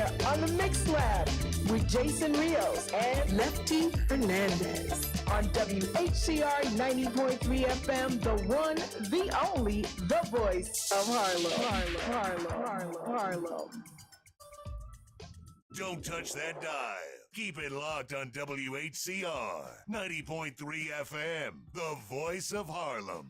here on the Mix Lab with Jason Rios and Lefty Hernandez on WHCR 90.3 FM, the one, the only, the voice of Harlem. Don't touch that dial. Keep it locked on WHCR 90.3 FM, the voice of Harlem.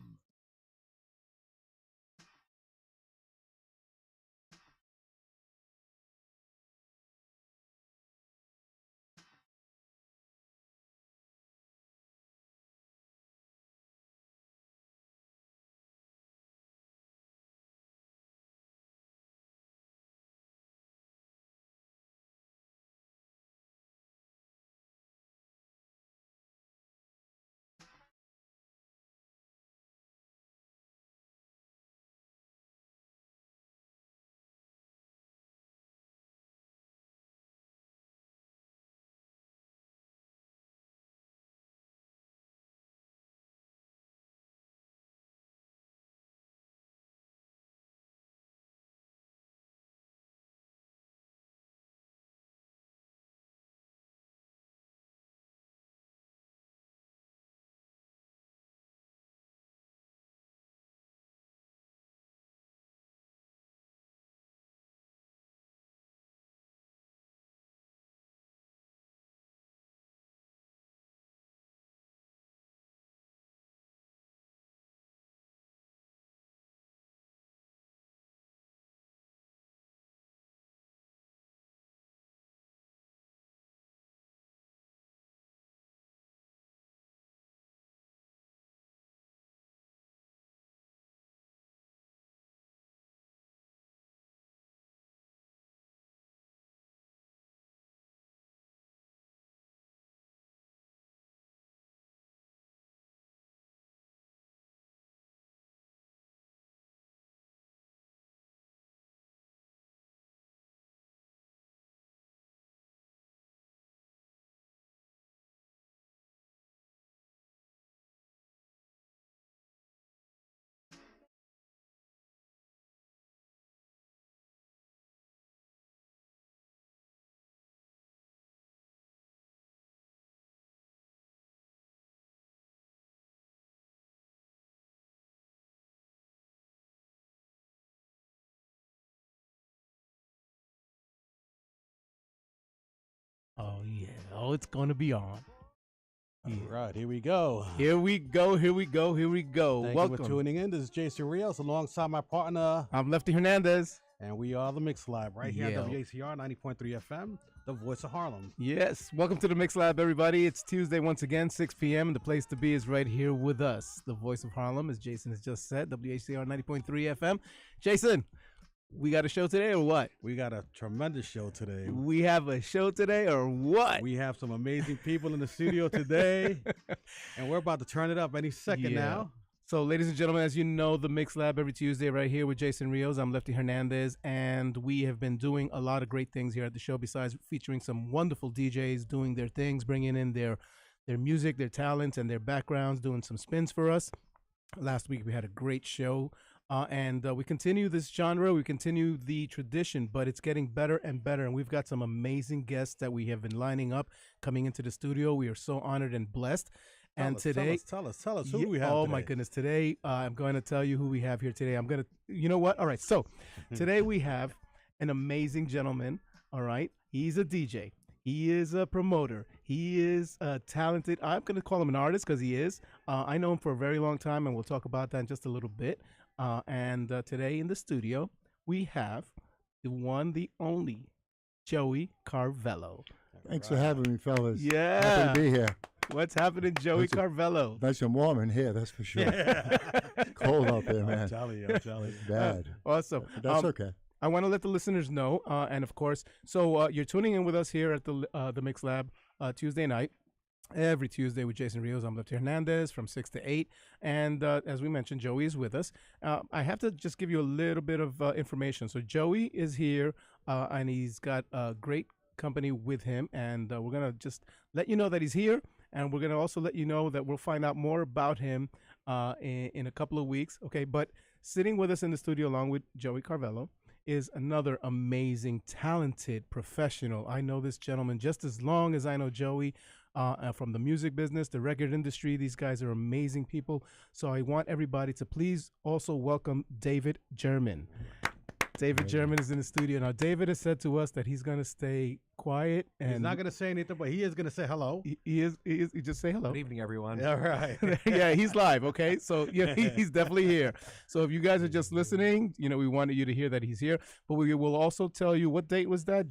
Oh, yeah. Oh, it's going to be on. Yeah. All right, here we go. Here we go. Thank Welcome. you for tuning in. This is Jason Rios alongside my partner. I'm Lefty Hernandez. And we are the Mix Lab right here at WHCR 90.3 FM, the voice of Harlem. Yes. Welcome to the Mix Lab, everybody. It's Tuesday once again, 6 p.m. The place to be is right here with us. The voice of Harlem, as Jason has just said, WHCR 90.3 FM. Jason, we got a show today or what? We got a tremendous show today. We have a show today or what? We have some amazing people in the studio today, and we're about to turn it up any second now. So, ladies and gentlemen, as you know, the Mix Lab every Tuesday right here with Jason Rios. I'm Lefty Hernandez, and we have been doing a lot of great things here at the show besides featuring some wonderful DJs doing their things, bringing in their music, their talents, and their backgrounds, doing some spins for us. Last week, we had a great show. And we continue this genre, we continue the tradition, but it's getting better and better. And we've got some amazing guests that we have been lining up coming into the studio. We are so honored and blessed. And today, tell us who do we have today? today? My goodness, today I'm going to tell you who we have here today. You know what? All right, so today we have an amazing gentleman, all right? He's a DJ. He is a promoter. He is talented. I'm going to call him an artist because he is. I know him for a very long time, and we'll talk about that in just a little bit. And today in the studio, we have the one, the only, Joey Carvello. Thanks for having me, fellas. Yeah. Happy to be here. What's happening, Joey Carvello? Nice and warm in here, that's for sure. Cold out there, man. I'm telling you. It's bad. Awesome. That's okay. I want to let the listeners know, and of course, so you're tuning in with us here at the Mix Lab Tuesday night. Every Tuesday with Jason Rios. I'm Lefty Hernandez from 6 to 8. And as we mentioned, Joey is with us. I have to just give you a little bit of information. So Joey is here, and he's got a great company with him. And we're going to just let you know that he's here. And we're going to also let you know that we'll find out more about him in a couple of weeks. Okay, but sitting with us in the studio along with Joey Carvello is another amazing, talented professional. I know this gentleman just as long as I know Joey. From the music business, the record industry. These guys are amazing people. So I want everybody to please also welcome David German. David German is in the studio. Now, David has said to us that he's going to stay quiet. And he's not going to say anything, but he is going to say hello. He is. He just say hello. Good evening, everyone. All right. Yeah, he's live, okay? So, yeah, he's definitely here. So if you guys are just listening, we wanted you to hear that he's here. But we will also tell you, what date was that?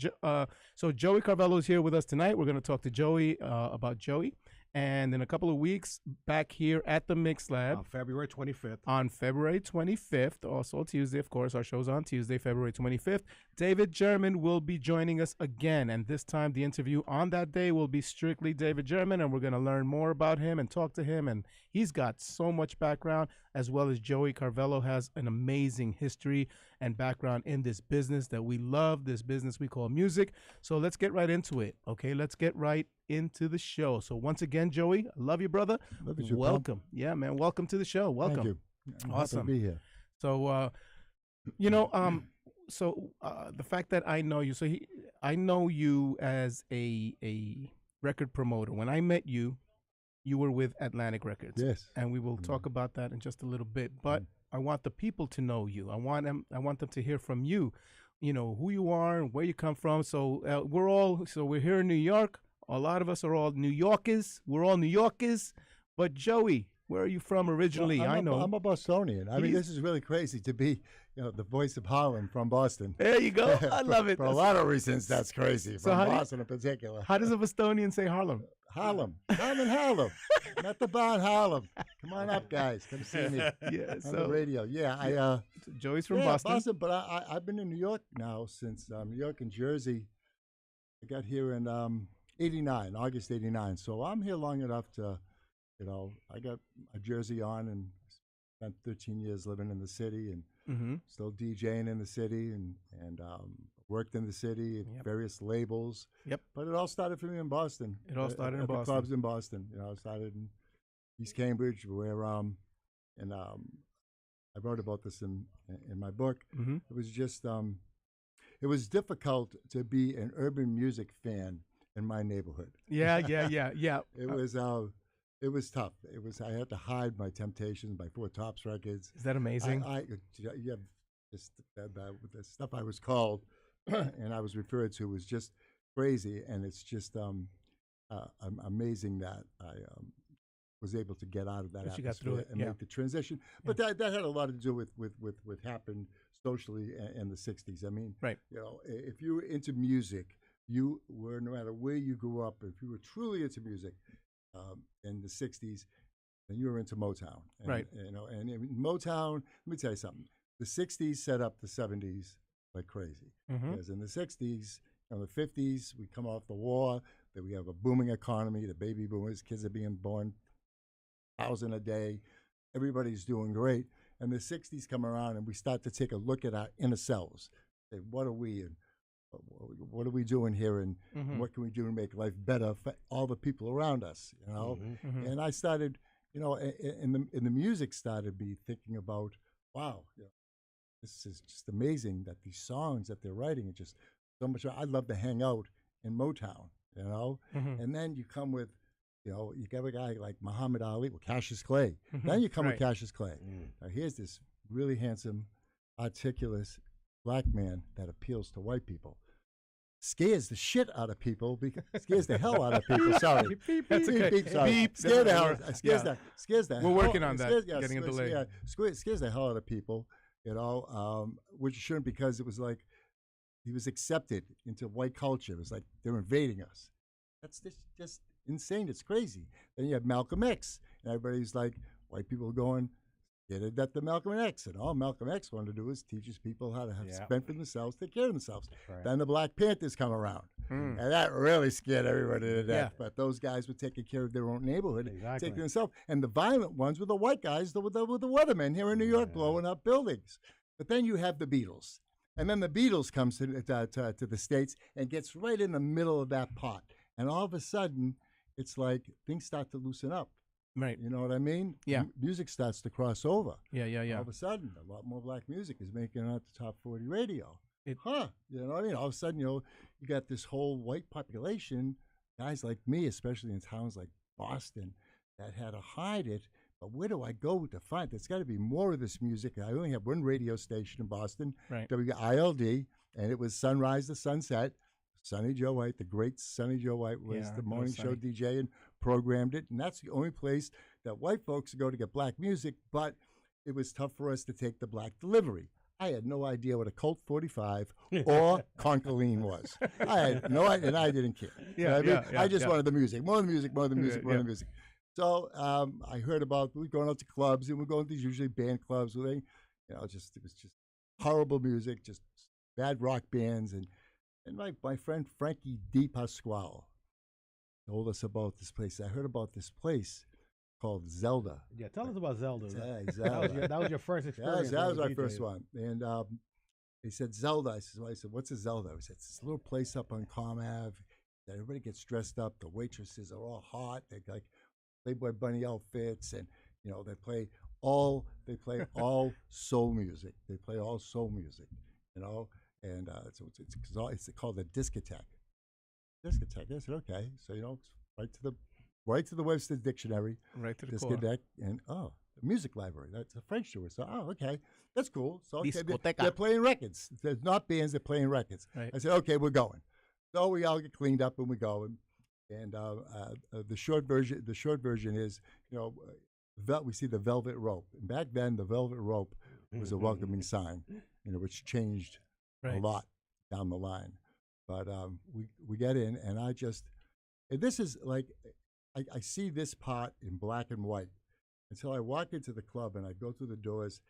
So Joey Carvello is here with us tonight. We're going to talk to Joey about Joey. And in a couple of weeks, back here at the Mix Lab. On February 25th. On February 25th, also Tuesday, of course. Our show's on Tuesday, February 25th. David German will be joining us again. And this time, the interview on that day will be strictly David German. And we're going to learn more about him and talk to him. And he's got so much background, as well as Joey Carvello has an amazing history and background in this business that we love, this business we call music. So let's get right into it, okay? Let's get right into the show. So once again, Joey, I love you, brother. Love you, welcome. Pop. Yeah, man. Welcome to the show. Welcome. Thank you. I'm awesome happy to be here. So, the fact that I know you, I know you as a record promoter. When I met you, you were with Atlantic Records. Yes. And we will talk about that in just a little bit. But I want the people to know you. I want them to hear from you, who you are and where you come from. So we're here in New York. A lot of us are all New Yorkers. We're all New Yorkers. But Joey, where are you from originally? Well, I'm a Bostonian. I mean, this is really crazy to be, the voice of Harlem from Boston. There you go. I love it. For a lot of reasons, that's crazy. From Boston in particular. How does a Bostonian say Harlem? Harlem. I'm in Harlem. I'm at the bar in Harlem. Come on up, guys. Come see me. Yeah. On the radio. Yeah, Joey's from Boston. But I've been in New York now since New York and Jersey. I got here in August 89. So I'm here long enough to, I got a jersey on and spent 13 years living in the city and still DJing in the city and worked in the city at various labels. Yep. But it all started for me in Boston. It all started in Boston. The clubs in Boston. I started in East Cambridge where, I wrote about this in my book. Mm-hmm. It was just, it was difficult to be an urban music fan in my neighborhood. Yeah. It was tough. I had to hide my temptations, my Four Tops records. Is that amazing? Just the stuff I was called and I was referred to was just crazy, and it's just amazing that I was able to get out of that atmosphere and make the transition. But that had a lot to do with what happened socially in the 60s. I mean, right. If you were into music, you were, no matter where you grew up, if you were truly into music in the 60s, then you were into Motown. And, right. And in Motown, let me tell you something. The 60s set up the 70s like crazy. Because in the 60s, the 50s, we come off the war, that we have a booming economy, the baby boomers, kids are being born 1,000 a day. Everybody's doing great. And the 60s come around and we start to take a look at our inner selves. Say, what are we and what are we doing here and what can we do to make life better for all the people around us, And I started, in the music started me thinking about, wow, this is just amazing that these songs that they're writing are just so much. I'd love to hang out in Motown, and then you come with, you got a guy like Muhammad Ali with Cassius Clay. Then you come with Cassius Clay. Now here's this really handsome, articulate black man that appeals to white people. Scares the shit out of people, scares the hell out of people. Sorry. That's okay. Beep, sorry. Beep. Scares the hell. Scares the. We're working on that. Getting a delay. Scares the hell out of people. Which shouldn't, because it was like he was accepted into white culture. It was like they're invading us. That's just insane. It's crazy. Then you have Malcolm X, and everybody's like, white people going, get it at the Malcolm X. And all Malcolm X wanted to do is teaches people how to have spend for themselves, take care of themselves. Right. Then the Black Panthers come around. And that really scared everybody to death. Yeah. But those guys were taking care of their own neighborhood, taking themselves. And the violent ones were the white guys, with the weathermen here in New York blowing up buildings. But then you have the Beatles. And then the Beatles comes to the States and gets right in the middle of that pot. And all of a sudden, it's like things start to loosen up. Right. You know what I mean? Yeah. Music starts to cross over. Yeah. All of a sudden, a lot more black music is making it out the top 40 radio. You know what I mean? All of a sudden, you got this whole white population, guys like me, especially in towns like Boston, that had to hide it. But where do I go to find it? There's got to be more of this music. I only have one radio station in Boston, right. WILD, and it was sunrise to sunset. Sonny Joe White, the great Sonny Joe White, was the morning show DJ and programmed it. And that's the only place that white folks go to get black music. But it was tough for us to take the black delivery. I had no idea what a Colt 45 or Concoline was. I had no idea, and I didn't care. I just wanted the music, more of the music, more of the music, more of the music. So I heard about we going out to clubs, and we're going to these usually band clubs where they, it was just horrible music, just bad rock bands, and my friend Frankie D. Pasquale told us about this place. I heard about this place called Zelda. Yeah, tell us about Zelda. Zelda. That was your first experience. That was my first one. And he said, Zelda. I said, what's a Zelda? He said, it's this little place up on Calm Ave that everybody gets dressed up. The waitresses are all hot. They like Playboy bunny outfits, and they play all soul music. They play all soul music, and so it's called a discotheque. Discotheque. I said, okay. So it's right to the Webster Dictionary. Right to the discotheque, and the music library. That's a French to it. So okay, that's cool. So okay, Discoteca. they're playing records. There's not bands. They're playing records. Right. I said, okay, we're going. So we all get cleaned up and we go. And the short version is, we see the velvet rope. And back then, the velvet rope was a welcoming sign, which changed a lot down the line. But we get in, and and this is like, I see this part in black and white until I walk into the club and I go through the doors,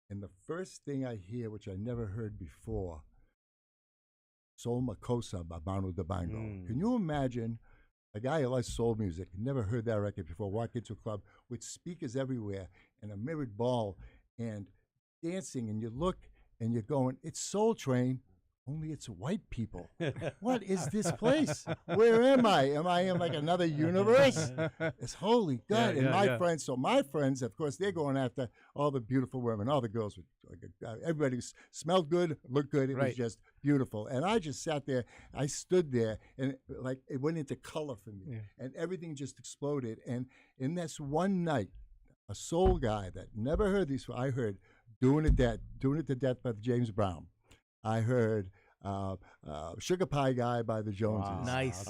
and the first thing I hear, which I never heard before, Soul Makossa by Manu Dibango. Can you imagine a guy who likes soul music, never heard that record before, walk into a club with speakers everywhere and a mirrored ball and dancing, and you look and you're going, it's Soul Train, only it's white people. What is this place? Where am I? Am I in like another universe? It's holy God. And my friends, of course, they're going after all the beautiful women, all the girls. Everybody smelled good, looked good. It was just beautiful. And I just sat there. I stood there, and like it went into color for me. And everything just exploded. And in this one night, a soul guy that never heard these, I heard Doing It to Death by James Brown. I heard Sugar Pie Guy by the Joneses. Wow. Nice.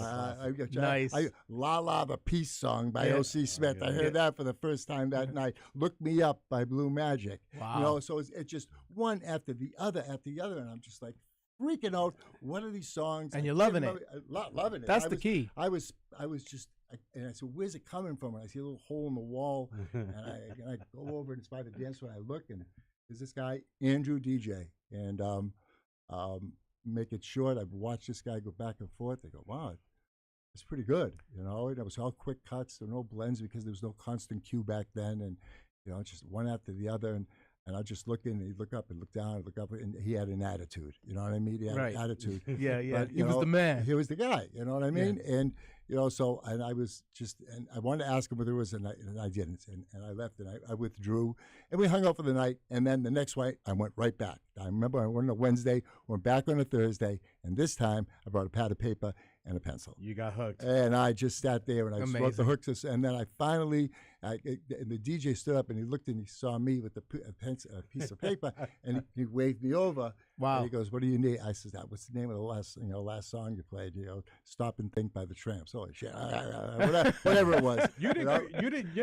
Nice. La La, the Peace Song by O.C. Smith. I heard that for the first time that night. Look Me Up by Blue Magic. Wow. So it's just one after the other, and I'm just like freaking out. What are these songs? And you're loving it. Loving it. That's the key. I was just, and I said, where's it coming from? And I see a little hole in the wall, and I go over and it's by the dance floor. I look, and there's this guy, Andrew DJ, and make it short, I've watched this guy go back and forth. I go, wow, it's pretty good, and it was all quick cuts. There were no blends because there was no constant cue back then, and just one after the other, and I just look in, and he'd look up and look down and look up, and he had an attitude. You know what I mean? He had an attitude. Yeah. But, he was the man. He was the guy. You know what I mean? Yeah. And so, and I was just, and I wanted to ask him whether there was, and I didn't, and I left, and I withdrew, and we hung out for the night, and then the next night I went right back. I remember I went on a Wednesday, went back on a Thursday, and this time I brought a pad of paper and a pencil. You got hooked. And I just sat there, and I wrote the hooks, and then I finally, and the DJ stood up, and he looked, and he saw me with a piece of paper, and he waved me over. Wow. And he goes, what do you need? I said, what's the name of the last song you played? Stop and Think by the Tramps. Holy shit. Whatever it was. You're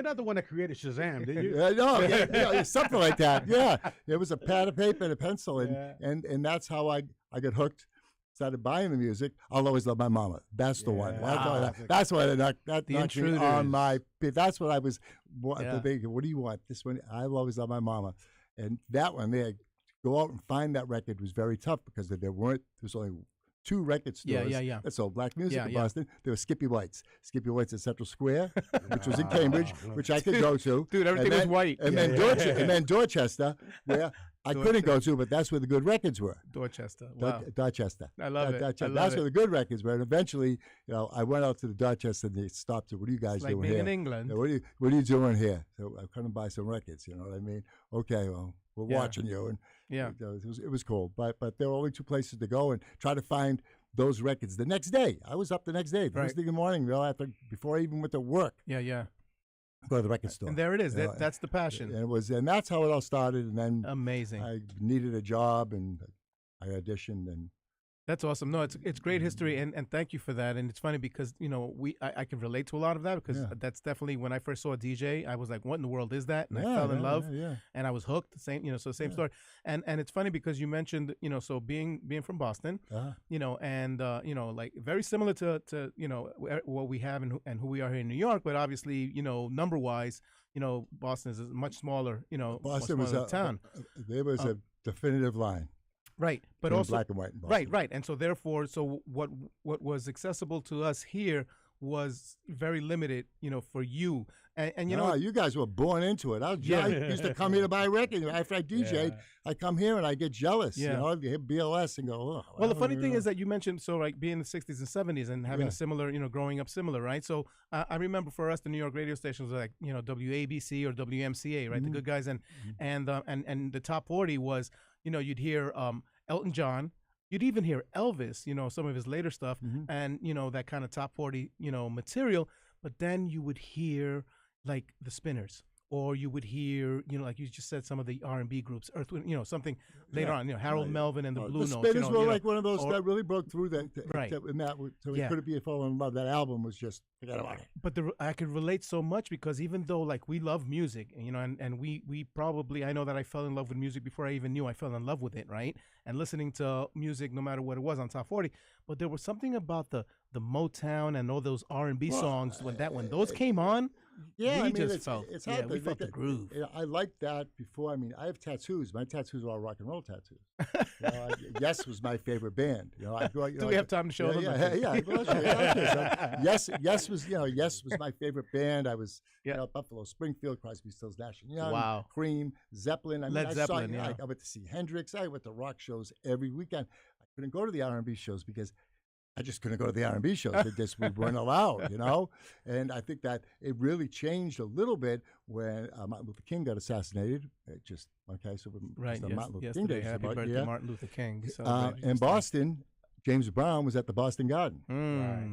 not the one that created Shazam, did you? No, something like that. Yeah. It was a pad of paper and a pencil, and that's how I got hooked. Started buying the music. I'll Always Love My Mama. That's the one. Wow. That's what that knocked me on my. That's what I was. What do you want? This one. I'll Always Love My Mama, and that one there. Go out and find that record was very tough because there was only 2 record stores that sold black music in Boston. There was Skippy White's at Central Square, which was in Cambridge, which I could go to. Dude, everything was white. And then Dorchester, where I couldn't go to, but that's where the good records were. Dorchester. Wow. Dorchester. I love it. Dorchester. I love That's it. where the good records were. And eventually, I went out to the Dorchester and they stopped it. What are you guys It's like doing being here? in England. What are you doing here? So I couldn't buy some records. You know what I mean? Okay, well, we're Yeah. watching you, and Yeah. it was cool. But there were only two places to go and try to find those records. The next day, I was up the next day, first thing in the morning, before I even went to work. Yeah. Go to the record store. And there it is. That's the passion. And that's how it all started. And then Amazing. I needed a job, and I auditioned, and That's awesome. No, it's great history, and thank you for that. And it's funny because I can relate to a lot of that because that's definitely when I first saw a DJ, I was like, what in the world is that? And I fell in love, and I was hooked. Same story. And it's funny because you mentioned so being from Boston, and like very similar to what we have and who we are here in New York, but obviously number wise, Boston is a much smaller Boston was a town. There was a definitive line. Right, but between also black and white in Boston. right, and so therefore, what was accessible to us was very limited, for you, and you guys were born into it. I used to come here to buy records. After I DJ'd, I come here and I get jealous. I hit BLS and go. Oh, well, the funny thing is that you mentioned being in the '60s and '70s and having a similar, growing up similar, right? So I remember for us, the New York radio stations were like WABC or WMCA, right? The good guys, and the top 40 was, you'd hear Elton John. You'd even hear Elvis, some of his later stuff, and that kind of top 40, material. But then you would hear like the Spinners, or you would hear, like you just said, some of the R&B groups, Earth, something later on, Harold Melvin and the Blue Notes. The Spinners were like one of those that really broke through that. Right. So it couldn't be a fall in love. That album was just forget about it. But I could relate so much because even though like we love music, and we probably, I know that I fell in love with music before I even knew I fell in love with it, right? And listening to music, no matter what it was on top 40, but there was something about the Motown and all those R&B songs when those came on. Yeah, we just felt. It's hard we felt the groove. I liked that before. I mean, I have tattoos. My tattoos are all rock and roll tattoos. Yes was my favorite band. Do we have time to show them? Yeah. Yes was my favorite band. I was Buffalo Springfield, Crosby, Stills, Nash and Young, Wow. Cream, Zeppelin. Led Zeppelin. I went to see Hendrix. I went to rock shows every weekend. I couldn't go to the R&B shows because I just couldn't go to the R&B shows. We weren't allowed, And I think that it really changed a little bit when Martin Luther King got assassinated. Right. Martin Luther Yesterday, King Day. happy birthday, Martin Luther King. In Boston, James Brown was at the Boston Garden. Right.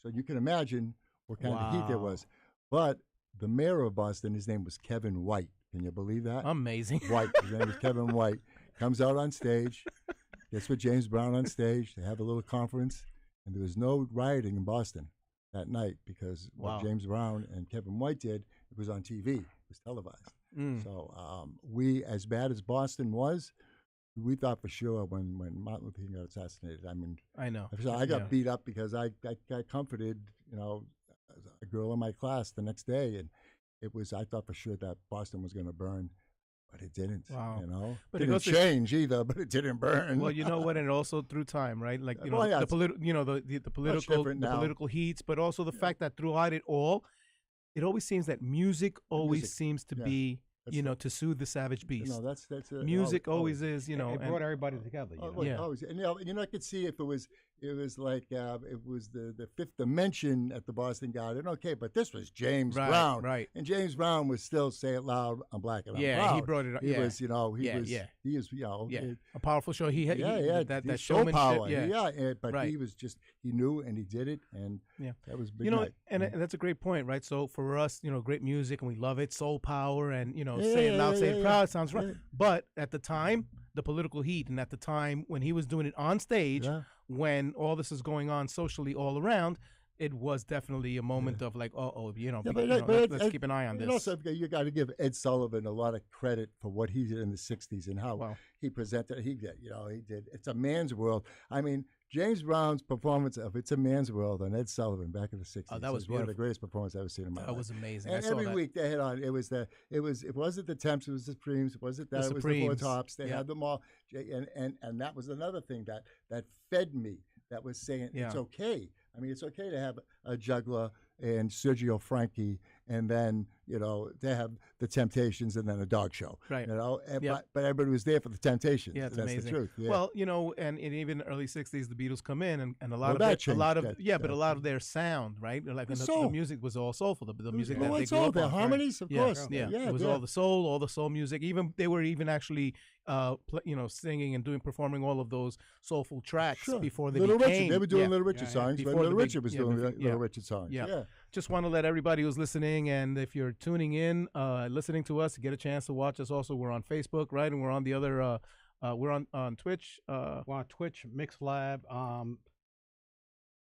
So you can imagine what kind of heat there was. But the mayor of Boston, his name was Kevin White. Can you believe that? Amazing. White. His name was Kevin White. Comes out on stage, gets with James Brown on stage. They have a little conference. And there was no rioting in Boston that night because what James Brown and Kevin White did, it was on TV. It was televised. So we, as bad as Boston was, we thought for sure when Martin Luther King got assassinated. I mean, I know. So I got beat up because I got comforted, a girl in my class the next day. And I thought for sure that Boston was going to burn. But it didn't, But it didn't change either, but it didn't burn. Well, you know what, and also through time, right? Like, the political heats, but also the fact that throughout it all, it always seems that music seems to be, to soothe the savage beast. That's music always is, It brought everybody together. Always. And I could see if it was like it was the Fifth Dimension at the Boston Garden. Okay, but this was James Brown, right? And James Brown was still say it loud. I'm black and I'm proud. He brought it up. He was, he is, a powerful show. He had that show power. But he was just he knew and he did it, and that was big. And that's a great point, right? So for us, great music and we love it, soul power, and say it loud, say it proud, sounds right. But at the time, the political heat, and at the time when he was doing it on stage, when all this is going on socially all around, it was definitely a moment of like, let's keep an eye on this. Also, you got to give Ed Sullivan a lot of credit for what he did in the '60s and how he presented. He did. It's a man's world. I mean, James Brown's performance of "It's a Man's World" on Ed Sullivan back in the '60s. That was one of the greatest performances I've ever seen in my life. That was amazing. And every week they had on. It wasn't the Temps. It was the Supremes. It wasn't that. It was the Four Tops. They had them all. And that was another thing that fed me. That was saying it's okay. I mean, it's okay to have a juggler and Sergio Franchi and then they have the Temptations, and then a dog show. Right. But everybody was there for the Temptations. Yeah, it's That's amazing. the truth. Yeah. Well, and in even early '60s, the Beatles come in, and a lot of that their, changed. but a lot of their sound, right? Like The the soul. music was all soulful. The music that they What's grew all up the on. harmonies, of course. Yeah. It was all the soul music. Even they were even actually, singing and performing all of those soulful tracks before they Little became. Richard. They were doing Little Richard songs, but Before Little the Richard was big- yeah, doing before- Little Richard songs. Yeah. Just want to let everybody who's listening, and if you're tuning in, listening to us, get a chance to watch us. Also, we're on Facebook, right? And we're on the other, we're on Twitch. We're on Twitch, MixLab,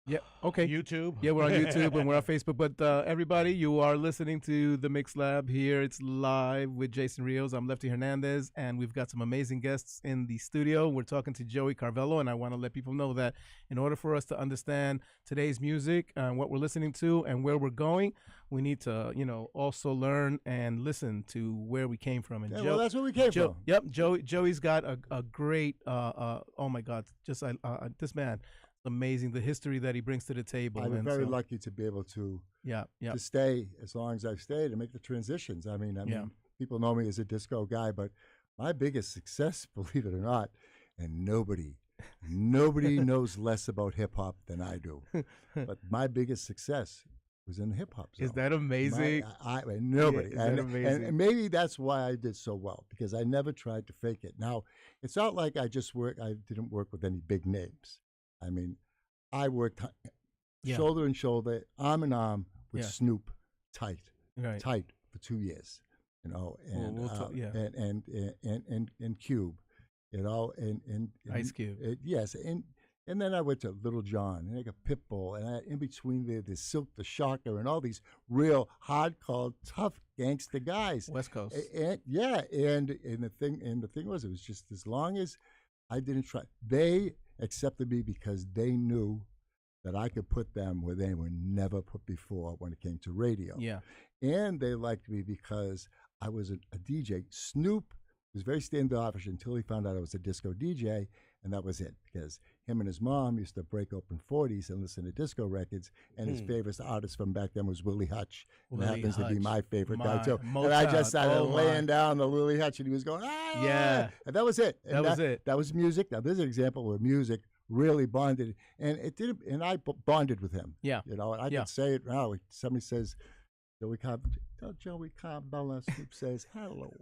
Yeah. Okay. YouTube. Yeah, we're on YouTube and we're on Facebook. But everybody, you are listening to the Mix Lab here. It's live with Jason Rios. I'm Lefty Hernandez, and we've got some amazing guests in the studio. We're talking to Joey Carvello, and I want to let people know that in order for us to understand today's music and what we're listening to and where we're going, we need to, also learn and listen to where we came from. And well, that's where we came from. Yep. Joey's got a great, oh my God, just this man. Amazing the history that he brings to the table. I've been very lucky to be able to to stay as long as I've stayed and make the transitions. I mean, people know me as a disco guy, but my biggest success, believe it or not, and nobody knows less about hip hop than I do. But my biggest success was in the hip hop zone. Is that amazing? Nobody. Is that amazing? And maybe that's why I did so well, because I never tried to fake it. Now, it's not like I didn't work with any big names. I mean, I worked shoulder and shoulder, arm in arm with Snoop, tight for 2 years, and and Cube, and Ice Cube. Yes, and then I went to Little John, and I got Pitbull, and in between there, there's Silk the Shocker, and all these real hardcore, tough gangster guys, West Coast. And the thing was, it was just as long as I didn't try, they accepted me because they knew that I could put them where they were never put before when it came to radio. Yeah. And they liked me because I was a DJ. Snoop was very standoffish until he found out I was a disco DJ, and that was it, because him and his mom used to break open 40s and listen to disco records, and his favorite artist from back then was Willie Hutch. And that happens to be my favorite guy, too. Motown. And I just started laying down the Willie Hutch, and he was going, Yeah. And that was it. And that was it. That was music. Now, this is an example where music really bonded, and it did, and I bonded with him. Yeah. And I can say it now. Somebody says, Joey Carvello, Snoop says, hello.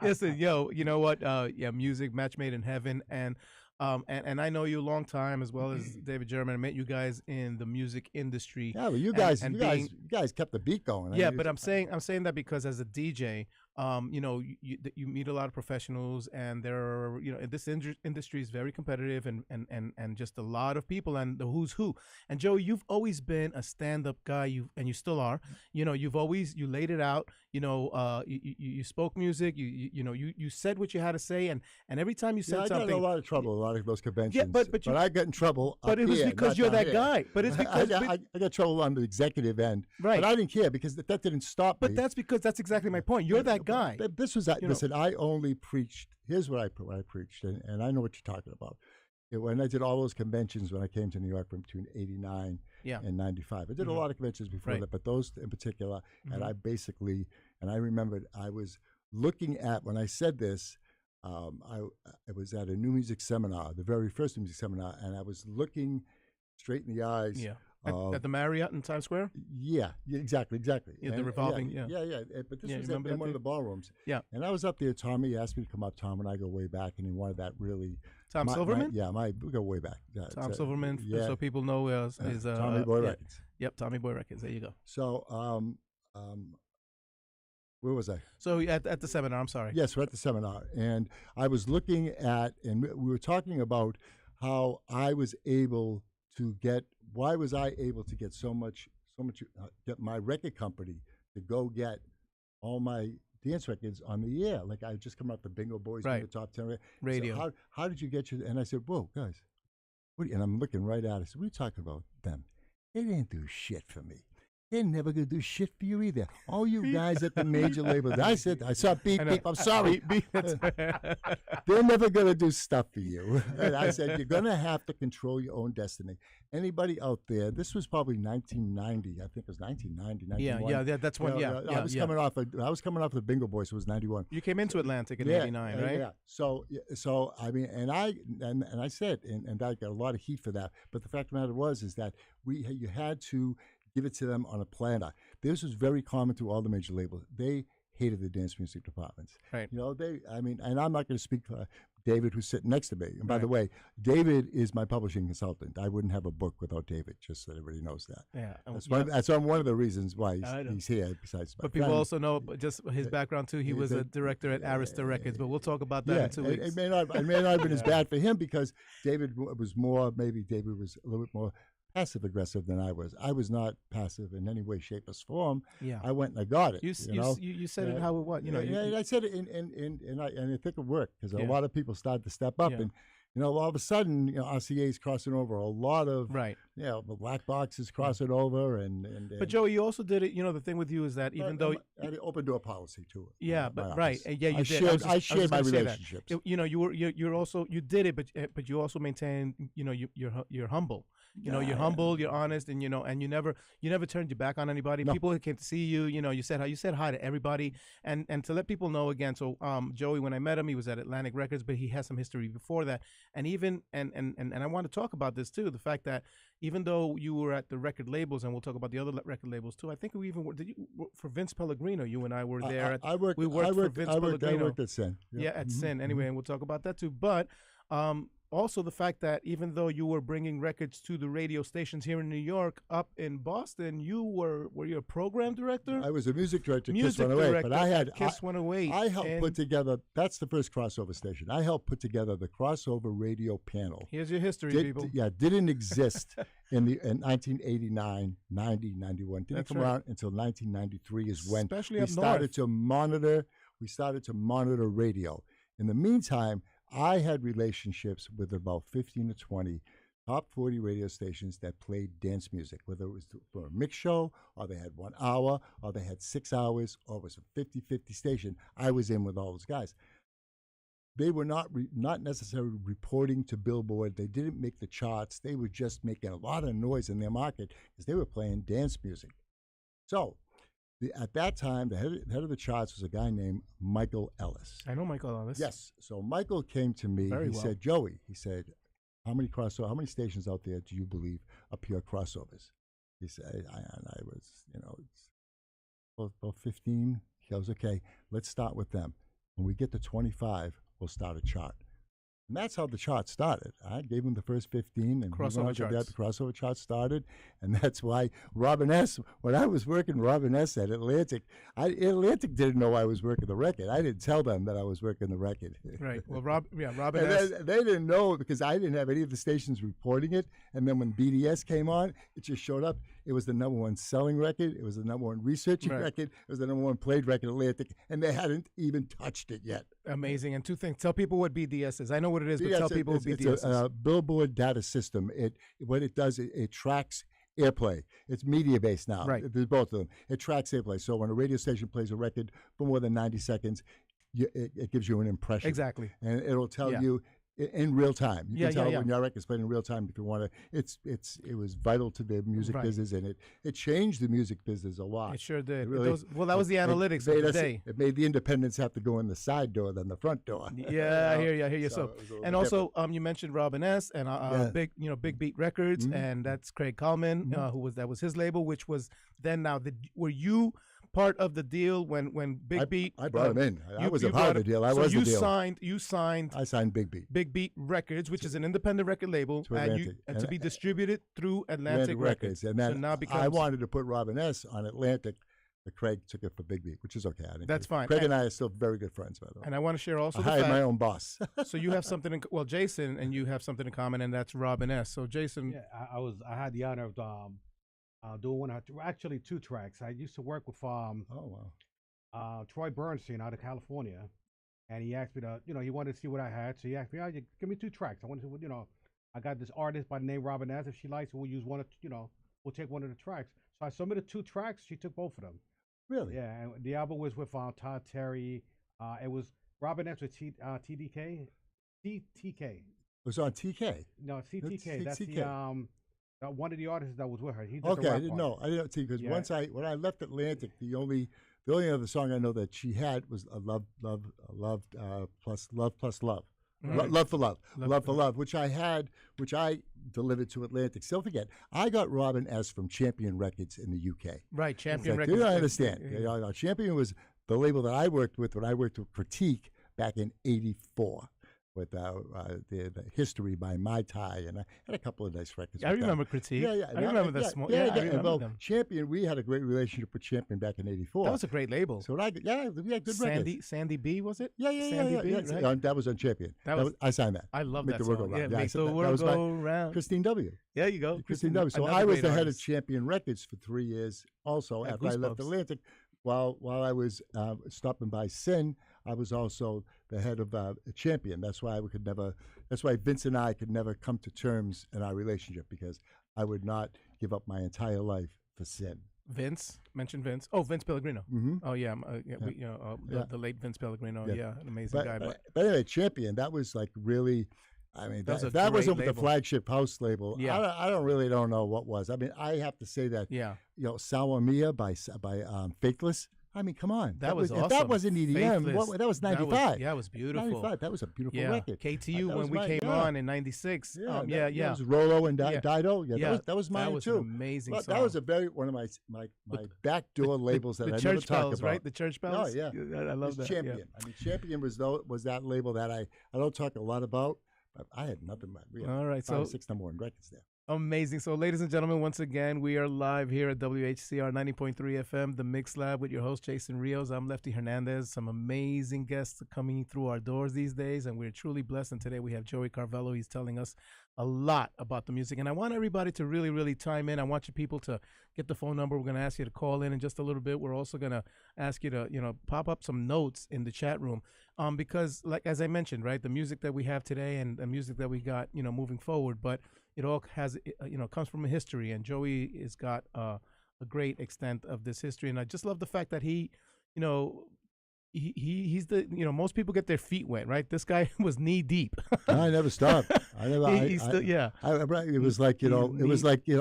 Listen, you know what? Music, match made in heaven, and I know you a long time, as well as David German. I met you guys in the music industry. Yeah, well, you guys kept the beat going. Yeah, but I'm saying that because as a DJ, you meet a lot of professionals, and there are, this industry is very competitive, and just a lot of people, and the who's who. And Joey, you've always been a stand-up guy, you still are. You laid it out. You spoke music. You said what you had to say, and every time you said something, I got in a lot of trouble, a lot of those conventions. Yeah, but I got in trouble. But it was because you're that guy. But it's because I got trouble on the executive end. Right. But I didn't care, because that didn't stop me. But that's because that's exactly my point. You're that guy. Listen, I only preached. Here's what I preached, and I know what you're talking about. When I did all those conventions when I came to New York from between 89 and 95, I did a lot of conventions before that, but those in particular, and I remembered I was looking at, when I said this, I was at a new music seminar, the very first new music seminar, and I was looking straight in the eyes. Yeah. At the Marriott in Times Square? Yeah, exactly. Yeah, the revolving, Yeah. But this was in one of the ballrooms. Yeah. And I was up there. Tommy asked me to come up. Tom and I go way back, and he wanted that really. Tom Silverman? We go way back. Tom Silverman, so people know, is Tommy Boy Records. Yep, Tommy Boy Records. There you go. So, where was I? So at the seminar, I'm sorry. Yes, we're at the seminar. And I was looking at, and we were talking about how I was able to get, why was I able to get so much, get my record company to go get all my dance records on the air. Like I just come out the Bingo Boys, right. the top 10 radio. So how did you get your, and I said, whoa, guys, and I'm looking right at it. I said, what are you talking about them? They didn't do shit for me. they're never going to do shit for you either. All you guys at the major labels. I saw beep, beep, I'm sorry. They're never going to do stuff for you. And I said, you're going to have to control your own destiny. Anybody out there, this was probably 1990. I think it was 1990, 91. Yeah, that's when, I was coming off of the Bingo Boys, so it was 91. You came into Atlantic in 89, right? Yeah. So I mean, and I said, and I got a lot of heat for that. But the fact of the matter is that you had to give it to them on a platter. This was very common to all the major labels. They hated the dance music departments. Right. You know, and I'm not going to speak for David, who's sitting next to me. And by the way, David is my publishing consultant. I wouldn't have a book without David, just so everybody knows that. Yeah. That's one of the reasons why he's here, besides my But people friend. also know just his background, too. He was a director at Arista Records, but we'll talk about that in 2 weeks. It may not have been as bad for him because David was a little bit more passive-aggressive than I was. I was not passive in any way, shape, or form. Yeah. I went and I got it. You said it how it was. I said it and I think it worked because a lot of people started to step up and all of a sudden, RCA's crossing over. A lot of the black boxes crossing over, but Joey, you also did it. The thing with you is that even though I had an open door policy too. Yeah, but right, yeah, you I did. I shared my relationships. You did it, but you also maintained. You're humble. You're humble, you're honest, and and you never turned your back on anybody. No. People who came to see you, you said hi to everybody, and to let people know again. So Joey, when I met him, he was at Atlantic Records, but he has some history before that, and even and I want to talk about this too. The fact that even though you were at the record labels, and we'll talk about the other record labels too. I think we even did you for Vince Pellegrino. You and I were there. I worked for Vince Pellegrino. I worked at Sin. Yep. Yeah, at Sin. Anyway, and we'll talk about that too. But also the fact that even though you were bringing records to the radio stations here in New York, up in Boston, were you a program director? I was a music director. Kiss 108, but I had Kiss 108. I helped put together. That's the first crossover station. I helped put together the crossover radio panel. Here's your history, people. Yeah, didn't exist in 1989, 90, 91. Didn't come around until 1993 is when Especially we started to monitor. We started to monitor radio. In the meantime, I had relationships with about 15 to 20 top 40 radio stations that played dance music, whether it was for a mix show, or they had 1 hour, or they had 6 hours, or it was a 50-50 station. I was in with all those guys. They were not necessarily reporting to Billboard. They didn't make the charts. They were just making a lot of noise in their market because they were playing dance music. So at that time, the head of the charts was a guy named Michael Ellis. I know Michael Ellis. Yes. So Michael came to me. He said, Joey, he said, how many stations out there do you believe are pure crossovers? He said, I was, it's about 15. He goes, okay, let's start with them. When we get to 25, we'll start a chart. And that's how the chart started. I gave him the first 15, and the crossover chart started. And that's why Robin S., when I was working Robin S. at Atlantic, Atlantic didn't know I was working the record. I didn't tell them that I was working the record. Right. Well, Robin S. They didn't know because I didn't have any of the stations reporting it. And then when BDS came on, it just showed up. It was the #1 selling record. It was the #1 researching record. It was the #1 played record Atlantic. And they hadn't even touched it yet. Amazing. And two things. Tell people what BDS is. I know what it is, but tell people what BDS is. It's a Billboard data system. What it does, it tracks airplay. It's media-based now. Right. There's both of them. It tracks airplay. So when a radio station plays a record for more than 90 seconds, it gives you an impression. Exactly. And it'll tell you in real time. You can tell when your record's playing in real time if you want to. It was vital to the music business, and it changed the music business a lot. It sure did. Really, that was the analytics of the day. It made the independents have to go in the side door than the front door. Yeah, I hear you. So and also, you mentioned Robin S. and Big Beat Records, and that's Craig Coleman, that was his label, which was then were you part of the deal when Big Beat? I brought him in. I was a part of the deal. I was the deal. I signed Big Beat. Big Beat Records, which is an independent record label, and to be distributed through Atlantic Records. And then I wanted to put Robin S. on Atlantic, but Craig took it for Big Beat, which is okay. That's fine. Craig and I are still very good friends, by the way. And I want to share also I hired my own boss. So you have something Jason and you have something in common, and that's Robin S. So Jason. Yeah, I had the honor of doing actually 2 tracks. I used to work with Troy Bernstein out of California, and he asked me to, he wanted to see what I had, so he asked me, give me 2 tracks. I wanted to, I got this artist by the name Robin S. If she likes it, we'll use one, we'll we'll take one of the tracks. So I submitted 2 tracks. She took both of them. Really? Yeah, and the album was with Todd Terry. It was Robin S with TDK, TTK. It was on TK. No, CTK. That's CTK. the one of the artists that was with her. He did Okay, the I rap didn't part. know. I didn't see because Yeah. when I left Atlantic, the only other song I know that she had was a love plus love. Right. Love for love, which I delivered to Atlantic. So don't forget, I got Robin S from Champion Records in the UK. Right, Champion Like, Records. you don't understand. Champion was the label that I worked with when I worked with Critique back in '84 with the History by Mai Tai, and I had a couple of nice records. I with them. remember Critique. Yeah, I remember the small. Yeah, I remember well, them. Champion, we had a great relationship with Champion back in '84. That was a great label. So we had good records. Sandy B, was it? Yeah. Sandy B, right? That was on Champion. That was- I signed that. I love Make that the world song. go round. Yeah, I Make said the that World was by Go Round. Christine W. There you go. Christine W. So another I was great the head of artist. Champion Records for 3 years. Also, At after I left Goosebumps. Atlantic, while I was stopping by Sin, I was also the head of Champion. That's why we could never. That's why Vince and I could never come to terms in our relationship because I would not give up my entire life for Sin. Vince, mention Vince. Oh, Vince Pellegrino. Mm-hmm. Oh yeah, the late Vince Pellegrino. Yeah, an amazing guy. But anyway, Champion. That was like really. I mean, That was a that wasn't great with the label. flagship house label. Yeah. I don't know what was. I mean, I have to say that. Yeah, Sour Mia by Faithless. I mean, come on. that was if awesome. that wasn't EDM, Faithless. that was 95. Yeah, it was beautiful. 95. That was a beautiful Yeah, record. KTU That when was we came yeah. on in '96. Yeah, Yeah, that was Rolo and Yeah. Dido. Yeah, Yeah, that was mine that was too. an amazing But song. that was one of my backdoor labels that the I church never talk bells, about. right? The church bells. Oh yeah, I love It's that. Champion. Yeah. I mean, Champion was that label that I don't talk a lot about. But I had nothing but we had All right, 5 or so 6 number 1 records there. amazing. So, ladies and gentlemen, once again, we are live here at WHCR 90.3 FM, the Mix Lab, with your host, Jason Rios. I'm Lefty Hernandez. Some amazing guests coming through our doors these days, and we're truly blessed. And today we have Joey Carvello. He's telling us a lot about the music. And I want everybody to really, really chime in. I want you people to get the phone number. We're going to ask you to call in just a little bit. We're also going to ask you to, pop up some notes in the chat room. Because, like, as I mentioned, right, the music that we have today and the music that we got, moving forward, but it all has, comes from a history. And Joey has got a great extent of this history. And I just love the fact that he, he's the most people get their feet wet, right? This guy was knee deep. I never stopped. It was like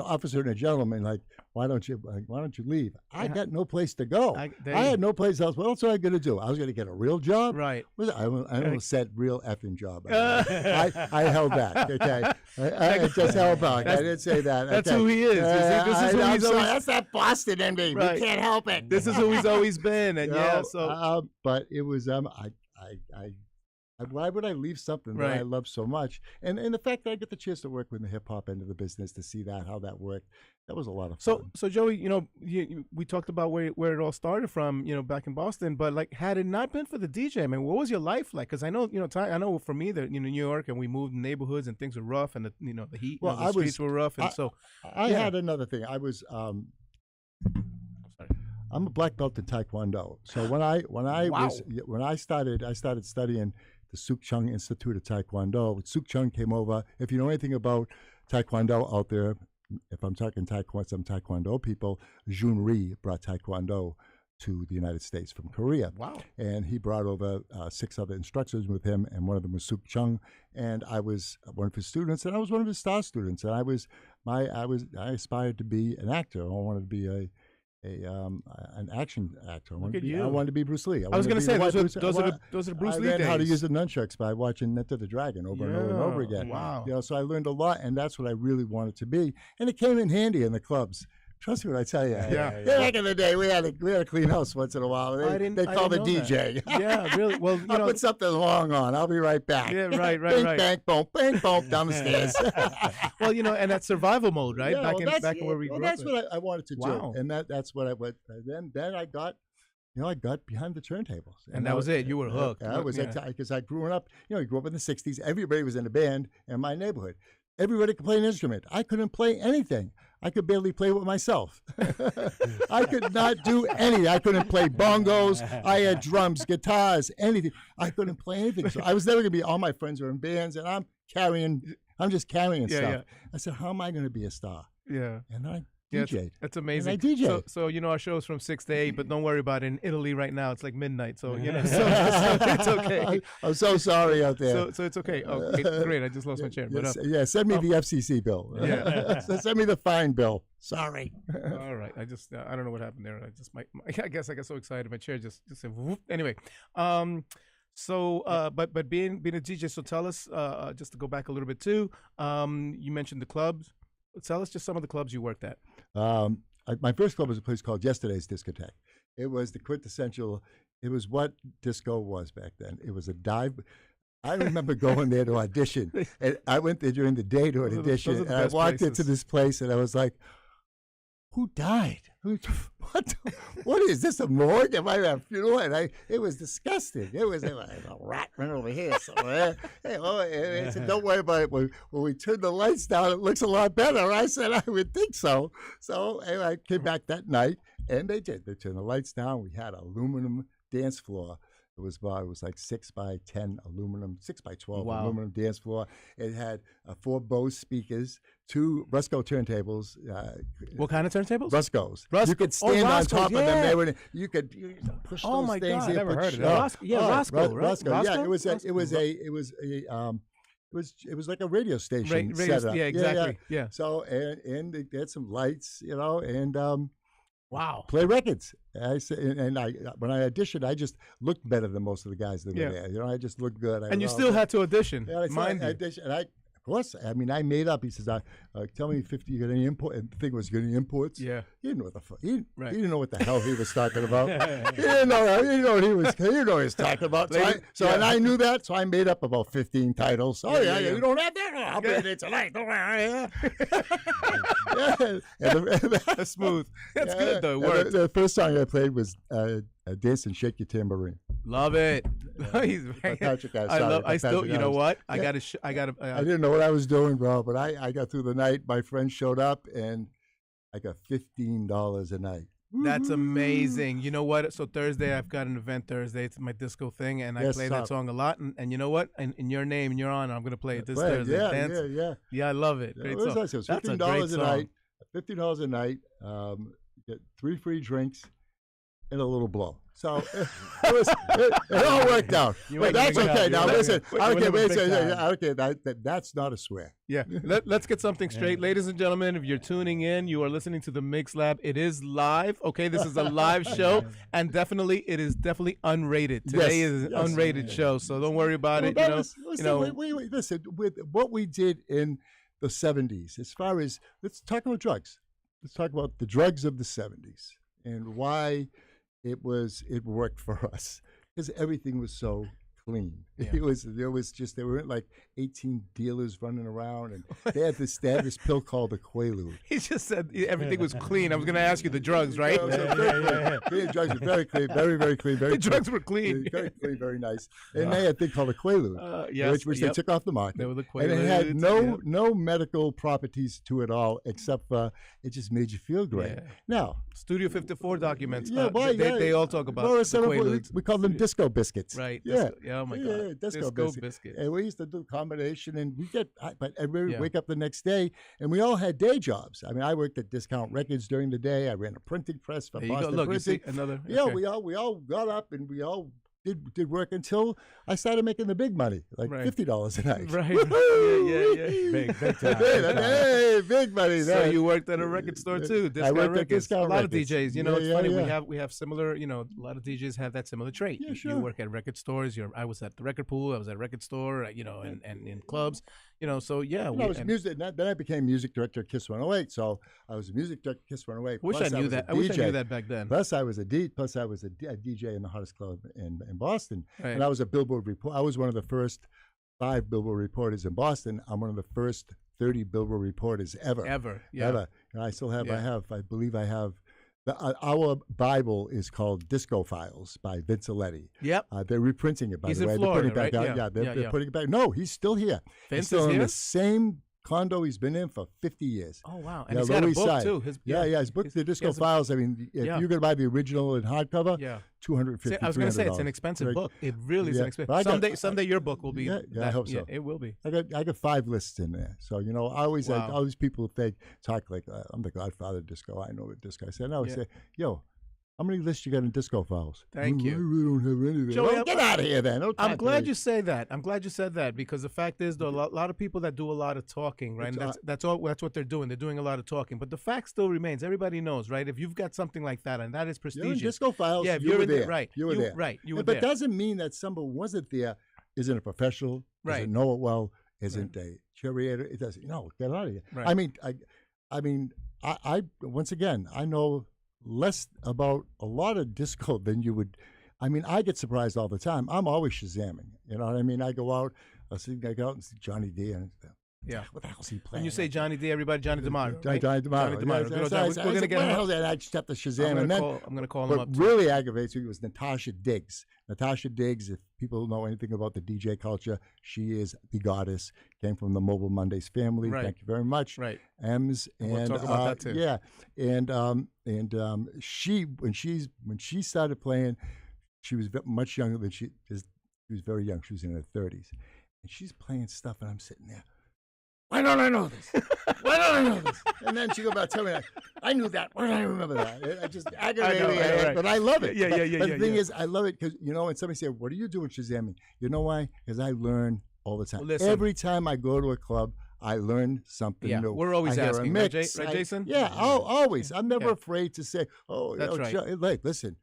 officer and a gentleman. Like, why don't you leave? I got no place to go. I had no place else. What else was I going to do? I was going to get a real job. Right. I almost said real effing job. I held back. Okay. I just held back. I didn't say that. That's okay. who he is. You see, this is who he's always. That's that Boston in me. Right. We can't help it. This is who he's always been. And but it was why would I leave something that I love so much? And the fact that I get the chance to work with the hip hop end of the business to see how that worked, that was a lot of fun. So Joey, we talked about where it all started from, back in Boston. But like, had it not been for the DJ, I mean, what was your life like? Because I know, I know for me that New York, and we moved in neighborhoods and things were rough, and the heat, the streets were rough, and I had another thing. I was. I'm a black belt in Taekwondo. So when I started studying the Suk Chung Institute of Taekwondo. Suk Chung came over. If you know anything about Taekwondo out there, if I'm talking some Taekwondo people, Jun Ri brought Taekwondo to the United States from Korea. Wow. And he brought over 6 other instructors with him, and one of them was Suk Chung, and I was one of his students, and I was one of his star students, and I aspired to be an actor. I wanted to be an action actor. I wanted to be Bruce Lee. I was going to say those are the Bruce Lee days. I learned how to use the nunchucks by watching Enter the Dragon over and over and over again. Wow. So I learned a lot, and that's what I really wanted to be. And it came in handy in the clubs. Trust me when I tell you. Yeah. Back in the day, we had a clean house once in a while. They called the DJ. Yeah, really. Well, I'll put something long on. I'll be right back. Yeah, right. Bang, boom, down the stairs. Well, and that's survival mode, right? Yeah, back where we grew up. That's what I wanted to Wow. do, and that's what I went. Then I got. I got behind the turntables, and that was it. You were hooked. I was because I grew up. I grew up in the '60s. Everybody was in a band in my neighborhood. Everybody could play an instrument. I couldn't play anything. I could barely play with myself. I could not do anything. I couldn't play bongos. I had drums, guitars, anything. I couldn't play anything. So I was never going to be. All my friends were in bands, and I'm just carrying stuff. Yeah. I said, how am I going to be a star? Yeah. And I Yeah, DJ'd. that's amazing. And I DJ. So our show's from 6 to 8, but don't worry about it. In Italy right now, it's like midnight. So so it's okay. I'm so sorry out there. So it's okay. Oh, great! I just lost my chair. But send me the FCC bill. Yeah. Send me the fine bill. Sorry. All right. I just I don't know what happened there. I guess I got so excited. My chair just said whoop. Anyway. But being a DJ, so tell us, just to go back a little bit too, you mentioned the clubs. Tell us just some of the clubs you worked at. My first club was a place called Yesterday's Discotheque. It was the quintessential, it was what disco was back then. It was a dive. I remember going there to audition. And I went there during the day to an audition. And I walked into this place and I was like, who died? What is this, a morgue? Am I at a funeral? And it was disgusting. It was a rat ran over here somewhere. I said, don't worry about it. When we turn the lights down, it looks a lot better. I said, I would think so. So anyway, I came back that night, and they did. They turned the lights down. We had an aluminum dance floor. It was like 6 by 10 aluminum, 6 by 12 aluminum dance floor. It had 4 Bose speakers, 2 Rusco turntables. What kind of turntables? Ruscos. You could stand on top of them. You could push those my things. God, in. I never heard of that. Roscoe, right? Roscoe. Yeah, it was like a radio station setup. Yeah, exactly. Yeah. So and they had some lights, and. Wow! Play records. I said, and when I auditioned, I just looked better than most of the guys that were there. I just looked good. And you still had to audition, mind you. Of course, I mean, I made up. He says, "Tell me 50. You got any import?" And the thing was, "You got any imports?" Yeah. He didn't know what the fuck. He didn't know what the hell he was talking about. He didn't know what he was. He didn't know what he was talking about. And I knew that, so I made up about 15 titles. You don't have that? I'll play it tonight. Don't worry. That's smooth. That's good though. It worked. The first song I played was "Dance and Shake Your Tambourine." Love it. I still. You know what? I gotta. I didn't know what I was doing, bro, but I got through the night. My friend showed up, and I got $15 a night. That's amazing. You know what? So Thursday, I've got an event Thursday. It's my disco thing, and I play that song a lot. And you know what? In your name, in your honor, I'm going to play it this Thursday. Yeah, I love it. Great song. Nice. It was $15 a night. $15 a night. Get 3 free drinks and a little blow. So it all worked out. But that's okay. Now listen, I don't care. That's not a swear. Yeah. Let's get something straight. Ladies and gentlemen, if you're tuning in, you are listening to the Mix Lab. It is live. Okay, this is a live show, and it is definitely unrated. Today is an unrated show, so don't worry about it. Listen, with what we did in the 70s, as far as, let's talk about drugs. Let's talk about the drugs of the 70s and why it worked for us, because everything was so clean. Yeah. There weren't like 18 dealers running around, and they had this pill called the Quaalude. He just said everything was clean. I was going to ask you the drugs, right? The drugs were very clean, very, very clean. The drugs were clean. Very clean, very nice. And they had a thing called a Quaalude, which they took off the market. They were the Quaaludes, and it had no medical properties to it all, except for it just made you feel great. Yeah. Now, Studio 54 documents. They all talk about the Quaaludes. We call them disco biscuits. Right. Yeah. Oh my God. Disco biscuit. And we used to do a combination, and we wake up the next day, and we all had day jobs. I mean, I worked at Discount Records during the day. I ran a printing press for Boston Printing. You see another. Yeah, we all got up, and we all did work until I started making the big money, like $50 a night. Right. Yeah. Big time. Hey, big money. So you worked at a record store too. I worked Records. at Discount A lot Records. of DJs. It's funny. We have similar. A lot of DJs have that similar trait. Yeah, sure. You work at record stores. I was at the record pool. I was at a record store. And in clubs. So yeah. I was music. Then I became music director at Kiss 108. So I was a music director at Kiss 108. Wish I knew that. I wish I knew that back then. Plus I was a DJ in the hottest club in Boston. Right. And I was a Billboard reporter. I was one of the first 5 Billboard reporters in Boston. I'm one of the first 30 Billboard reporters ever. Yeah. Ever. And I still have. I believe I have. Our Bible is called Disco Files by Vince Aletti. Yep. They're reprinting it, by He's the way. in Florida, they're putting it back out. Yeah. They're putting it back. No, he's still here. Vince he's still is in here? the same condo he's been in for 50 years. Oh wow! And he's got a book too. His book, The Disco Files. I mean, if you're gonna buy the original in hardcover, $250. I was gonna say it's an expensive book. It really is an expensive. Someday your book will be. Yeah, I hope so. Yeah, it will be. I got 5 lists in there. So all these people talk like I'm the Godfather of disco. I know the disco. I said no. I say, yo, how many lists you got in Disco Files? Thank you. We don't have anything. Joey, Well, get out of here then. I'm glad you say that. I'm glad you said that because the fact is, though, a lot of people that do a lot of talking, right? And that's what they're doing. They're doing a lot of talking. But the fact still remains. Everybody knows, right? If you've got something like that, and that is prestigious. You're in Disco Files. Yeah, if you were there. Right. You were there. Right. You were but there. But doesn't mean that someone who wasn't there isn't a professional, doesn't know it well, isn't a curator. It doesn't. Get out of here. Right. I mean, I once again, I know less about a lot of disco than you would. I mean, I get surprised all the time. I'm always Shazamming. You know what I mean? I go out, I go out and see Johnny D. And what the hell's he playing? When you say Johnny D, everybody, Johnny DeMar. Johnny DeMar. We're going to get him. And I just have to Shazam. I'm going to call him up. What really aggravates me was Natasha Diggs. Natasha Diggs, if people know anything about the DJ culture, she is the goddess. Came from the Mobile Mondays family. Right. Thank you very much. Right. Ems. And we'll talk about that too. Yeah. And she, when she started playing, she was much younger than she was very young. She was in her 30s. And she's playing stuff, and I'm sitting there. Why don't I know this? Why don't I know this? And then she go about telling me, I knew that. Why don't I remember that? It just aggravated me. Right. But I love it. Yeah. But the thing is, I love it because, when somebody says, what are you doing Shazamming? You know why? Because I learn all the time. Well, listen. Every time I go to a club, I learn something new. We're always asking, right, Jason? Always. I'm never afraid to say, that's right. Listen,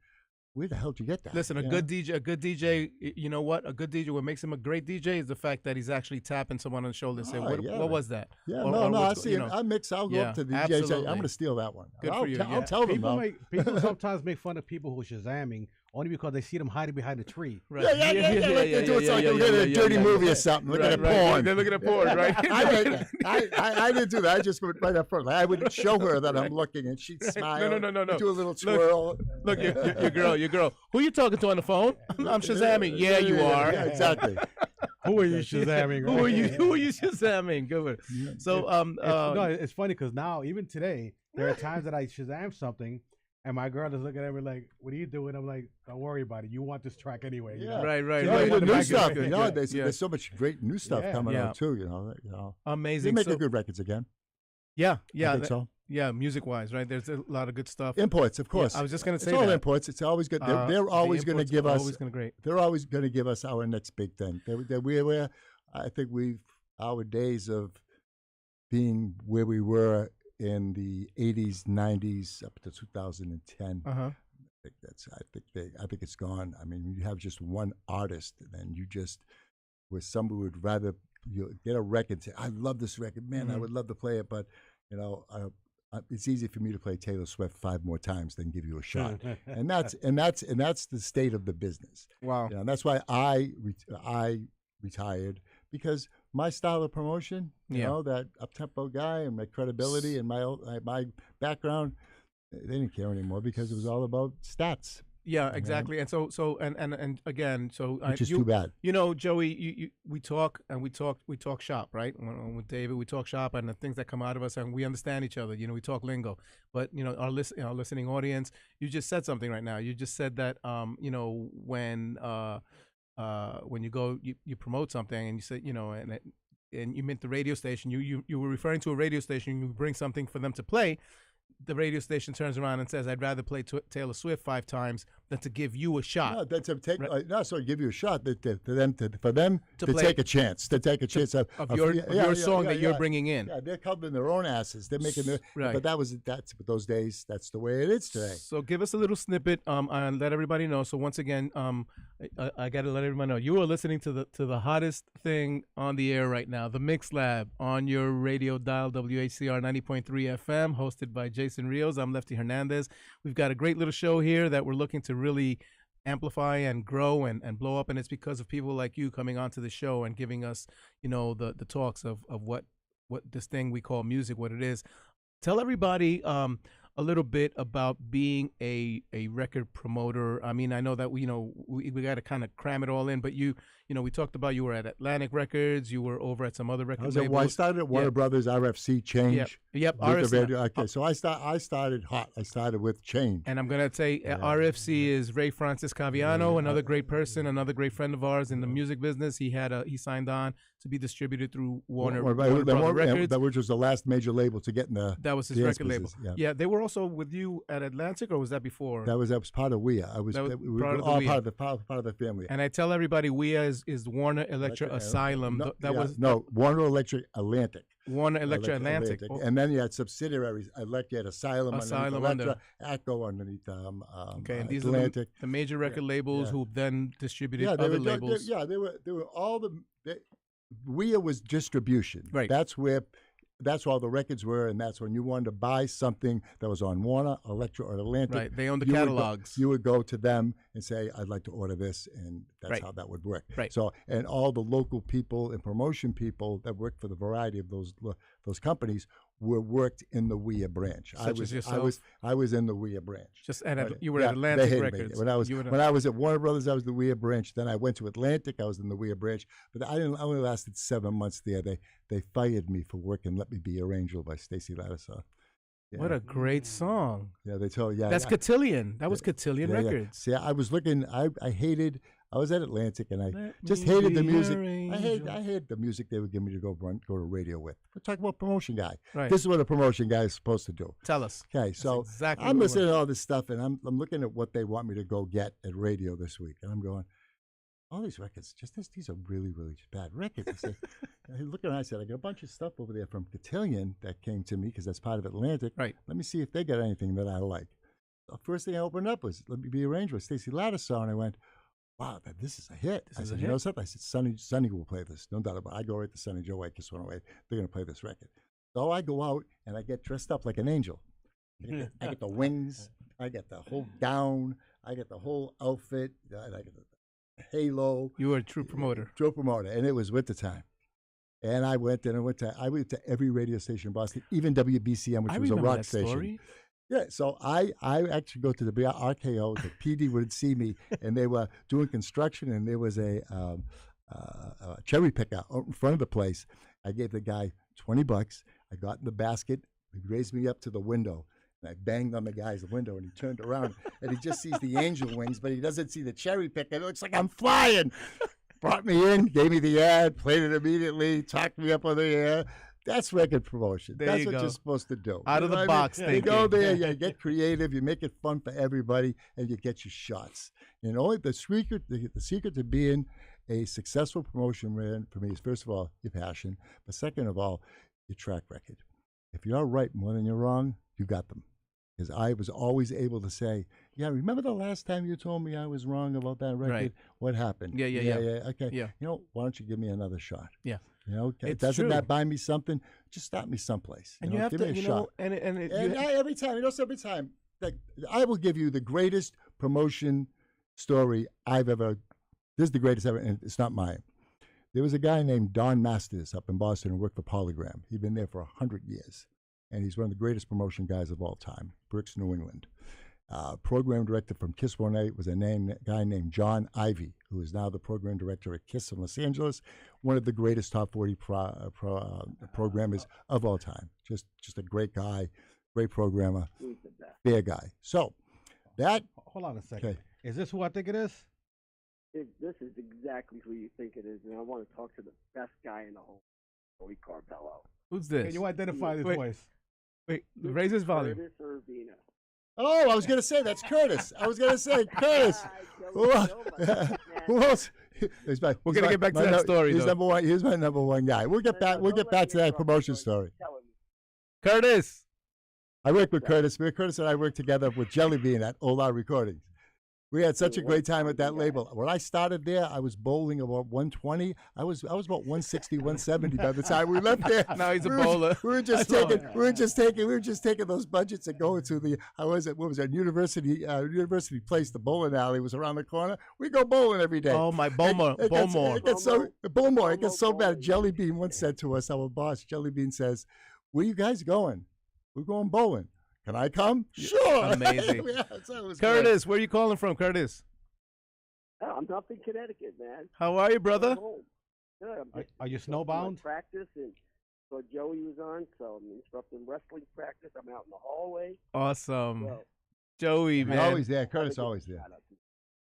where the hell did you get that? Listen, a good DJ, you know what? A good DJ, what makes him a great DJ is the fact that he's actually tapping someone on the shoulder and saying, what was that? Yeah, I see it. I mix. I'll go up to the DJ and say, I'm going to steal that one. Good for you. I'll tell them. People sometimes make fun of people who are Shazamming only because they see them hiding behind a tree. Right. Yeah. They do it like they're looking at a dirty movie or something. Looking at porn. They're looking at porn, right? I didn't do that. I just went right up front. I would show her that I'm looking, and she'd smile. No. Do a little twirl. Look, your girl. Who you talking to on the phone? I'm Shazamming. Yeah, you are. Yeah, exactly. Who are you Shazamming? Who are you Shazamming? Good. So it's funny because now, even today, there are times that I Shazam something. And my girl is looking at me like, "What are you doing?" I'm like, "Don't worry about it. You want this track anyway." Yeah. Right. The new stuff. There's so much great new stuff coming out too. Amazing. They make good records again. Yeah. I think so. Yeah, music-wise, right? There's a lot of good stuff. Imports, of course. I was just going to say it's all that. imports. It's always good. They're always going to give us. They're always going to give us our next big thing. I think our days of being where we were in the 80s, 90s up to 2010. Uh-huh. I think it's gone. I mean, you have just one artist, and then where somebody would rather get a record and say, "I love this record, man. I would love to play it, but it's easy for me to play Taylor Swift 5 more times than give you a shot." and that's the state of the business. Wow. That's why I retired, because my style of promotion, that up-tempo guy and my credibility and my background, they didn't care anymore because it was all about stats. Yeah, exactly. And so again, which is too bad. Joey, we talk shop, right? With David, we talk shop, and the things that come out of us, and we understand each other. We talk lingo. But our listening audience, you just said something right now. You just said that when you go, you promote something, and you say, and you meant the radio station. You were referring to a radio station. You bring something for them to play. The radio station turns around and says, "I'd rather play Taylor Swift 5 times than to give you a shot." No, that's give you a shot. For them to take a chance, of your song that you're bringing in. Yeah, they're covering their own asses. They're making their right. But that's those days. That's the way it is today. So give us a little snippet and let everybody know. So once again, I got to let everybody know you are listening to the hottest thing on the air right now, the Mix Lab on your radio dial, WHCR 90.3 FM, hosted by Jason Rios. I'm Lefty Hernandez. We've got a great little show here that we're looking to really amplify and grow and blow up, and it's because of people like you coming onto the show and giving us, the talks of what this thing we call music, what it is. Tell everybody a little bit about being a record promoter. I mean, I know that we got to kind of cram it all in, but we talked about you were at Atlantic Records, you were over at some other record labels. I started at Warner Brothers, RFC, Change. Yep. RFC. Okay, so I started hot. I started with Change. And I'm gonna say RFC is Ray Francis Caviano, another great person, another great friend of ours in the music business. He signed on to be distributed through Warner Brothers Records, which was the last major label to get in the. That was his record label. Yeah, they were also with you at Atlantic, or was that before? That was part of WIA. We were all part of the family. And I tell everybody, WIA is Warner Electric Asylum. Warner Electric Atlantic. Warner Electric Atlantic. And then you had subsidiaries. You had Asylum underneath Electra, Echo underneath and these Atlantic. are the major record labels who then distributed other labels. They were all WIA was distribution. Right. That's where all the records were, and that's when you wanted to buy something that was on Warner, Electra, or Atlantic. Right, they owned the catalogs. You would go to them and say, I'd like to order this, and that's how that would work. Right. So, and all the local people and promotion people that worked for the variety of those companies were worked in the WIA branch. I was in the WIA branch. You were at Atlantic Records. When I was at Warner Brothers, I was the WIA branch. Then I went to Atlantic. I was in the WIA branch, but I only lasted 7 months there. They fired me for work and Let Me Be Your Angel by Stacey Lattisaw. Yeah. What a great song! Yeah, they told that's Cotillion. That was Cotillion Records. See, I was looking. I hated. I was at Atlantic, and I just hated the music. I hated the music they would give me to go to radio with. We're talking about promotion guy. Right. This is what a promotion guy is supposed to do. Tell us. Okay, so I'm listening to all this stuff, and I'm looking at what they want me to go get at radio this week, and I'm going, all these records, these are really, really bad records. I look around, I said, I got a bunch of stuff over there from Cotillion that came to me because that's part of Atlantic. Right. Let me see if they got anything that I like. The first thing I opened up was Let Me Be Arranged with Stacey Lattisaw, and I went, wow, this is a hit. I said, you know something? I said, Sonny will play this. No doubt about it. I go right to Sonny Joe, I Kiss One Away. They're going to play this record. So I go out, and I get dressed up like an angel. I get the wings. I get the whole gown. I get the whole outfit. I get the halo. You were a true promoter. True promoter, and it was winter time. And I went to every radio station in Boston, even WBCM, which was a rock station. Story. Yeah, so I actually go to the RKO. The PD would see me, and they were doing construction, and there was a cherry picker out in front of the place. I gave the guy $20. I got in the basket. He raised me up to the window. And I banged on the guy's window, and he turned around, and he just sees the angel wings, but he doesn't see the cherry picker. It looks like I'm flying. Brought me in, gave me the ad, played it immediately, talked me up on the air. That's record promotion. That's what you're supposed to do. Out of the box thinking. You go there, you get creative, you make it fun for everybody, and you get your shots. And only the secret to being a successful promotion man for me is, first of all, your passion, but second of all, your track record. If you're right more than you're wrong, you got them. Because I was always able to say, yeah, remember the last time you told me I was wrong about that record? Right. What happened? Yeah. Okay. Yeah. You know, why don't you give me another shot? Yeah. You know, it's doesn't true. that buy me something? Just stop me someplace. And you have give to, me a you shot. know, every time, like, I will give you the greatest promotion story I've ever. This is the greatest ever, and it's not mine. There was a guy named Don Masters up in Boston who worked for Polygram. He'd been there for 100 years. And he's one of the greatest promotion guys of all time, Brooks, New England. Program director from Kiss 1-8 was a guy named John Ivey, who is now the program director at Kiss in Los Angeles, one of the greatest top 40 programmers of all time. Just a great guy, great programmer, fair guy. So that... Hold on a second. Okay. Is this who I think it is? This is exactly who you think it is, and I want to talk to the best guy in the whole Joey Carpello. Who's this? Can you identify the voice? Wait, raise his volume. Curtis Urbina. Oh, I was going to say, that's Curtis. Curtis. Who else? We're going to get back to that story, He's number one. He's my number one guy. We'll get back to that promotion story. Curtis. I worked with Curtis. Curtis and I worked together with Jelly Bean at Ola Recordings. We had such a great time at that label. When I started there, I was bowling about 120. I was about 160, 170 by the time we left there. Now he's a bowler. We were just taking those budgets and going to the University Place. The bowling alley was around the corner. We go bowling every day. Oh, my Bowmore. It gets so bad. Jelly Bean once said to us, our boss, Jelly Bean says, "Where you guys going?" We're going bowling. Can I come? Sure. Amazing. Yeah, so it was Curtis, where are you calling from, Curtis? Oh, I'm up in Connecticut, man. How are you, brother? I'm home. Good. I'm just Are you going through my snowbound? Practice, and so Joey was on, so I'm interrupting wrestling practice. I'm out in the hallway. Awesome. So, Joey, You're man. always there. have a Curtis good always there. shout out to you.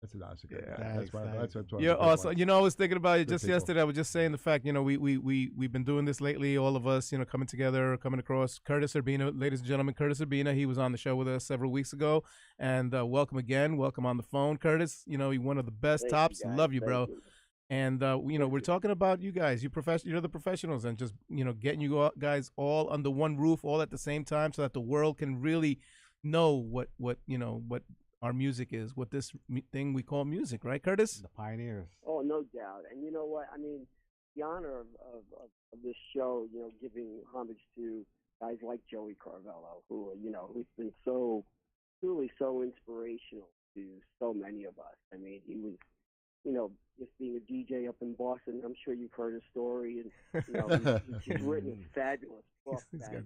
That's a nice good Yeah. guy. That's why. Thanks. That's one of You're the big awesome. ones. You know, I was thinking about it Good just people. yesterday. I was just saying the fact, we've been doing this lately, all of us, coming together, coming across. Curtis Urbina, ladies and gentlemen, Curtis Urbina. He was on the show with us several weeks ago, and welcome again. Welcome on the phone, Curtis. You're one of the best Thank tops. you, guys. Love you, Thank bro. you. And we're talking about you guys. You're the professionals, and just getting you guys all under one roof, all at the same time, so that the world can really know what our music is, what this thing we call music, right, Curtis? The pioneers. Oh, no doubt. And you know what? I mean, the honor of this show, giving homage to guys like Joey Carvello, who's been so, truly so inspirational to so many of us. I mean, he was, just being a DJ up in Boston. I'm sure you've heard his story, and he's written a fabulous book that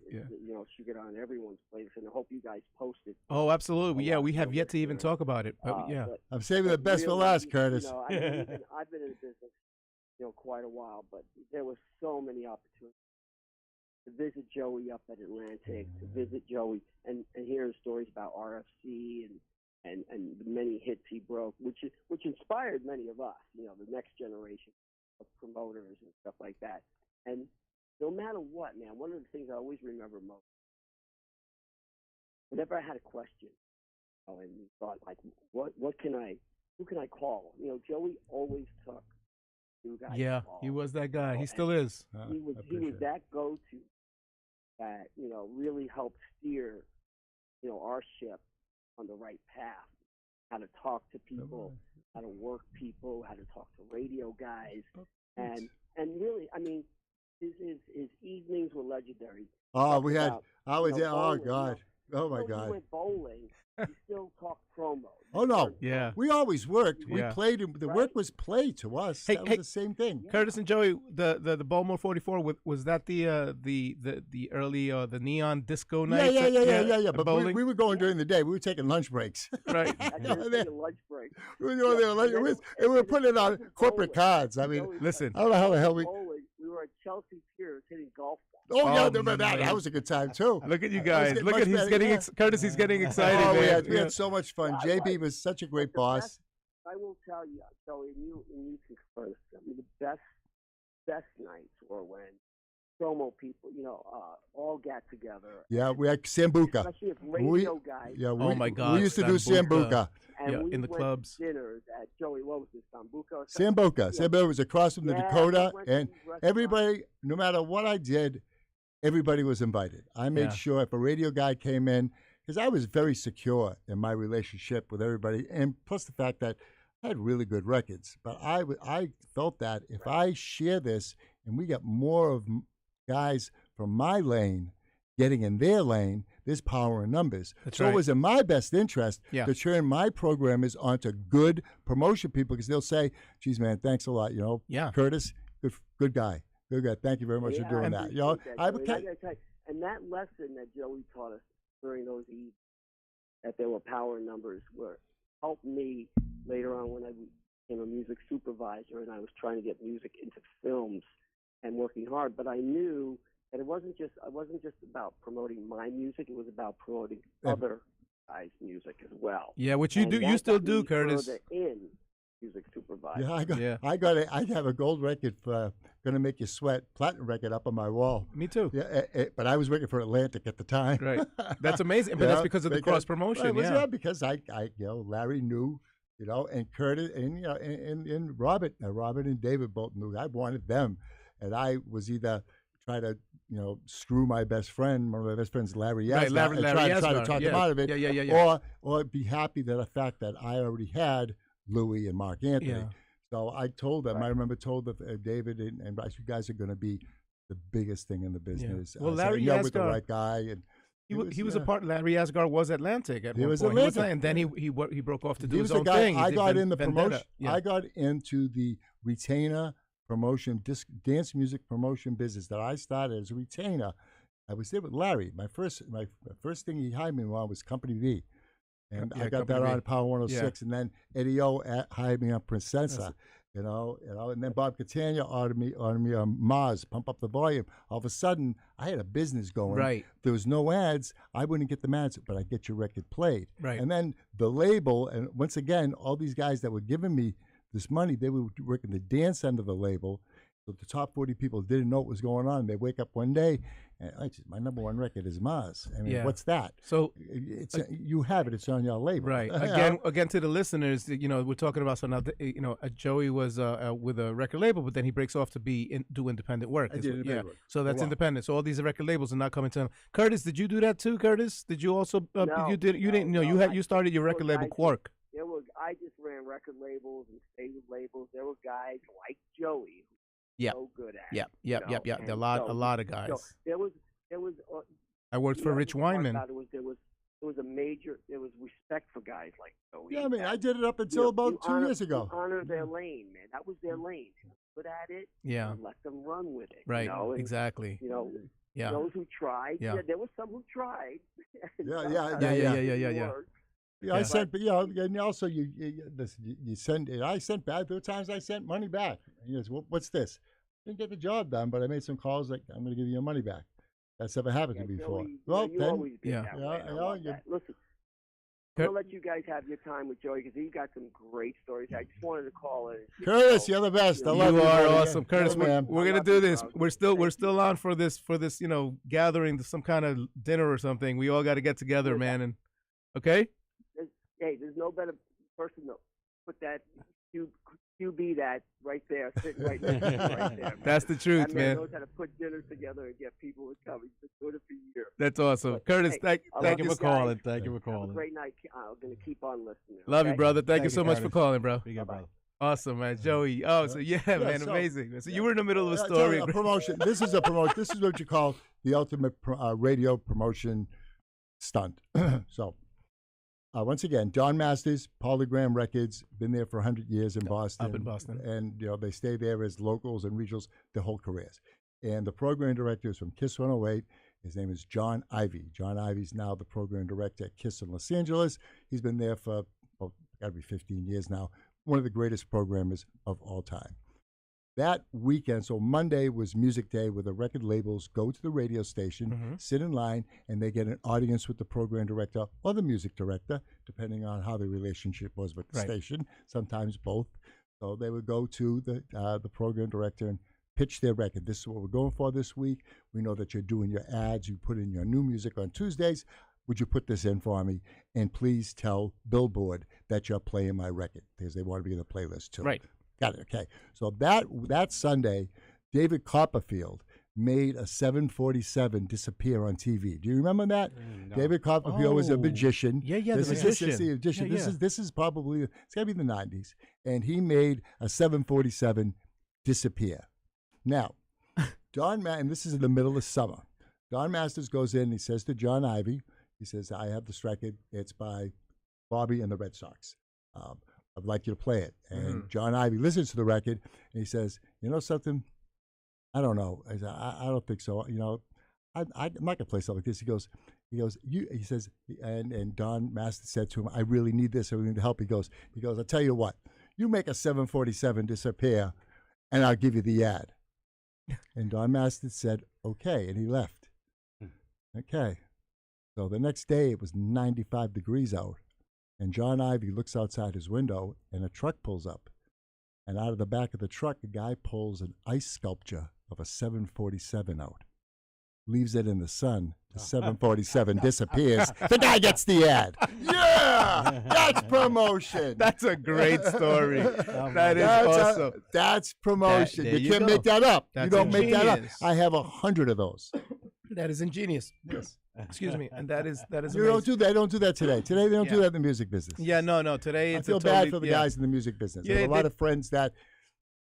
should get on everyone's playlist. And I hope you guys post it. Oh, absolutely. Yeah, we have yet to even talk about it. But yeah, I'm saving the best for really, last, Curtis. I've been in business, quite a while, but there were so many opportunities to visit Joey up at Atlantic, to visit Joey and hear stories about RFC and the many hits he broke, which inspired many of us, the next generation of promoters and stuff like that. And no matter what, man, one of the things I always remember most, whenever I had a question, and thought like, who can I call? Joey always took two guys. yeah, to call. he was that guy. He And still is. He was that go-to that really helped steer our ship on the right path, how to talk to people, how to work people, how to talk to radio guys, and really, I mean, his evenings were legendary. Oh, Talked we had. about, I was there. Oh bowling, God. Oh my He God. went bowling. He still talked promo. Oh no. Yeah. We always worked. We Yeah. played. The Right. work was played to us. Hey, That was hey, the same thing. Curtis and Joey, the Baltimore 44, was that the early the neon disco night? Yeah. But bowling? we were going during the day. We were taking lunch breaks. Right. I didn't take a lunch break. We were going there. Like, we were putting it on corporate cards. I mean, Listen. I don't know how the hell we. Bowling. We were at Chelsea Piers hitting golf balls. Oh yeah, Oh, remember that? man. That was a good time too. Look at you I was guys. getting Look much at he's better, getting yeah. Curtis. He's getting excited, Oh, man. we had so much fun. Yeah, JB was such a great The boss. best- I will tell you, Joey, and you concur. I mean, the best nights were when promo people, all got together. Yeah, we had Sambuca. Especially if radio guys. Yeah, Oh, my God, we used to do Sambuca. Sambuca. And Yeah, we in the went clubs. to dinners at Joey. What was this, Sambuca? Or something? Sambuca. Yeah. Sambuca was across from the Yeah, Dakota, we went to and these restaurants. everybody, no matter what I did, everybody was invited. I made Yeah. sure if a radio guy came in, because I was very secure in my relationship with everybody, and plus the fact that I had really good records. But I felt that if I share this and we get more of guys from my lane getting in their lane, there's power in numbers. That's so right. it was in my best interest Yeah. to turn my programmers onto good promotion people, because they'll say, geez, man, thanks a lot. Yeah. Curtis, good guy. Good guy. Thank you very much for doing I that. appreciate that, I Joey. became, And I gotta tell you, and that lesson that Joey taught us during those evenings, that there were power in numbers, helped me later on when I became a music supervisor and I was trying to get music into films and working hard. But I knew that I wasn't just about promoting my music; it was about promoting other guys' music as well. Yeah, what you And do, that you still got do, me Curtis. further in music supervisor. yeah, Yeah. I have a gold record for Gonna Make You Sweat platinum record up on my wall. Me too. Yeah, but I was working for Atlantic at the time. Right. That's amazing. But that's Yeah, because of the because- cross promotion. Right, it was, Yeah. because I Larry knew, and Curtis and and Robert and David both knew. I wanted them, and I was either try to screw my best friend, one of my best friends, Larry Asgar, Right, Larry and try to Asgar, talk yeah. him out of it, Yeah. or be happy that the fact that I already had Louis and Mark Anthony. Yeah. So I told them, Right. I rember told David and Bryce, you guys are going to be the biggest thing in the business. Well, I said, Larry with the Asgar- right guy, and He was a part. Larry Asgar was Atlantic at He one was point. Atlantic. And then he broke off to do he his was the own guy. thing. He I did got in the Vendetta. promotion. Yeah. I got into the retainer promotion, dance music promotion business that I started as a retainer. I was there with Larry. My first thing he hired me on was Company B. And Yeah, I got Company that B. on Power 106, and then Eddie O hired me on Princessa, and then Bob Catania ordered me on Mars, Pump Up the Volume. All of a sudden, I had a business going. Right. There was no ads. I wouldn't get the ads, but I'd get your record played. Right. And then the label, and once again, all these guys that were giving me this money, they were working the dance end of the label. So the top 40 people didn't know what was going on. They wake up one day, and my number one record is Mars. I mean, what's that? So you have it. It's on your label. Right. Again, to the listeners, we're talking about Joey was with a record label, but then he breaks off to do independent work. I did independent work. So that's independent. So all these record labels are not coming to him. Curtis, did you do that too? Curtis, did you also? No, you didn't. No, you started your record label, Quark. I just ran record labels and stayed with labels. There were guys like Joey who Yeah. so good at. Yeah. A lot of guys. So there was. I worked for Rich Weinman. There was respect for guys like Joey. Yeah, I mean, I did it up until about 2 years ago. Honor their lane, man. That was their lane. Good at it. Yeah. And let them run with it. Right. And, exactly. Yeah. Those who tried. Yeah. There were some who tried. Yeah. Yeah, I sent, but and also you send. I sent back. There were times I sent money back. He goes, "What's this?" Didn't get the job done, but I made some calls like, "I'm going to give you your money back." That's never happened to me before. Well, then, always been that way. Listen, I'll let you guys have your time with Joey because he's got some great stories. I just wanted to call in. Curtis, you're the best. I love you. You are buddy. awesome, Curtis. Yeah, we're gonna do this. We're still on for this gathering, some kind of dinner or something. We all got to get together, man. And okay. There's no better person to put that QB that right there, sitting right next to you right there. That's the truth, that man. knows how to put dinners together and get people to come. He's been doing it for years. That's awesome. But, Curtis, thank you for calling. Thank you for calling. Have a great night. I'm going to keep on listening. Love okay? you, brother. Thank you so much for calling, bro. Be good, brother. Awesome, man. Joey. Oh, so man, amazing. So you were in the middle of a story. A promotion. This is a promotion. This is what you call the ultimate radio promotion stunt. So. Once again, Don Masters, Polygram Records, been there for 100 years in Boston. Up in Boston. And, they stay there as locals and regionals their whole careers. And the program director is from KISS 108. His name is John Ivey. John Ivey's now the program director at KISS in Los Angeles. He's been there for, got to be 15 years now. One of the greatest programmers of all time. That weekend, so Monday was Music Day, where the record labels go to the radio station, sit in line, and they get an audience with the program director or the music director, depending on how the relationship was with the station, sometimes both. So they would go to the program director and pitch their record. This is what we're going for this week. We know that you're doing your ads. You put in your new music on Tuesdays. Would you put this in for me? And please tell Billboard that you're playing my record, because they want to be in the playlist too. Right. Got it. Okay. So that Sunday, David Copperfield made a 747 disappear on TV. Do you remember that? No. David Copperfield was a magician. Yeah, This the is magician. the magician. Yeah, This is probably, it's got to be the 90s. And he made a 747 disappear. Now, and this is in the middle of summer. Don Masters goes in and he says to John Ivey, he says, I have this record. It's by Bobby and the Red Sox. I'd like you to play it. And John Ivey listens to the record, and he says, you know something? I don't know. I don't think so. I'm not going to play something like this. He says, and Don Master said to him, I really need this. I really need help. He goes, I'll tell you what. You make a 747 disappear, and I'll give you the ad. And Don Master said, okay, and he left. Okay. So the next day, it was 95 degrees out. And John Ivey looks outside his window, and a truck pulls up. And out of the back of the truck, a guy pulls an ice sculpture of a 747 out. Leaves it in the sun. The 747 disappears. The guy gets the ad. Yeah! That's promotion. That's a great story. That is awesome. That's promotion. There You you can't go. make that up. That's You don't make that up. ingenious. I have 100 of those. That is ingenious. Yes. Excuse me. And that is You amazing. don't do that. They don't do that today. Today, they don't do Yeah. that in the music business. Yeah, no. Today I it's feel a bad totally, for the yeah. guys in the music business. I Yeah, have a lot they- of friends that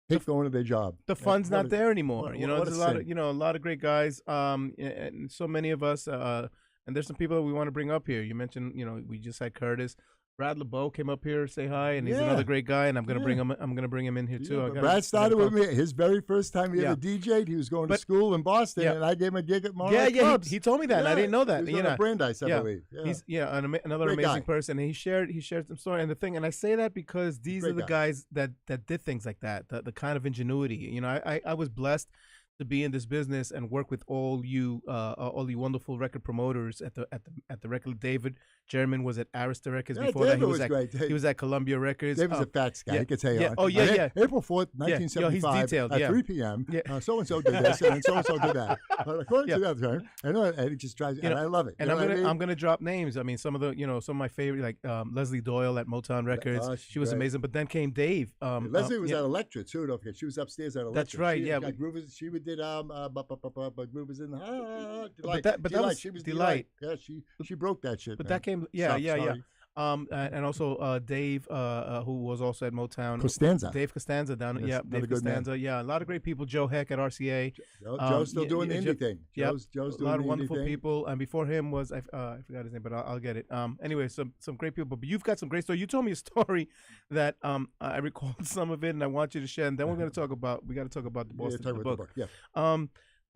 hate going to their job. The fun's What not a- there anymore. what- You know, what there's a a lot sin. of a lot of great guys. And so many of us. And there's some people that we want to bring up here. You mentioned, we just had Curtis. Brad LeBeau came up here to say hi, and he's Yeah. another great guy, and I'm gonna Yeah. bring him. I'm gonna bring him in here too. Yeah, I but gotta- Brad I started gotta with call- me. His very first time he Yeah. ever DJ'd, he was going to But- school in Boston, Yeah. and I gave him a gig at Monterey Yeah, yeah. Clubs. He told me that. And I didn't know that. He was You on know, a Brandeis, I yeah. believe. Yeah. He's another Great amazing guy. person, and he shared some story. And the thing, and I say that because these Great are the guy. guys that did things like that. The kind of ingenuity. You know, I was blessed to be in this business and work with all you wonderful record promoters at the record. David German was at Arista Records Yeah, before that. David He was was at great. he was at Columbia Records. David's a fax guy. yeah, He could tell you. yeah. on- Oh, yeah, on yeah. April 4th, Yeah. Yo, he's 1975, detailed, at yeah. 3 p.m., Yeah. so-and-so did this, and so-and-so did that. But according Yeah. to that time, and it just drives, You know, and I love it. And You know I'm what I gonna mean? I'm gonna drop names. I mean, some of my favorite, like Leslie Doyle at Motown Records. oh, she's She was great. amazing. But then came Dave. Leslie was yeah. at Electra too. Don't forget, she was upstairs at Electra. That's right, She, yeah. Groovers. She did Groovers in the Delight. But that was She was Delight. Yeah, she broke that shit. But man. that came, Sorry. And also Dave, who was also at Motown. Costanza. Dave Costanza down. Yes, Yeah, another Dave good man. Costanza. Yeah, a lot of great people. Joe Heck at RCA. Joe's still doing the Joe- indie thing. Yep. Joe's A doing lot of the wonderful indie thing. people, and before him was I forgot his name, but I'll get it. Anyway, some great people. But you've got some great story. You told me a story that I recalled some of it, and I want you to share. And then we got to talk about the Yeah, Boston talk the about book. the book. Yeah.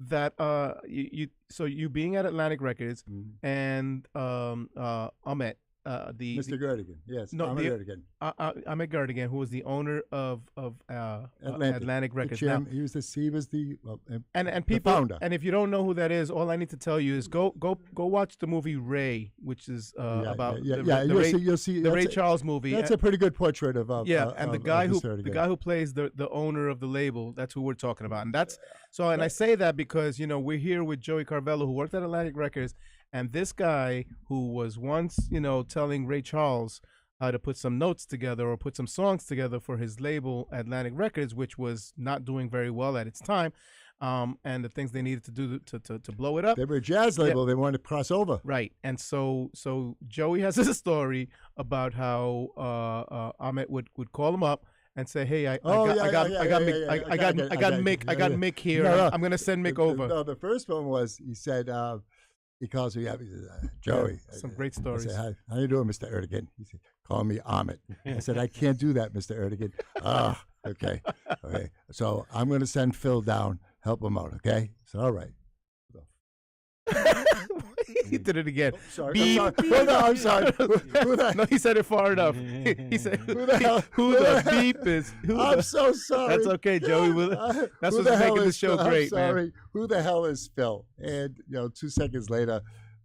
That you being at Atlantic Records Mhm. and Ahmet the Mr. Gerdigan. Yes. no, Ahmed the- Gerdigan. Ahmet Gardigan, who was the owner of Atlantic The Records. chairman, Now, he was the and people, founder. and if you don't know who that is, all I need to tell you is go watch the movie Ray, which is about You'll see the Ray that's Charles movie. That's a pretty good portrait of and the of guy Mr. Gerdigan. the guy who plays the owner of the label, that's who we're talking about. And that's and I say that because we're here with Joey Carvello, who worked at Atlantic Records, and this guy who was once telling Ray Charles how to put some notes together or put some songs together for his label Atlantic Records, which was not doing very well at its time, and the things they needed to do to blow it up. They were a jazz label. They wanted to cross over. Right, and so Joey has a story about how Ahmet would call him up and say, "Hey, I got Mick here. No. I'm gonna send Mick over." No, the first one was he said he calls me up. He says, "Joey." Some great I stories. said, "Hi, how you doing, Mr. Erdogan?" He said, "Call me Ahmet." I said, "I can't do that, Mr. Erdogan." Okay. So I'm going to send Phil down, help him out. Okay. So all right. He did it again. Sorry. Beep, I'm beep. sorry. I'm sorry. Who the, No, he said it far enough. He said, Who the hell- "Who the beep is?" I'm so sorry. That's okay, Joey. That's Who what's the hell making the is show Phil? great, I'm man. sorry. Who the hell is Phil? And 2 seconds later,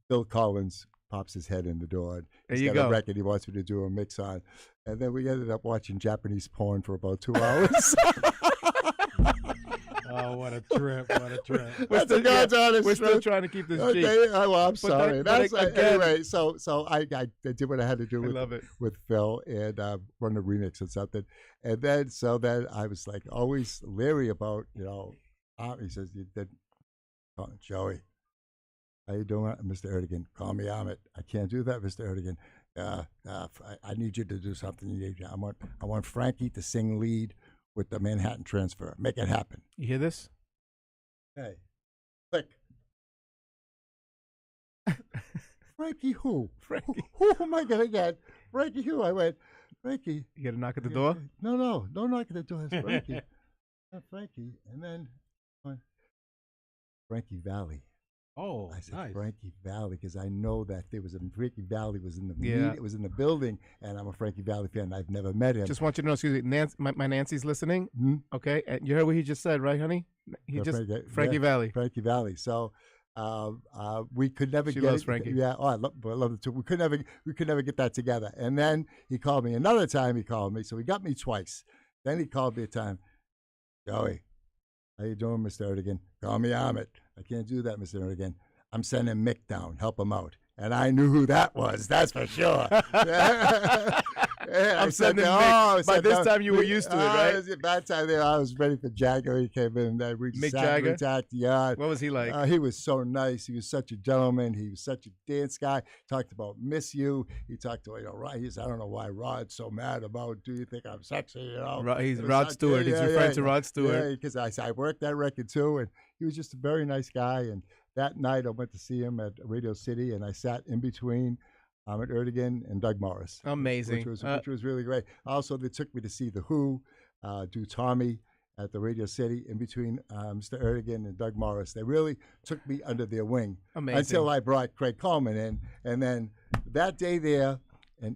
Phil Collins pops his head in the door. And There he's you got go. a record he wants me to do a mix on. And then we ended up watching Japanese porn for about 2 hours. Oh, what a trip! What a trip! That's the God's honest We're still truth. trying to keep this Okay, cheap. I'm sorry. but again- Anyway, so I did what I had to do I with love it. with Phil and run a remix and something. And then I was like always leery about, he says, "You did, Joey, how you doing, Mr. Erdogan? Call me Ahmet." "I can't do that, Mr. Erdogan. I need you to do something. I want Frankie to sing lead with the Manhattan Transfer. Make it happen." You hear this? Hey, click. Frankie who? Frankie. Who am I going to get? Frankie who? I went, Frankie. You get a knock at the door? No, don't knock at the door. It's Frankie. Frankie. And then Frankie Valli. Oh, I said nice. Frankie Valli because I know that there was a Frankie Valli was in the Yeah. it was in the building, and I'm a Frankie Valli fan. I've never met him. Just want you to know, excuse me, my Nancy's listening. Hmm? Okay, and you heard what he just said, right, honey? He just Frankie Valli. Frankie Valli. So we could never She get loves it. Frankie. Yeah, I love it too. We could never get that together. And then he called me another time. He called me, so he got me twice. Then he called me a time. "Joey, how you doing, Mr. Erdogan? Call me Ahmet." "I can't do that, Mr. Erdogan. I'm sending Mick down. Help him out." And I knew who that was. That's for sure. I'm sending Mick. By this time, you were used to it, right? By that time, I was ready for Jagger. He came in. We Mick sat, Jagger? we talked, yeah. What was he like? He was so nice. He was such a gentleman. He was such a dance guy. Talked about "Miss You." He talked to Rod. He said, "I don't know why Rod's so mad about. Do you think I'm sexy?" He's It was Rod like, Stewart. He's referring to Rod Stewart. Yeah, because I worked that record too, and he was just a very nice guy. And that night I went to see him at Radio City, and I sat in between Ahmet Ertegun, and Doug Morris. Amazing. Which was really great. Also, they took me to see The Who, do Tommy at the Radio City in between Mr. Ertegun and Doug Morris. They really took me under their wing. Amazing. Until I brought Craig Coleman in. And then that day there, and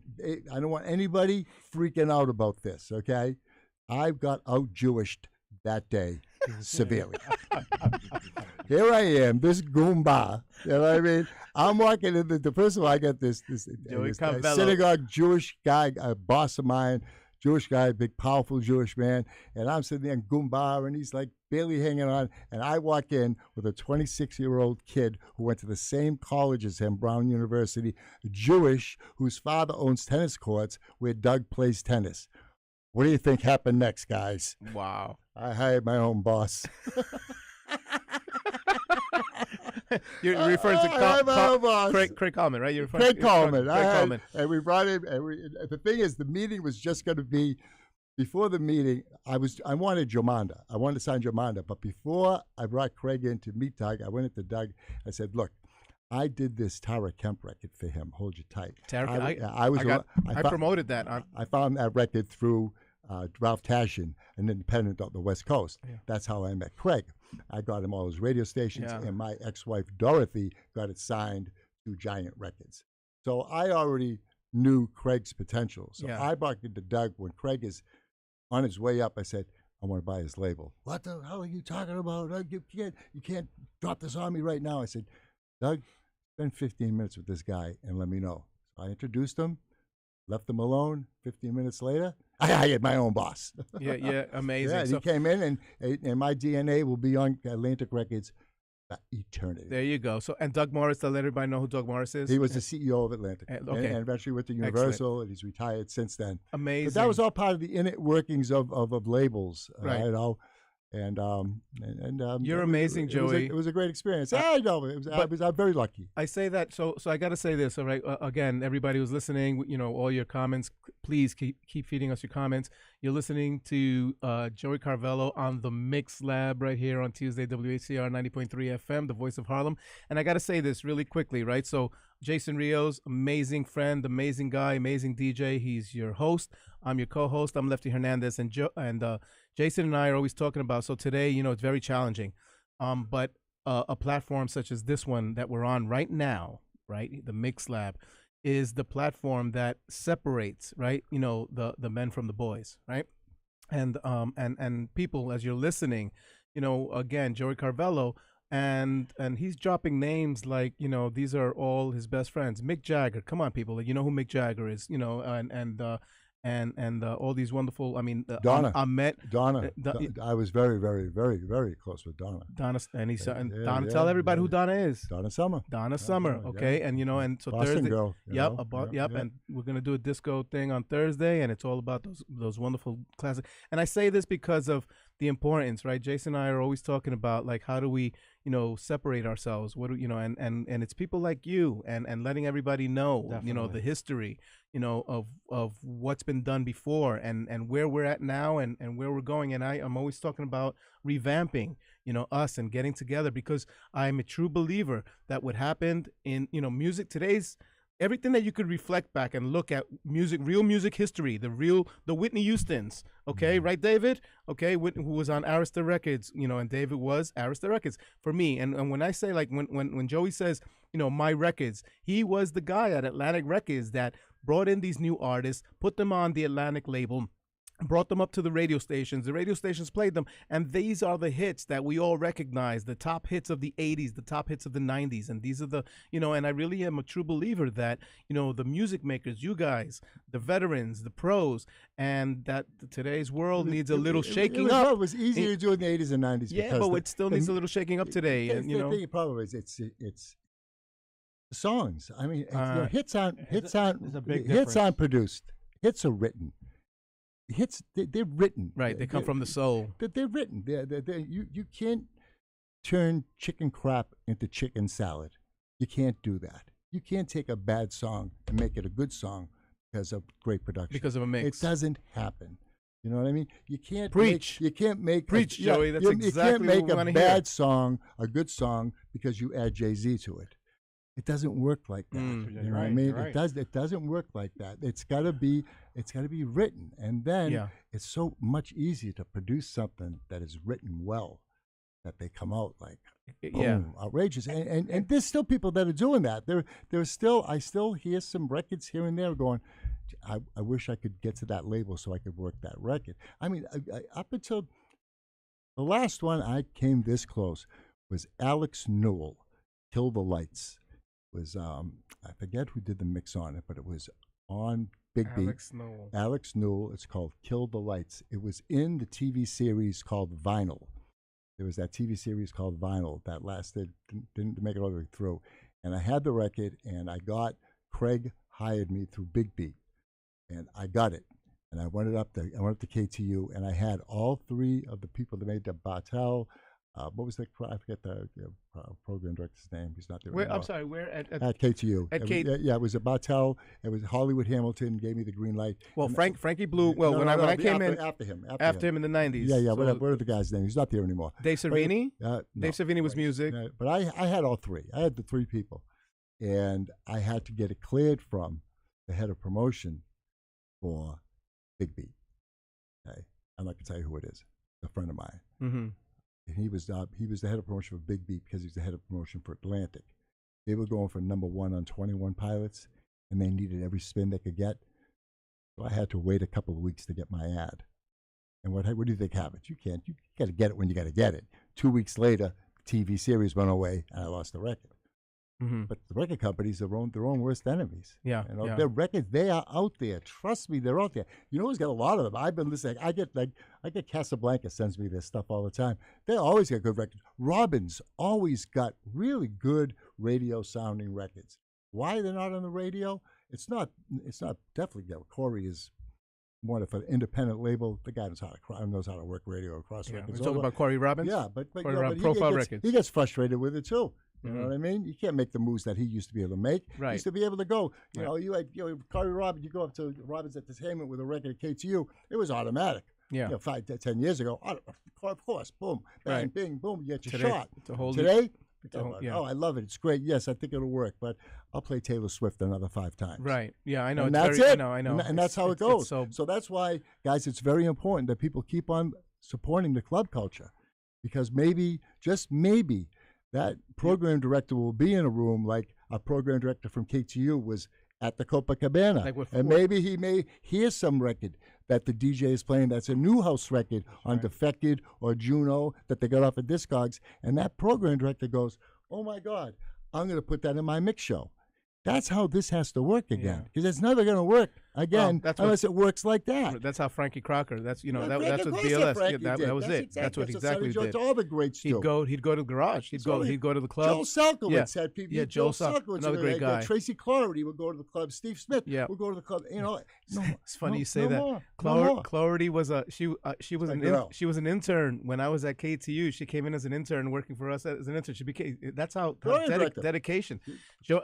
I don't want anybody freaking out about this, okay? I got out-Jewished that day severely. Here I am, this Goomba. You know what I mean? I'm walking in the first of all, I got this synagogue Jewish guy, a boss of mine, Jewish guy, big, powerful Jewish man. And I'm sitting there in Goomba, and he's like barely hanging on. And I walk in with a 26-year-old kid who went to the same college as him, Brown University, Jewish, whose father owns tennis courts where Doug plays tennis. What do you think happened next, guys? Wow. I hired my own boss. You're referring to Craig Coleman, right? You're referring Craig Coleman. Craig Coleman. And we brought him. And the thing is, the meeting was just going to be. Before the meeting, I wanted Jomanda. I wanted to sign Jomanda. But before I brought Craig in to meet Doug, I went into Doug. I said, "Look, I did this Tara Kemp record for him. Hold you tight." I promoted that. I found that record through Ralph Tashin, an independent of the West Coast. Yeah. That's how I met Craig. I got him all his radio stations, and my ex-wife Dorothy got it signed to Giant Records. So I already knew Craig's potential. So I brought it to Doug when Craig is on his way up. I said, "I want to buy his label." "What the hell are you talking about? You can't drop this on me right now." I said, "Doug, spend 15 minutes with this guy and let me know." So I introduced him, left him alone. 15 minutes later, I hired my own boss. Yeah, amazing. Yeah, he came in, and my DNA will be on Atlantic Records eternity. There you go. So, and Doug Morris, to let everybody know who Doug Morris is. He was the CEO of Atlantic, and eventually went to Universal, Excellent. And he's retired since then. Amazing. But that was all part of the inner workings of labels, right? You know. And you're amazing, Joey. It was a great experience. I know. I'm very lucky. I say that, so I got to say this, all right? Again, everybody who's listening, you know, all your comments, please keep feeding us your comments. You're listening to Joey Carvello on the Mix Lab right here on Tuesday, WHCR 90.3 FM, the voice of Harlem. And I got to say this really quickly, right? So Jason Rios, amazing friend, amazing guy, amazing DJ. He's your host. I'm your co-host. I'm Lefty Hernandez, and Jason and I are always talking about. So today, you know, it's very challenging, but a platform such as this one that we're on right now, right, the Mix Lab, is the platform that separates, right, you know, the men from the boys, right, and people, as you're listening, you know, again, Joey Carvello. And he's dropping names like, you know, these are all his best friends. Mick Jagger, come on, people, you know who Mick Jagger is, you know, and all these wonderful. I mean, Donna. Donna. I was very, very, very, very close with Donna. Donna, Donna. Tell everybody who Donna is. Donna Summer. Donna Summer. Okay, and you know, and so Boston Thursday. Girl. Yep. And we're gonna do a disco thing on Thursday, and it's all about those wonderful classics. And I say this because of the importance, right? Jason and I are always talking about, like, how do we, you know, separate ourselves? What do you know? And it's people like you and letting everybody know, Definitely. You know, the history, you know, of what's been done before and where we're at now and where we're going. And I'm always talking about revamping, you know, us and getting together, because I'm a true believer that what happened in, you know, music today's. Everything that you could reflect back and look at music, real music history, the Whitney Houstons, okay, right, David? Okay, who was on Arista Records, you know, and David was Arista Records for me. And when I say, like, when Joey says, you know, my records, he was the guy at Atlantic Records that brought in these new artists, put them on the Atlantic label, brought them up to the radio stations. The radio stations played them, and these are the hits that we all recognize, the top hits of the 80s, the top hits of the 90s, and these are the, you know, and I really am a true believer that, you know, the music makers, you guys, the veterans, the pros, and that today's world needs a little shaking up. It was easier to do in the 80s and 90s. Yeah, but it still needs a little shaking up today. And, you know, the problem is it's songs. I mean, hits aren't produced. Hits are written. Hits, they're written. Right, they come from the soul. They're written. You can't turn chicken crap into chicken salad. You can't do that. You can't take a bad song and make it a good song because of great production. Because of a mix. It doesn't happen. You know what I mean? You can't preach. You can't make preach, Joey. That's exactly what we want to hear. You can't make a bad song a good song because you add Jay-Z to it. It doesn't work like that. You're You know what I right, mean? you're right. It doesn't work like that. It's got to be written, and then it's so much easier to produce something that is written well, that they come out like boom, outrageous. And there's still people that are doing that. I still hear some records here and there going, I wish I could get to that label so I could work that record. I mean, up until the last one I came this close was Alex Newell, Kill the Lights. Was I forget who did the mix on it, but it was on Big Beat. Alex Newell. It's called Kill the Lights. It was in the TV series called Vinyl. There was that TV series called Vinyl that lasted, didn't make it all the way through. And I had the record, and Craig hired me through Big Beat, and I got it. And I went up to KTU, and I had all three of the people that made the Bartel. What was I forget the program director's name. He's not there anymore. I'm sorry, where? At KTU. It was a Bartel. It was Hollywood Hamilton gave me the green light. Well, Frankie Blue. Well, when I came in after him in the 90s. Yeah. So What are the guy's name? He's not there anymore. Dave Savini. No. Dave Savini was music. But I had all three. I had the three people, and I had to get it cleared from the head of promotion for Big Beat. Okay, I'm not gonna tell you who it is. It's a friend of mine. Mm-hmm. And he was the head of promotion for Big Beat because he's the head of promotion for Atlantic. They were going for #1 on 21 Pilots, and they needed every spin they could get. So I had to wait a couple of weeks to get my ad. And what do you think happened? You got to get it when you got to get it. 2 weeks later, TV series went away, and I lost the record. Mm-hmm. But the record companies are their own worst enemies. Yeah, Their records, they are out there. Trust me, they're out there. You know who's got a lot of them? I've been listening. I get Casablanca sends me this stuff all the time. They always got good records. Robin's always got really good radio sounding records. Why they're not on the radio? It's not definitely. Corey is more of an independent label. The guy knows how to work radio across records. We're talking about Corey Robbins. Yeah, but Profile Records. He gets frustrated with it too. You know what I mean? You can't make the moves that he used to be able to make. Right. He used to be able to go. You had Corey Robbins. You go up to Robbins Entertainment with a record at KTU. It was automatic. Yeah. 5 to 10 years ago, of course, boom, bang, bing, boom, you get your shot. Today, I love it. It's great. Yes, I think it'll work, but I'll play Taylor Swift another 5 times. Right. Yeah, I know. And that's it. I know. And that's how it goes. So that's why, guys, it's very important that people keep on supporting the club culture, because maybe, just maybe, that program director will be in a room like a program director from KTU was at the Copacabana. And maybe he may hear some record that the DJ is playing that's a new house record on Defected or Juno that they got off of Discogs. And that program director goes, oh, my God, I'm going to put that in my mix show. That's how this has to work again, because it's never going to work again unless it works like that. That's how Frankie Crocker. That's that's what BLS. That was it. That's what exactly did. All the greats do. He'd go to the garage. He'd go to the club. Joe Salkowitz had people. Yeah, Joe Salkowitz, another great guy. Tracy Clarity would go to the club. Steve Smith would go to the club. It's funny you say that. Clarity was she was an intern when I was at KTU. She came in as an intern, working for us as an intern. She became. That's how dedication. Joe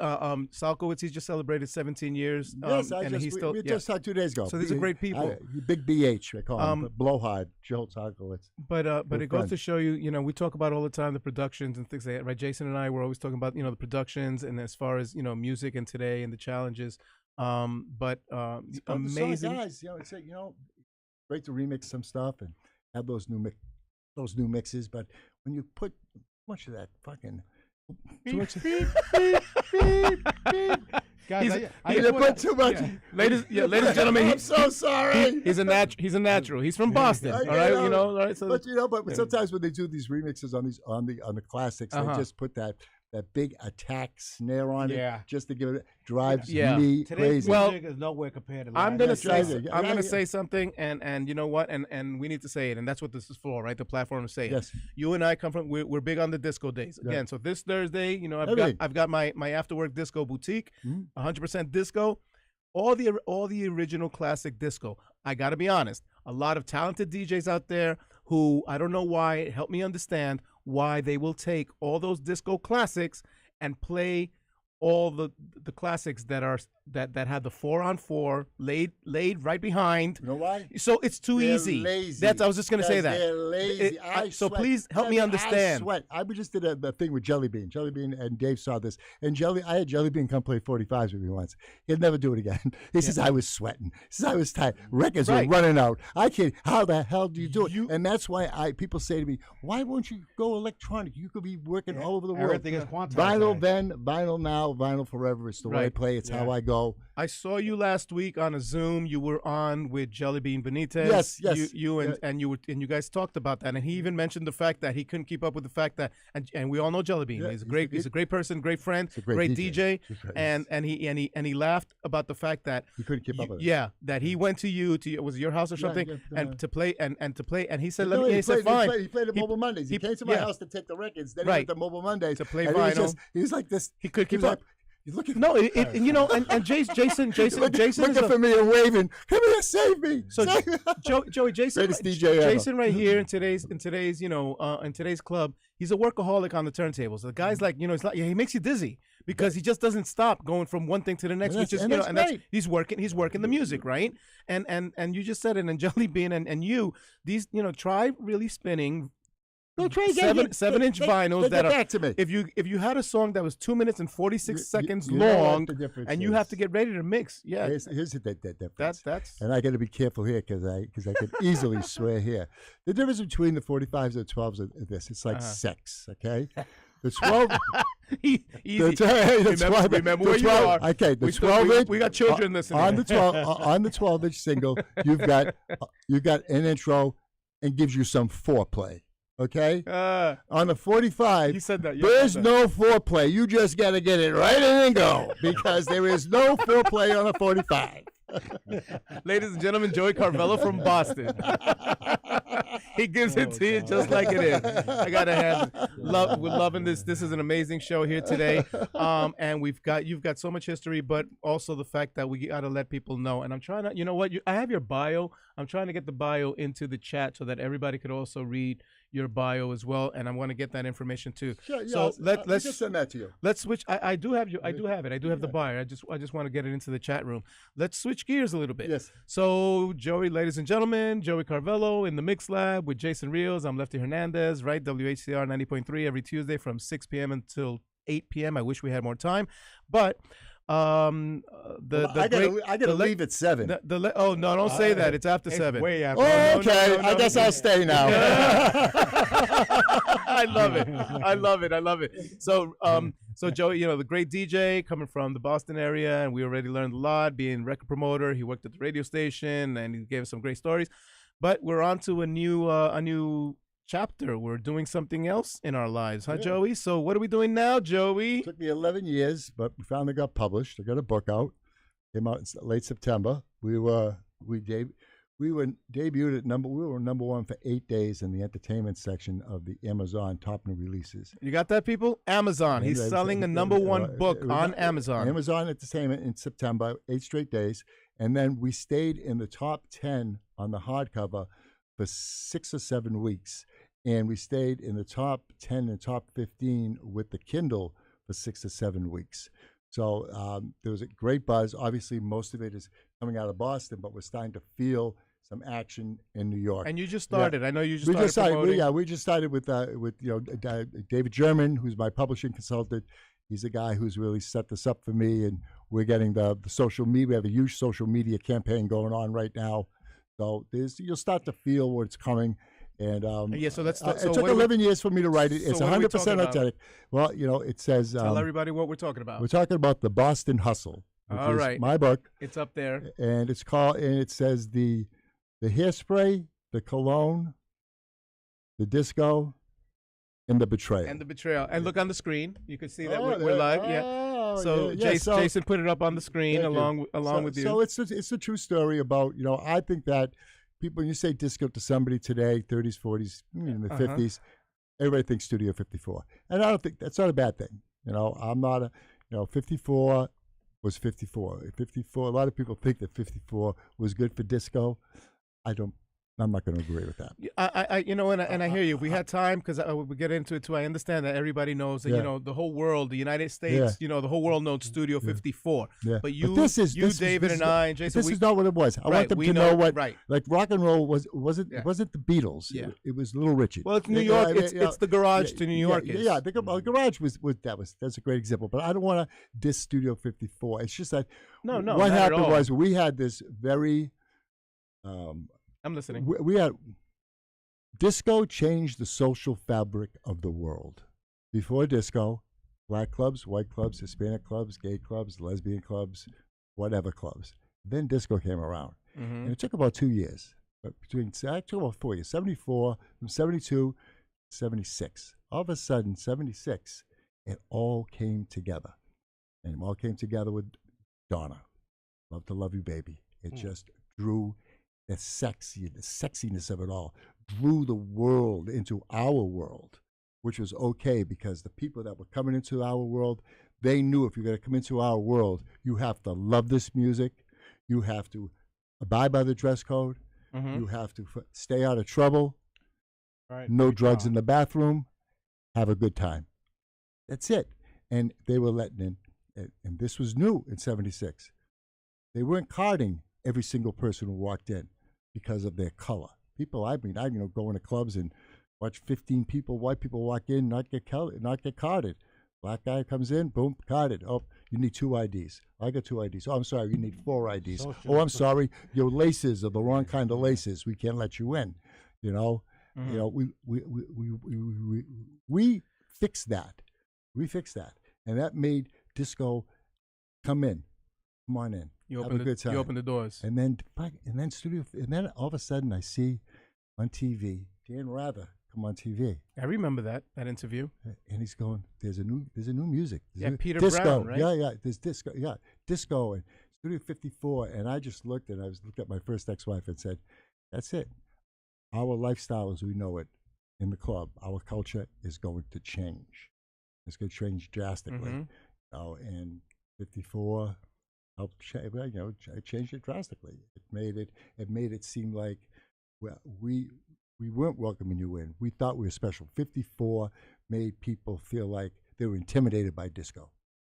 Salkowitz, he just celebrated 17 years. Yes, we just talked 2 days ago. So these are great people. Big BH, they call him. Blowhard, Joe Salkowitz. But it goes to show you, we talk about all the time the productions and things like that, right? Jason and I were always talking about, the productions and as far as, music and today and the challenges. Amazing. Guys, it's great to remix some stuff and have those new mixes. But when you put much of that fucking beep, guys, I put too much. Yeah. Ladies and gentlemen, I'm so sorry. He's a natural. He's from Boston. All right, all right. So, but sometimes when they do these remixes on the classics, they just put that big attack snare on it, just to give it drives me crazy. Well, music is nowhere compared to. I'm gonna say something, and you know what, and we need to say it, and that's what this is for, right? The platform to say it. Yes. You and I come from. We're big on the disco days again. So this Thursday, I've got my after work disco boutique, 100% disco, all the original classic disco. I got to be honest, a lot of talented DJs out there who I don't know why. Help me understand why they will take all those disco classics and play all the classics that had the 4-on-4 laid right behind. You know why? So it's too They're easy. Lazy. I was just going to say that. They're lazy. So sweat. please help me I understand. sweat. We just did a thing with Jelly Bean. Jelly Bean and Dave saw this. And I had Jelly Bean come play 45s with me once. He'd never do it again. He says, I was sweating. He says, I was tired. Records were running out. I can't. How the hell do you do it? And that's why people say to me, why won't you go electronic? You could be working all over the world. Everything is quantized. Vinyl then, vinyl now, vinyl forever. It's the way I play. It's how I go. I saw you last week on a Zoom. You were on with Jelly Bean Benitez. Yes. And you guys talked about that, and he even mentioned the fact that he couldn't keep up with the fact that, and we all know Jelly Bean. He's a great person, great friend, great DJ, and he laughed about the fact that he couldn't keep up with it. Yeah, that he went to you was it your house or something, and to play and he said, he said fine. He played at Mobile Mondays. He came to my house to take the records. Then he went to Mobile Mondays to play vinyl. He was like this. He could keep up. He's looking. No, and Jason looking for me and waving. Come here, save me. So Joey, Jason, greatest DJ ever. Jason, right here in today's in today's club, he's a workaholic on the turntables. The guy's like, it's like he makes you dizzy because he just doesn't stop going from one thing to the next, which is that's he's working the music, right? And you just said it, and Jelly Bean and you, these try really spinning. Go try 7-inch vinyls that are. Back to me. If you had a song that was 2 minutes and 46 seconds long, and you have to get ready to mix, here's the difference. That's. And I got to be careful here because I could easily swear here. The difference between the 45s and the 12s is this: it's like sex. Okay, the 12. Remember where you are. Okay, the 12-inch. We got children listening. On the 12-inch single, you've got an intro and gives you some foreplay. Okay? On the 45, he said that. There's no foreplay. You just got to get it right in and go because there is no foreplay on a 45. Ladies and gentlemen, Joey Carvello from Boston. He gives it to you just like it is. I gotta have we're loving this. This is an amazing show here today, and you've got so much history, but also the fact that we gotta let people know. And I'm trying to, I have your bio. I'm trying to get the bio into the chat so that everybody could also read your bio as well, and I'm going to get that information too. Sure, yeah, so let's just send that to you. Let's switch. I do have it. I do have the bio. I just want to get it into the chat room. Let's switch gears a little bit. Yes. So Joey, ladies and gentlemen, Joey Carvello in the Mix Lab with Jason Rios. I'm Lefty Hernandez, right? WHCR 90.3 every Tuesday from 6 p.m. until 8 p.m. I wish we had more time, but. I gotta leave at 7. Don't say that. It's after 7. Way after. Okay, I guess I'll stay now. I love it. So Joey, the great DJ coming from the Boston area, and we already learned a lot. Being record promoter, he worked at the radio station, and he gave us some great stories. But we're on to a new chapter. We're doing something else in our lives, huh, Joey? So what are we doing now, Joey? It took me 11 years, but we finally got published. I got a book out. Came out in late September. We were debuted at we were number 1 for 8 days in the entertainment section of the Amazon top new releases. You got that, people? Amazon. He's selling a number 1 book on Amazon. Amazon Entertainment in September, 8 straight days. And then we stayed in the top 10 on the hardcover for 6 or 7 weeks. And we stayed in the top 10 and top 15 with the Kindle for 6 or 7 weeks. So there was a great buzz. Obviously, most of it is coming out of Boston, but we're starting to feel some action in New York. And you just started. Yeah. I know you just started promoting. We just started with David German, who's my publishing consultant. He's a guy who's really set this up for me, and we're getting the social media. We have a huge social media campaign going on right now. So you'll start to feel what's coming. And so let's. It took 11 years for me to write it. It's 100% authentic. Well, it says. Tell everybody what we're talking about. We're talking about the Boston Hustle. All right, my book. It's up there, and it's called. And it says the hairspray, the cologne, the disco, and the betrayal. And look on the screen. You can see that we're live. Jason put it up on the screen along with you. So it's a true story about I think that. People, when you say disco to somebody today, 30s, 40s, in the 50s, everybody thinks Studio 54. And I don't think that's not a bad thing. I'm not 54 was 54. 54, a lot of people think that 54 was good for disco. I don't I'm not going to agree with that. And I hear you. If we had time, because we get into it too. I understand that everybody knows that the whole world, the United States, the whole world knows Studio 54. Yeah. But David, and I, and Jason, this is not what it was. I want them to know what, like rock and roll wasn't the Beatles. Yeah. It was Little Richard. Well, it's New York. It's the garage to New York. The garage that's a great example. But I don't want to diss Studio 54. It's just that what happened was we had this very. I'm listening. We had disco changed the social fabric of the world. Before disco, black clubs, white clubs, Hispanic clubs, gay clubs, lesbian clubs, whatever clubs. Then disco came around, and it took about 2 years. But it took about 4 years. 74, from 72, 76. All of a sudden, 76, it all came together, and it all came together with Donna. Love to Love You, Baby. It just drew. The sexiness of it all drew the world into our world, which was okay because the people that were coming into our world, they knew if you're going to come into our world, you have to love this music, you have to abide by the dress code, you have to stay out of trouble, no drugs in the bathroom, have a good time. That's it. And they were letting in, and this was new in 76. They weren't carding every single person who walked in because of their color. People, I go into clubs and watch 15 people, white people walk in, not get carded. Black guy comes in, boom, carded. Oh, you need 2 IDs. I got 2 IDs. Oh, I'm sorry, you need 4 IDs. I'm sorry, your laces are the wrong kind of laces. We can't let you in. We fixed that. We fixed that, and that made disco come on in. You open the doors. And then all of a sudden I see on TV Dan Rather come on TV. I remember that interview. And he's going, there's a new music. Peter disco. Brown, right? Yeah, there's disco. Yeah, disco and Studio 54. And I just looked at my first ex-wife and said, that's it. Our lifestyle as we know it in the club, our culture is going to change. It's going to change drastically. And 54 helped changed it drastically. It made it seem like we weren't welcoming you in. We thought we were special. 54 made people feel like they were intimidated by disco.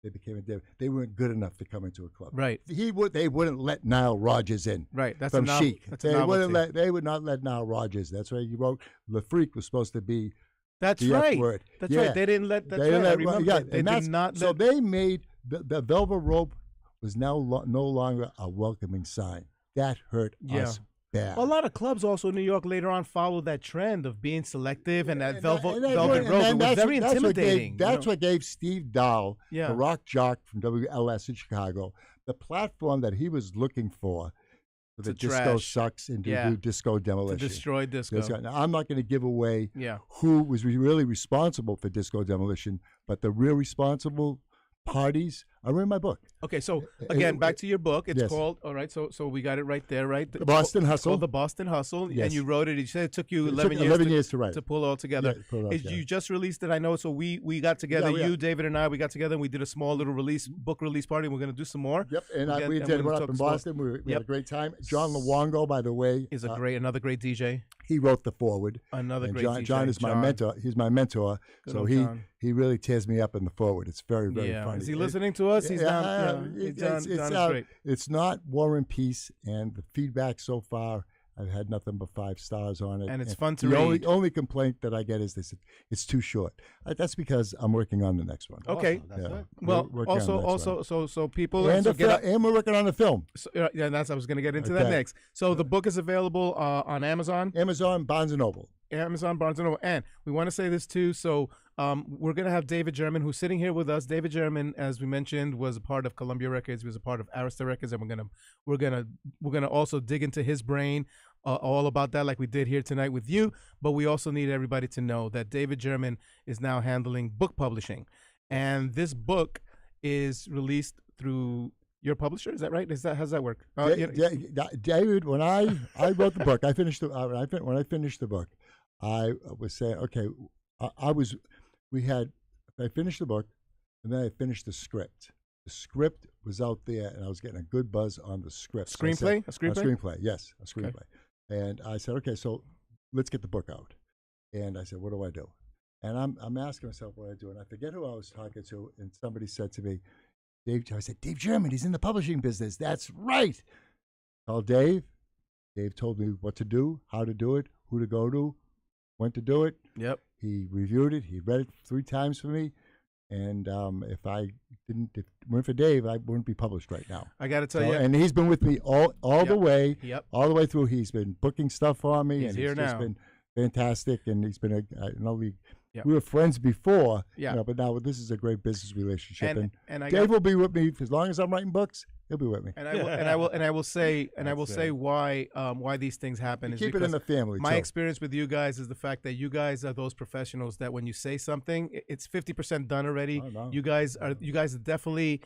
They weren't good enough to come into a club. Right. They wouldn't let Nile Rodgers in. Right. That's from Chic. They would not let Nile Rodgers. That's why you wrote Le Freak was supposed to be. That's the right. F word. That's right. They didn't let. That's right. I remember. They did not. So they made the Velvet Rope was now no longer a welcoming sign. That hurt us bad. Well, a lot of clubs also in New York later on followed that trend of being selective and that velvet rope. It was very intimidating. That's what gave Steve Dahl, the rock jock from WLS in Chicago, the platform that he was looking for the disco sucks and to do disco demolition. To destroy disco. Now, I'm not going to give away who was really responsible for disco demolition, but the real responsible parties are in my book. Okay, so again, back to your book. It's called, all right, so we got it right there, right? The Boston Hustle. Called The Boston Hustle, and you wrote it. You said it took you 11 years to write. To pull it all together. You just released it, I know, so we got together, you, David, and I, we got together, and we did a small little book release party, and we're going to do some more. Yep, and we did one up in Boston. We had a great time. John Luongo, by the way. Is another great DJ. He wrote the foreword. Another great DJ. John is my mentor. He's my mentor, so he really tears me up in the foreword. It's very, very funny. Is he listening to us? He's down. It's not War and Peace, and the feedback so far, I've had nothing but 5 stars on it. And it's fun to read. The only complaint that I get is this: it's too short. That's because I'm working on the next one. Okay. Well, so people and we're working on a film. So, I was going to get into that next. So the book is available on Amazon, Barnes and Noble. Amazon, Barnes & Noble. And we want to say this too, so we're going to have David German, who's sitting here with us. David German, as we mentioned, was a part of Columbia Records. He was a part of Arista Records, and we're gonna also dig into his brain all about that, like we did here tonight with you. But we also need everybody to know that David German is now handling book publishing, and this book is released through your publisher. Is that right? How's that work? David, when I wrote the book, I finished when I finished the book, I was saying, okay, I finished the book, and then I finished the script. The script was out there, and I was getting a good buzz on the script. Screenplay? A screenplay, yes, a screenplay. Okay. And I said, okay, so let's get the book out. And I said, what do I do? And I'm asking myself what I do. And I forget who I was talking to. And somebody said to me, Dave, I said, Dave German, he's in the publishing business. That's right. Called Dave. Dave told me what to do, how to do it, who to go to, when to do it. Yep. He reviewed it. He read it 3 times for me. And if it weren't for Dave, I wouldn't be published right now. I got to tell you. And he's been with me all Yep. the way, Yep. all the way through. He's been booking stuff for me. He's and here he's now. just been fantastic. And he's been Yep. we were friends before, Yeah. but now this is a great business relationship. And I Dave will be with me as long as I'm writing books. He'll be with me. and I will say why these things happen is Keep it in because the family. my too. experience with you guys is the fact that you guys are those professionals that when you say something, it's 50% done already. Oh, no. You guys are definitely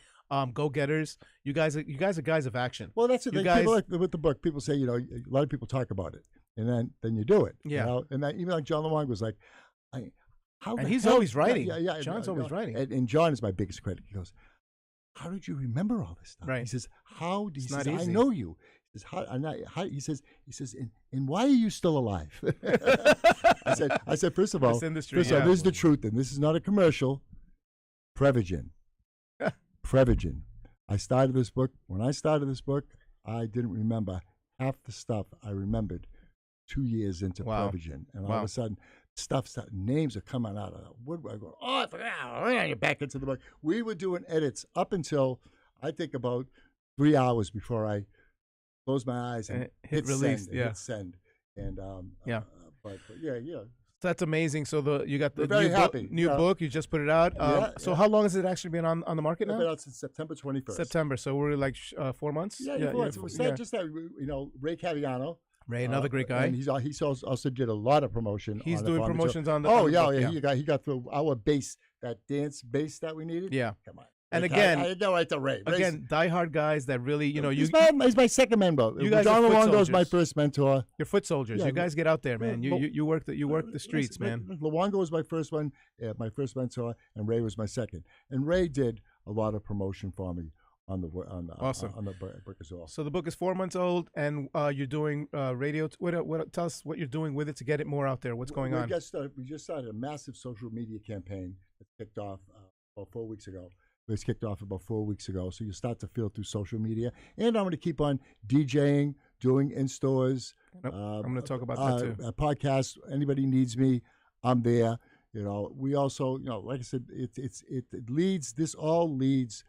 go-getters. You guys are guys of action. Well, that's the You thing. guys- People like, with the book, people say, a lot of people talk about it, and then you do it. Yeah. And that, even like John Lewang was like, how And the he's hell- always writing. Yeah. John's always writing. And John is my biggest critic. He goes, how did you remember all this stuff? Right. He says, how do you? It's He not says, I easy. know you. He says, how? He says, and why are you still alive? I said, first of all, This industry, this yeah. is the truth, and this is not a commercial. Prevagen. Prevagen. When I started this book, I didn't remember half the stuff I remembered 2 years into Wow. Prevagen. And all Wow. of a sudden, names are coming out of the woodwork. I go, I forgot. You're back into the book. We were doing edits up until, I think, about 3 hours before I closed my eyes and hit release, send, yeah. hit send. And, Yeah. but yeah. So that's amazing. So you got the We're very happy. new Yeah. book. You just put it out. So yeah. how long has it actually been on the market It's now? been out since September 21st. September. So we're like 4 months. Yeah, it's not just that. Ray Caviano. Ray, another great guy. And he's also did a lot of promotion. He's on doing the promotions on the. Oh on the yeah, book, he got through our bass, that dance bass that we needed. Yeah. Come on. And I again, go right to Ray. Again, diehard guys that really, he's my second member. You guys John are foot Luongo was my soldiers. first mentor. you're foot soldiers. Yeah, You guys get out there, man. yeah, You work the streets, man. Luongo was my first one, my first mentor, and Ray was my second. And Ray did a lot of promotion for me on the Awesome. on the book as well. So the book is 4 months old, and you're doing radio. Tell us what you're doing with it to get it more out there. What's going on? We just started a massive social media campaign that kicked off about 4 weeks ago. It's kicked off about 4 weeks ago. So you start to feel through social media. And I'm going to keep on DJing, doing in-stores. I'm going to talk about that too. A podcast. Anybody needs me, I'm there. We also, like I said, it leads. This all leads.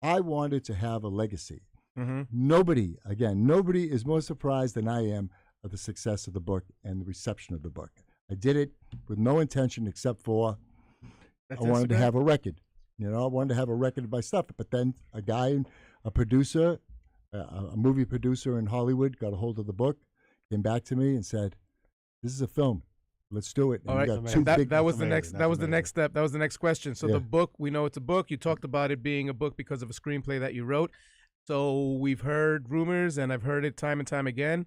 I wanted to have a legacy. Mm-hmm. Nobody is more surprised than I am of the success of the book and the reception of the book. I did it with no intention except for I wanted to have a record. I wanted to have a record of my stuff. But then a producer, a movie producer in Hollywood got a hold of the book, came back to me and said, "This is a film. Let's do it." And All right, that was the next. That was the next step. That was the next question. So the book, we know it's a book. You talked about it being a book because of a screenplay that you wrote. So we've heard rumors, and I've heard it time and time again.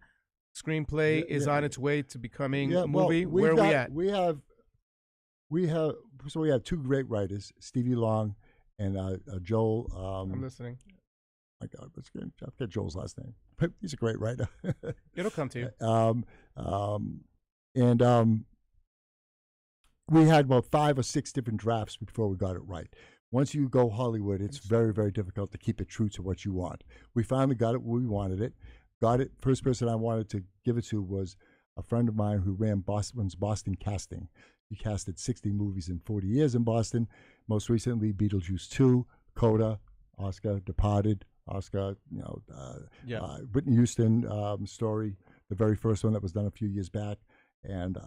Screenplay is on its way to becoming a movie. Where are we at? We have two great writers, Stevie Long and Joel. I'm listening. My God, I forget Joel's last name. He's a great writer. It'll come to you. We had about 5 or 6 different drafts before we got it right. Once you go Hollywood, it's very, very difficult to keep it true to what you want. We finally got it where we wanted it. Got it. First person I wanted to give it to was a friend of mine who ran Boston Casting. He casted 60 movies in 40 years in Boston. Most recently, Beetlejuice 2, Coda, Oscar, Departed, Oscar, Whitney Houston story, the very first one that was done a few years back. And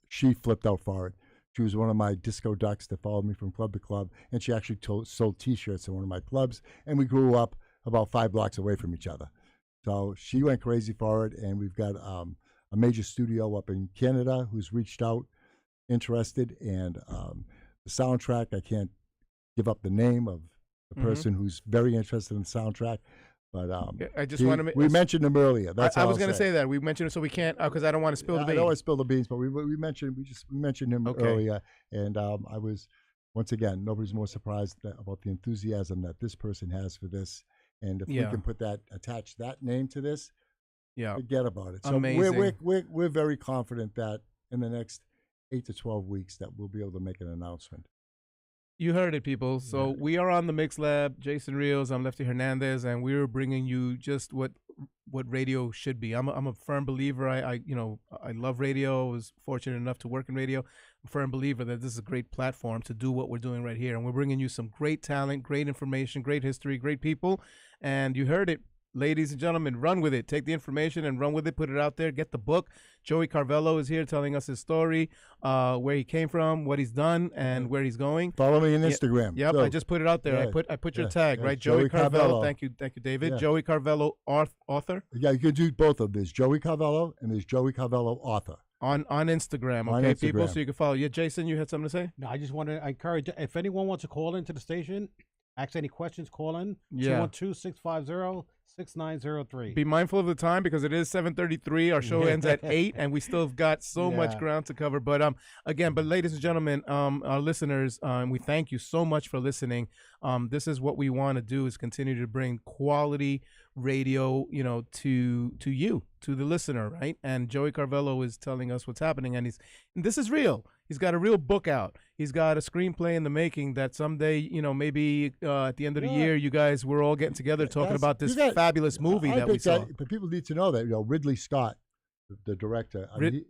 she flipped out for it. She was one of my disco ducks that followed me from club to club, and she actually sold T-shirts in one of my clubs, and we grew up about 5 blocks away from each other. So she went crazy for it, and we've got a major studio up in Canada who's reached out, interested, and the soundtrack, I can't give up the name of the person who's very interested in the soundtrack, but I just want to. We mentioned him earlier. That's I was going to say that we mentioned it, so we can't because I don't want to spill the beans. I don't want to spill the beans, but we mentioned him earlier, and I was once again nobody's more surprised about the enthusiasm that this person has for this, and if we can attach that name to this, Yeah. Forget about it. So Amazing. we're very confident that in the next 8 to 12 weeks that we'll be able to make an announcement. You heard it, people. So we are on the Mix Lab. Jason Rios, I'm Lefty Hernandez, and we're bringing you just what radio should be. I'm a firm believer. I love radio. I was fortunate enough to work in radio. I'm a firm believer that this is a great platform to do what we're doing right here, and we're bringing you some great talent, great information, great history, great people, and you heard it. Ladies and gentlemen, run with it. Take the information and run with it. Put it out there. Get the book. Joey Carvello is here telling us his story, where he came from, what he's done, and where he's going. Follow me on Instagram. Yep, So, I just put it out there. yeah, I put your tag, yeah, right? Joey Joey Carvello. Carvello. Thank you, David. Yeah. Joey Carvello, author Yeah, you can do both of them. There's Joey Carvello and there's Joey Carvello, author. on Instagram. On Okay, people, Instagram. so you can follow. Yeah, Jason, you had something to say? No, I just want to encourage, if anyone wants to call into the station, ask any questions, call in. Yeah. 212-650-6903. Be mindful of the time because it is 7:33. Our show ends at 8, and we still have got so much Yeah. ground to cover. But again, ladies and gentlemen, our listeners, we thank you so much for listening. This is what we want to do: is continue to bring quality radio, to you, to the listener, right? And Joey Carvello is telling us what's happening, and this is real. He's got a real book out. He's got a screenplay in the making that someday, maybe at the end of the year, you guys, we're all getting together talking about this fabulous movie I that we think saw. but people need to know that Ridley Scott, the director.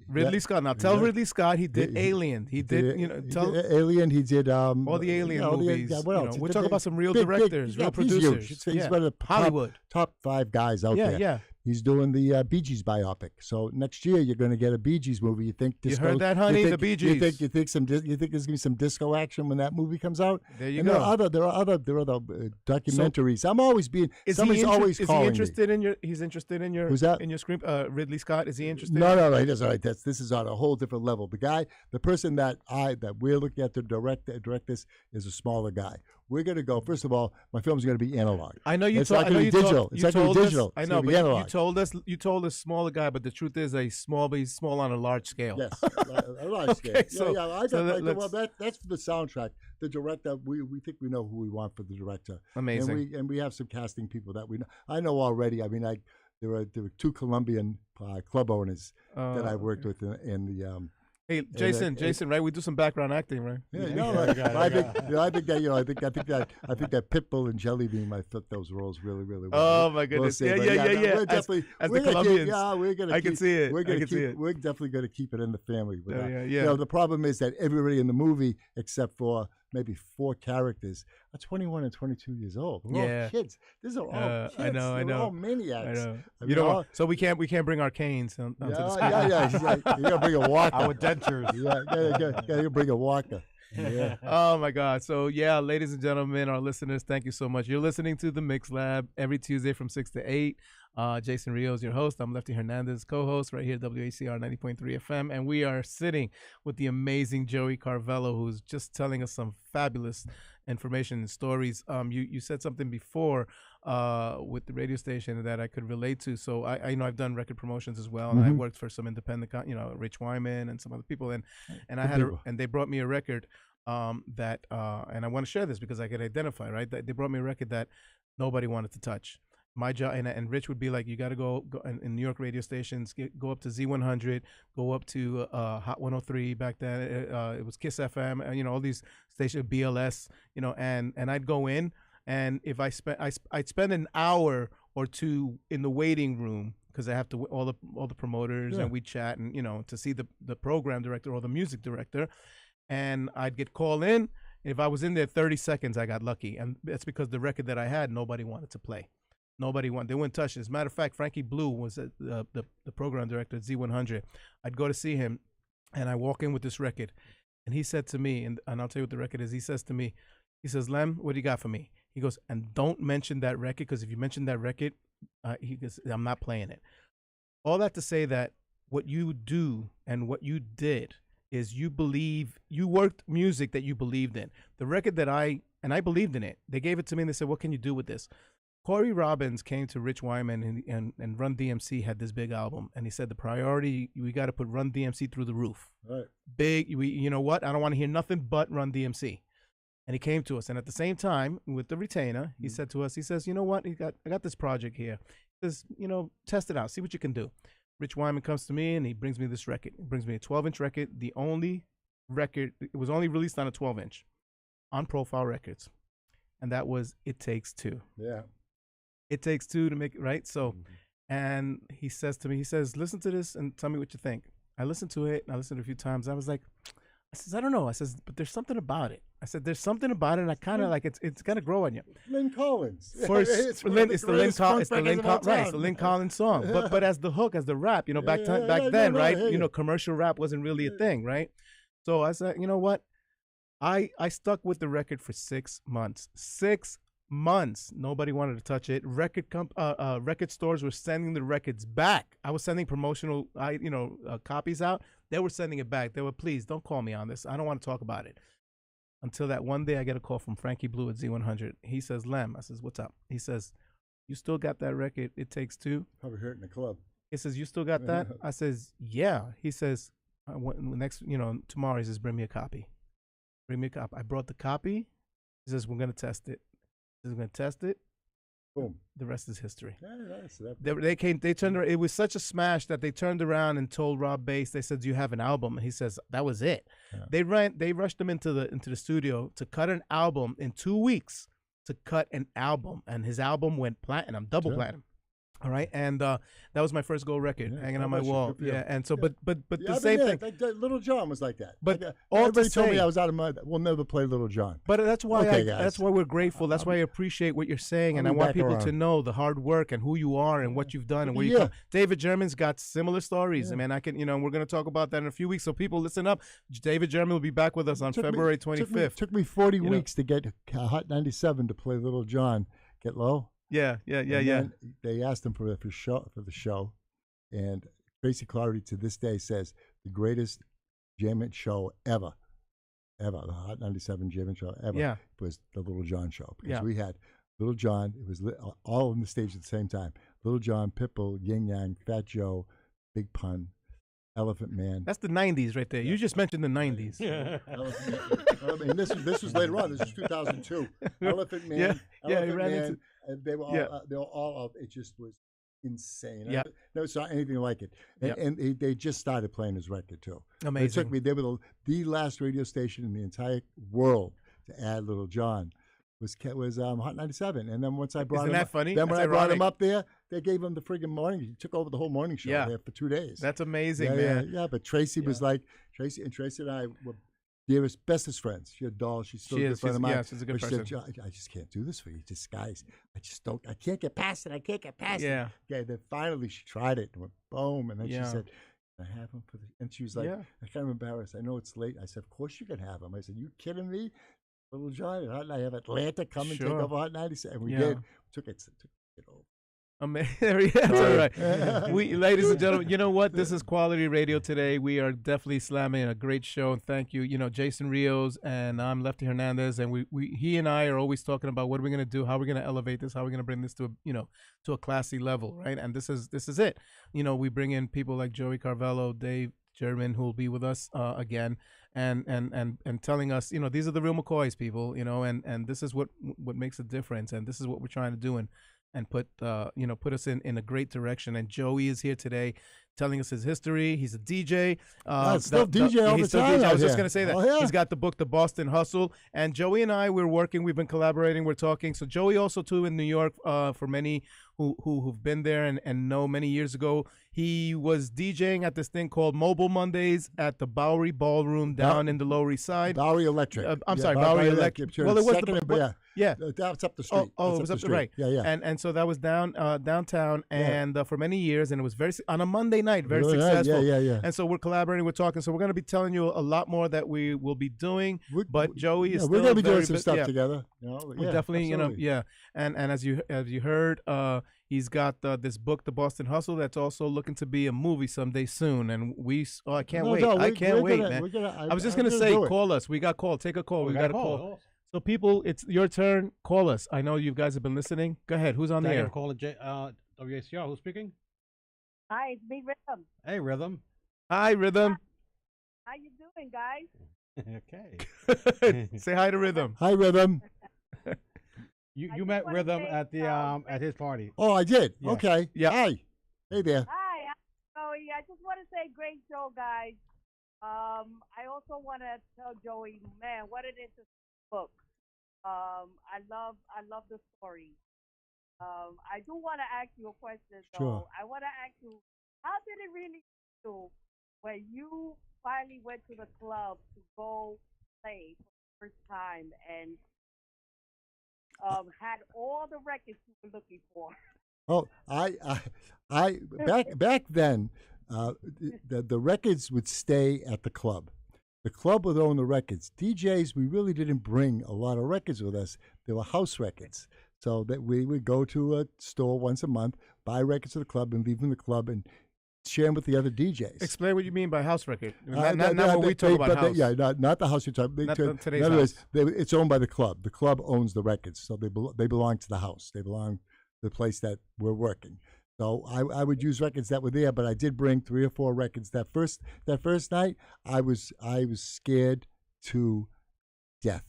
Ridley Scott. Now tell Ridley Scott he did Alien. He did, tell Alien. He did all the Alien movies. What else? We're talking about some real directors, real producers. He's one of the Hollywood. top 5 guys out there. Yeah. He's doing the Bee Gees biopic. So next year you're going to get a Bee Gees movie. You think disco? You heard that, honey? The Bee Gees. You think there's going to be some disco action when that movie comes out? There you and go. There are other documentaries. I'm always being. Somebody's always calling me. Is he interested in your? He's interested in your. Who's that? In your screen? Ridley Scott. Is he interested? No. He doesn't. Right. This is on a whole different level. The person that we're looking at to direct this is a smaller guy. We're going to go. First of all, my film's going to be analog. I know you. It's not going to be digital. It's not going to be digital. I know, but analog. you told us smaller guy, but the truth is he's small on a large scale. Yes, a large scale. Okay, That's for the soundtrack. The director, we think we know who we want for the director. Amazing. And we have some casting people that we know. I know already. I mean, there were 2 Colombian club owners that I worked with in the. Hey, Jason, right? We do some background acting, right? Yeah, I think that Pitbull and Jelly Bean, I thought those roles really, really well. Oh my goodness! We'll see, Yeah. We're definitely, As the Colombians, we're gonna. I can see it. We're I can see it. We're definitely going to keep it in the family. Yeah. The problem is that everybody in the movie, except for maybe 4 characters, are 21 and 22 years old. We're all kids. These are all kids. I know. They're all maniacs. I know. You know. So we can't bring our canes onto the screen. Yeah. You gotta bring a walker. Our dentures. You bring a walker. Yeah. Oh my God. So ladies and gentlemen, our listeners, thank you so much. You're listening to the Mix Lab every Tuesday from 6 to 8. Jason Rios, your host. I'm Lefty Hernandez, co-host right here at WHCR 90.3 FM. And we are sitting with the amazing Joey Carvello, who's just telling us some fabulous information and stories. You said something before with the radio station that I could relate to. So I know I've done record promotions as well, and I worked for some independent, Rich Wyman and some other people, and they brought me a record that and I want to share this because I could identify, right? They brought me a record that nobody wanted to touch. My job, and Rich would be like, you got to go in New York radio stations, go up to Z100, go up to Hot 103 back then. It was Kiss FM, all these stations, BLS, and I'd go in, and if I'd spend an hour or 2 in the waiting room because I have to all the promoters and we chat and to see the program director or the music director, and I'd get called in. If I was in there 30 seconds, I got lucky, and that's because the record that I had, nobody wanted to play. They wouldn't touch it. As a matter of fact, Frankie Blue was the program director at Z100. I'd go to see him, and I walk in with this record, and he said to me, and I'll tell you what the record is. He says to me, Lem, what do you got for me? He goes, and don't mention that record, because if you mention that record, he goes, I'm not playing it. All that to say that what you do and what you did is you worked music that you believed in. The record that I believed in it. They gave it to me and they said, what can you do with this? Corey Robbins came to Rich Wyman and Run DMC had this big album, and he said the priority, we got to put Run DMC through the roof. Right. Big, you know what? I don't want to hear nothing but Run DMC. And he came to us, and at the same time, with the retainer, he said to us, he says, you know what? I got this project here. Says, test it out, see what you can do. Rich Wyman comes to me and he brings me this record. He brings me a 12-inch record. The only record, it was only released on a 12-inch on Profile Records. And that was It Takes Two. Yeah. It Takes Two to make it, right? So, and he says to me, listen to this and tell me what you think. I listened to it, and I listened to it a few times. I was like, I don't know. I says, but there's something about it. I said, there's something about it, and I kind of like it's gonna grow on you. Lynn Collins. It's the Lynn Collins song. But as the hook, as the rap, back then, right? Commercial rap wasn't really a thing, right? So I said, you know what? I stuck with the record for 6 months. 6 months. Nobody wanted to touch it. Record stores were sending the records back. I was sending promotional, copies out. They were sending it back. They were, please don't call me on this. I don't want to talk about it. Until that one day, I get a call from Frankie Blue at Z100. He says, Lem. I says, what's up? He says, you still got that record? It Takes Two. Probably heard it in the club. He says, you still got that? I says, yeah. He says, tomorrow. He says, bring me a copy. Bring me a copy. I brought the copy. He says, we're gonna test it. We're gonna test it. Boom. The rest is history. Yeah, They turned around. It was such a smash that they turned around and told Rob Bass. They said, "Do you have an album?" And he says, "That was it." Yeah. They rushed him into the studio to cut an album in 2 weeks. To cut an album, and his album went platinum, double platinum. All right, and that was my first gold record hanging on my wall. Yeah, and so, but the same thing. Little John was like that. But everybody told me I was out of my. We'll never play Little John. But that's why that's why we're grateful. That's why I appreciate what you're saying, and I want people to know the hard work and who you are and what you've done and where you come. David German's got similar stories. I mean, we're going to talk about that in a few weeks. So people, listen up. David German will be back with us on February 25th. Took me 40 weeks to get Hot 97 to play Little John. Get low. Yeah. They asked him for the show, and Tracy Clarity to this day says the greatest jamming show ever, the Hot 97 jamming show ever was the Little John show, because we had Little John. It was all on the stage at the same time. Little John, Pitbull, Yin Yang, Fat Joe, Big Pun, Elephant Man. That's the 90s right there. You just mentioned the 90s. Yeah. This was later on. This was 2002. Elephant Man. Elephant Man. They were all. It just was insane. Yeah. I never saw anything like it. And they just started playing his record too. Amazing. It took me. They were the last radio station in the entire world to add Little John. Was Hot 97, and then once I brought him, funny? Then when I brought him up there, they gave him the friggin' morning. He took over the whole morning show there for 2 days. That's amazing, man. Yeah. But Tracy was like Tracy and I were dearest, bestest friends. She's a doll. She's still a good friend of mine. Yeah, she's a good person. She said, I just can't do this for you. Just guys, I can't get past it. I can't get past it. Yeah. Okay. Then finally she tried it and went boom, and then she said, "Can I have him for the?" And she was like, "I'm kind of embarrassed. I know it's late." I said, "Of course you can have him." I said, "You kidding me?" Little John, and I have Atlanta come and take over Hot 97. And we did. Took it over. That's all right. Ladies and gentlemen, you know what? This is quality radio today. We are definitely slamming a great show, and thank you. Jason Rios, and I'm Lefty Hernandez, and he and I are always talking about what are we going to do, how we're going to elevate this, how we're going to bring this to a classy level, right? And this is it. We bring in people like Joey Carvello, Dave German, who will be with us again, and telling us, these are the real McCoys, people, and this is what makes a difference, and this is what we're trying to do, and put us in a great direction. And Joey is here today telling us his history. He's a DJ. Still DJ all the time. I was just going to say that. Oh, yeah. He's got the book, The Boston Hustle. And Joey and I, we've been collaborating, we're talking. So Joey also, too, in New York, for many who've been there and know, many years ago, he was DJing at this thing called Mobile Mondays at the Bowery Ballroom down in the Lower East Side. Bowery Electric. Bowery Electric. Well, it was that's up the street. Oh, it was up the right. Yeah. And so that was downtown, and for many years, and it was on a Monday night, very successful. Yeah. And so we're collaborating, we're talking. So we're going to be telling you a lot more that we will be doing. But Joey is still we're going to be doing some stuff together. We're definitely, and as you heard, he's got this book, The Boston Hustle, that's also looking to be a movie someday soon. And I can't wait. I can't wait, man. I was just going to say, call us. We got called. Take a call. We got a call. So people, it's your turn. Call us. I know you guys have been listening. Go ahead. Who's on the air? Call WHCR. Who's speaking? Hi, it's me, Rhythm. Hey, Rhythm. Hi, Rhythm. How you doing, guys? Okay. Say hi to Rhythm. Hi, Rhythm. You met Rhythm at the at his party. Oh, I did. Yeah. Okay. Yeah. Hi. Hey there. Hi, Joey. I just want to say great show, guys. I also want to tell Joey, man, what an interesting book. I love the story. I do want to ask you a question, though. Sure. I want to ask you, how did it really feel when you finally went to the club to go play for the first time and had all the records you were looking for? Oh, I back then, the records would stay at the club. The club would own the records. DJs, we really didn't bring a lot of records with us. They were house records. So that we would go to a store once a month, buy records to the club, and leave them in the club and share them with the other DJs. Explain what you mean by house record. Not when we talk about house. Yeah, not the house you talk about. Today's in other words, house. it's owned by the club. The club owns the records, so they belong to the house. They belong to the place that we're working. So I would use records that were there, but I did bring 3 or 4 records. That first night, I was scared to death.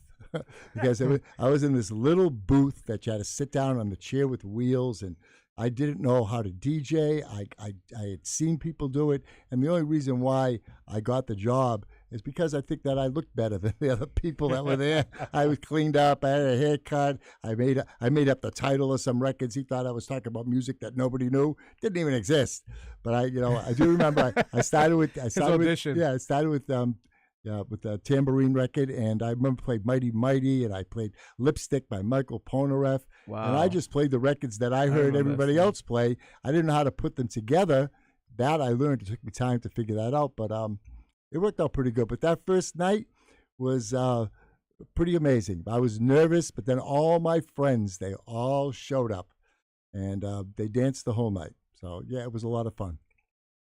Because I was in this little booth that you had to sit down on the chair with wheels, and I didn't know how to DJ. I had seen people do it, and the only reason why I got the job is because I think that I looked better than the other people that were there. I was cleaned up. I had a haircut. I made up the title of some records. He thought I was talking about music that nobody knew, didn't even exist. But I do remember I started with audition. I started with the tambourine record, and I remember played Mighty Mighty, and I played Lipstick by Michael Polnareff. Wow. And I just played the records that I heard everybody else play. I didn't know how to put them together. That I learned. It took me time to figure that out, but it worked out pretty good. But that first night was pretty amazing. I was nervous, but then all my friends, they all showed up, and they danced the whole night. So, yeah, it was a lot of fun.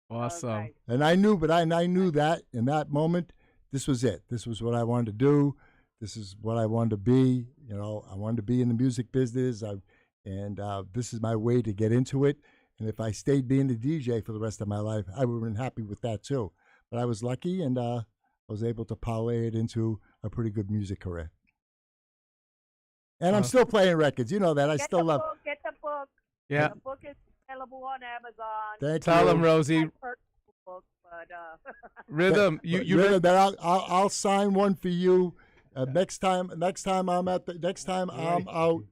Awesome. Okay. And I knew that in that moment, this was it. This was what I wanted to do. This is what I wanted to be. You know, I wanted to be in the music business, and this is my way to get into it. And if I stayed being the DJ for the rest of my life, I would have been happy with that too. But I was lucky, and I was able to parlay it into a pretty good music career. And I'm still playing records. You know that. I still love. Get the book. Yeah. The book is available on Amazon. Thank Tell you. them, Rosie. My personal book, but Rhythm. You Rhythm, that I'll sign one for you. Next time I'm out.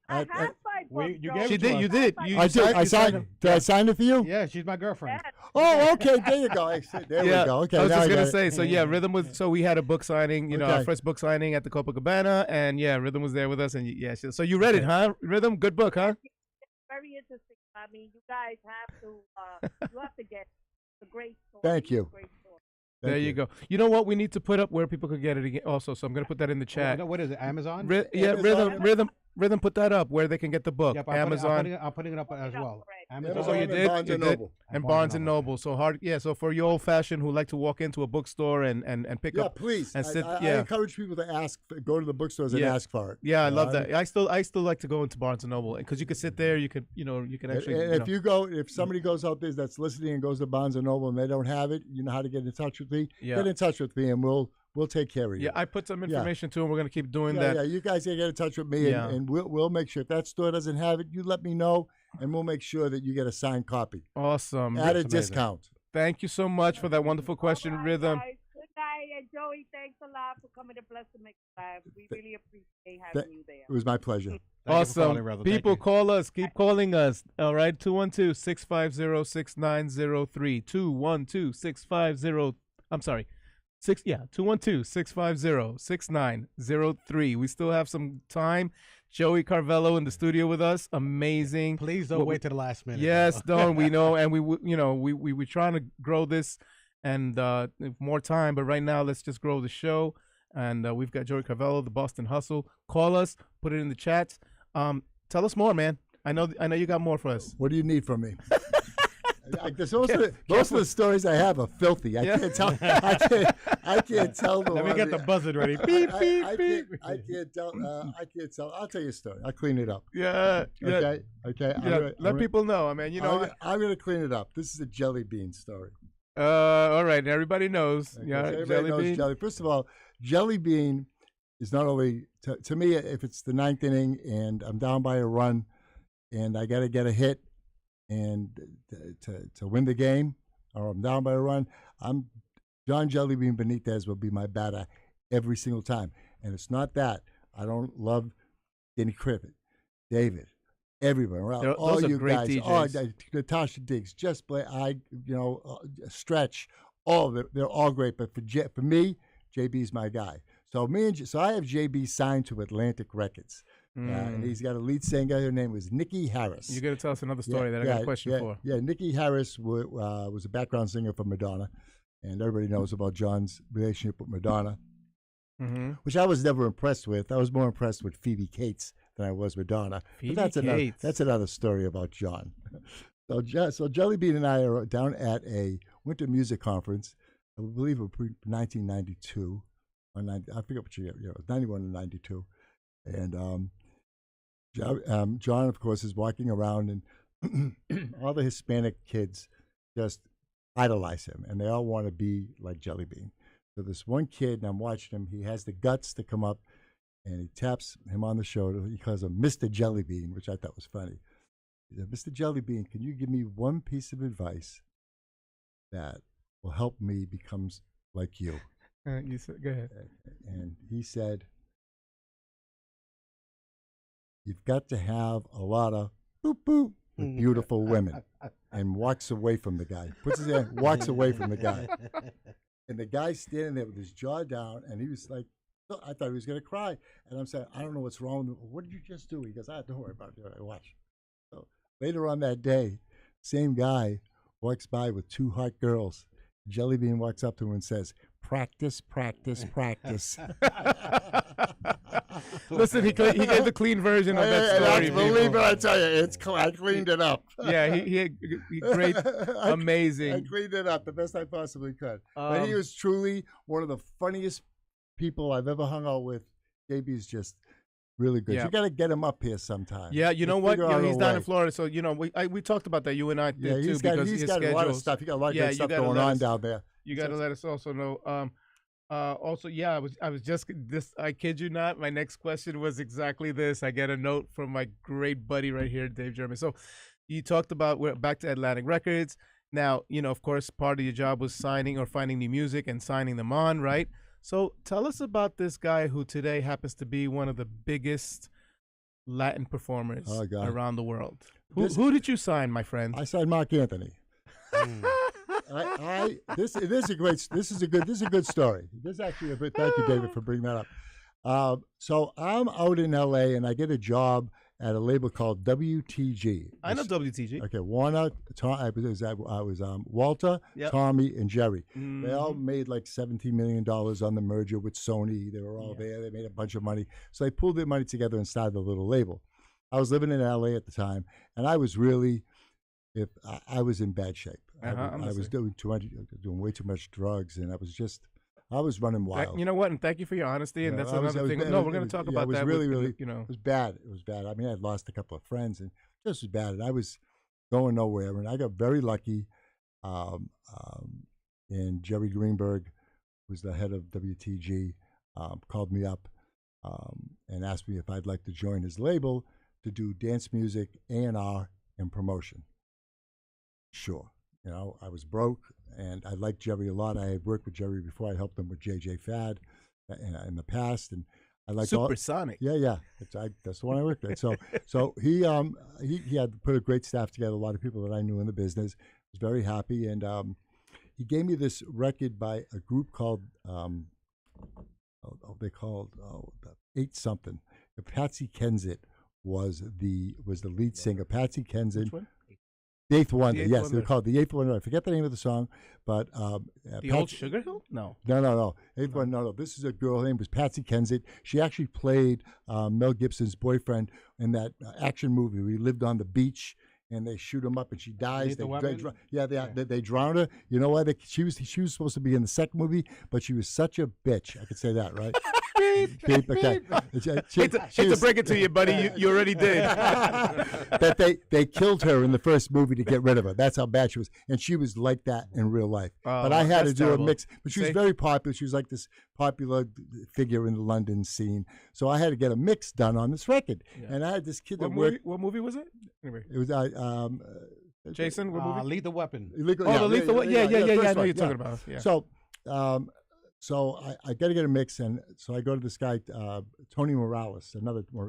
I have my book. you Joe. gave She it to did. us. You did. I did. I signed. Did I sign it for you? Yeah, she's my girlfriend. Yes. Oh, okay. There you go. There we go. Okay. I was now just got gonna it. say. So yeah, Rhythm was. So we had a book signing. You know, our Okay. first book signing at the Copacabana, and yeah, Rhythm was there with us. And yeah, so you read it, huh? Rhythm, good book, huh? Very interesting. I mean, you guys have to. You have to get the great story. Thank you. Great story. There you go. You know what? We need to put up where people could get it again. Also, so I'm gonna put that in the chat. What is it? Amazon? Yeah, Amazon. Rhythm. Put that up where they can get the book. Yep, Amazon. I'm putting it up as well. Amazon Oh, you and did? Barnes You and did? Noble. And Barnes and Noble. So hard. Yeah. So for you old fashioned who like to walk into a bookstore and pick Yeah, up. please. And sit. I yeah. encourage people to go to the bookstores and Yeah. ask for it. Yeah, I You love know, that. I still like to go into Barnes and Noble because you could sit there. You could actually. And if somebody goes out there that's listening and goes to Barnes and Noble and they don't have it, you know how to get in touch with me. Yeah. Get in touch with me, and we'll take care of you. Yeah, I put some information too, and we're gonna keep doing that. Yeah, you guys can get in touch with me, Yeah. and we'll make sure if that store doesn't have it, you let me know, and we'll make sure that you get a signed copy Awesome. at a That's amazing. discount. Thank you so much for that wonderful question, All right, Rhythm. guys. Good night. And Joey, thanks a lot for coming to Bless the Mix Live. We really appreciate having you there. It was my pleasure. Thank you for Awesome. calling, Rhythm. Thank People you. call us. Keep calling us. All right. 212-650-6903. 212-650. I'm sorry. 212-650-6903. We still have some time. Joey Carvello in the studio with us. Amazing. Please don't wait to the last minute. Yes, don't. We know. And we're trying to grow this and more time. But right now, let's just grow the show. And we've got Joey Carvello, the Boston Hustle. Call us. Put it in the chats. Tell us more, man. I know you got more for us. What do you need from me? Most of the stories I have are filthy. I can't tell. I can't tell the. Let me one get the that- buzzer ready. I- Beep, I- beep, I beep. can't tell. I can't tell. I'll tell you a story. I'll clean it up. Yeah. Okay. Yeah. Let people know. I mean, I'm going to clean it up. This is a jelly bean story. All right. Everybody knows. Okay, Yeah. so everybody Jelly knows bean. jelly. First of all, jelly bean is not only to me, if it's the ninth inning and I'm down by a run and I got to get a hit and to win the game, or I'm down by a run, John Jellybean Benitez will be my batter every single time. And it's not that I don't love Danny Cribbett, David, everybody around, all those are you great guys, DJs. Natasha Diggs, Just Play, Stretch, all of it. They're all great. But for me, JB's my guy. So I have JB signed to Atlantic Records. And he's got a lead singer. Her name was Nikki Harris. You're going to tell us another story that I got a question for. Yeah, Nikki Harris was a background singer for Madonna. And everybody knows about John's relationship with Madonna, which I was never impressed with. I was more impressed with Phoebe Cates than I was Madonna. Phoebe But Cates. that's another story about John. So Jellybean and I are down at a winter music conference. I believe it was 1992. I forget what year. 91 and 92. And John, of course, is walking around, and all the Hispanic kids just idolize him, and they all want to be like Jellybean. So this one kid, and I'm watching him, he has the guts to come up, and he taps him on the shoulder. He calls him Mr. Jellybean, which I thought was funny. He said, Mr. Jellybean, can you give me one piece of advice that will help me become like you? You said, go ahead. And he said, you've got to have a lot of boop boop with beautiful women. And walks away from the guy. Puts his hand, walks away from the guy. And the guy's standing there with his jaw down, and he was like, I thought he was going to cry. And I'm saying, I don't know what's wrong with him. What did you just do? He goes, don't worry about it. I watch. So later on that day, same guy walks by with two hot girls. Jellybean walks up to him and says, practice, practice, practice. Listen, he gave the clean version of that story. Believe it, I tell you, I cleaned it up. Yeah, he great, amazing. I cleaned it up the best I possibly could. But he was truly one of the funniest people I've ever hung out with. JB's just really good. Yeah. You got to get him up here sometime. Yeah, you know what? He's down in way. Florida, so we talked about that. You and I did too, because he's his got schedules. a lot of stuff. He got a lot of good stuff going on down there. You got to let us also know. Also, yeah, I was just this. I kid you not. My next question was exactly this. I get a note from my great buddy right here, Dave German. So, you talked about we're back to Atlantic Records. Now, of course, part of your job was signing or finding new music and signing them on, right? So, tell us about this guy who today happens to be one of the biggest Latin performers around the world. Who did you sign, my friend? I signed Mark Anthony. This is a good story. This is actually thank you, David, for bringing that up. So I'm out in LA and I get a job at a label called WTG. I know WTG. Okay, Warner, I was Walter, Tommy, and Jerry. Mm-hmm. They all made like $17 million on the merger with Sony. They were all there. They made a bunch of money. So they pulled their money together and started a little label. I was living in LA at the time, and I was really, I was in bad shape. I was doing way too much drugs, and I was running wild. You know what? And thank you for your honesty. And that's another thing. No, we're going to talk about that. It was really, it was bad. It was bad. I mean, I had lost a couple of friends, and it just was bad. And I was going nowhere. And I got very lucky. And Jerry Greenberg, who's the head of WTG, called me up and asked me if I'd like to join his label to do dance music, A&R, and promotion. Sure. I was broke, and I liked Jerry a lot. I had worked with Jerry before. I helped him with JJ Fad in the past, and I liked Supersonic. Yeah. That's the one I worked at. So he had put a great staff together. A lot of people that I knew in the business. Was very happy, and he gave me this record by a group called Eight Something. Patsy Kensit was the lead singer. Patsy Kensit. Which one? The Eighth Wonder, yes, they're called the Eighth Wonder. I forget the name of the song, but Old Sugar Hill? No. Eighth Wonder, no. This is a girl. Her name was Patsy Kensit. She actually played Mel Gibson's boyfriend in that action movie. We lived on the beach, and they shoot him up, and she dies. They drown her. You know why? She was supposed to be in the second movie, but she was such a bitch. I could say that, right? Beep, okay. Hate to break it to you, buddy. You already did. That they killed her in the first movie to get rid of her. That's how bad she was, and she was like that in real life. But I had to do terrible. a mix. But she was very popular. She was like this popular figure in the London scene. So I had to get a mix done on this record, and I had this kid that worked. What movie was it? Anyway, It was Jason. What movie? Lethal Weapon. Illegal, Oh, the Lethal Weapon. Yeah. I know first you're one, talking about. Yeah. So I got to get a mix, and so I go to this guy, Tony Morales,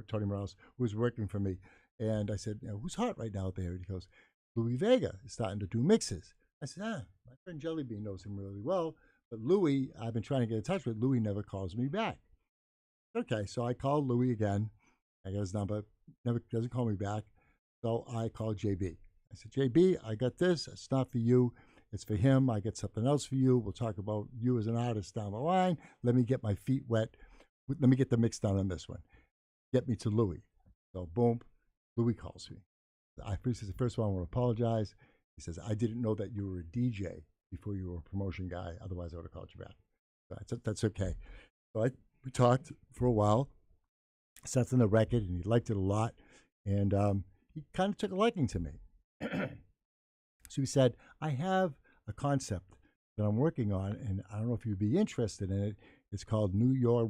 Tony Morales, who was working for me, and I said, who's hot right now there? And he goes, Louis Vega is starting to do mixes. I said, my friend Jellybean knows him really well, but Louis, I've been trying to get in touch with. Louis never calls me back. Okay, so I called Louis again. I got his number, never doesn't call me back. So I called JB. I said, JB, I got this. It's not for you. It's for him. I get something else for you. We'll talk about you as an artist down the line. Let me get my feet wet. Let me get the mix done on this one. Get me to Louis. So boom, Louis calls me. He says, first of all, I want to apologize. He says, I didn't know that you were a DJ before you were a promotion guy. Otherwise, I would have called you back. So that's okay. So we talked for a while. Sent in the record, and he liked it a lot. And he kind of took a liking to me. So he said, I have a concept that I'm working on, and I don't know if you'd be interested in it. It's called New York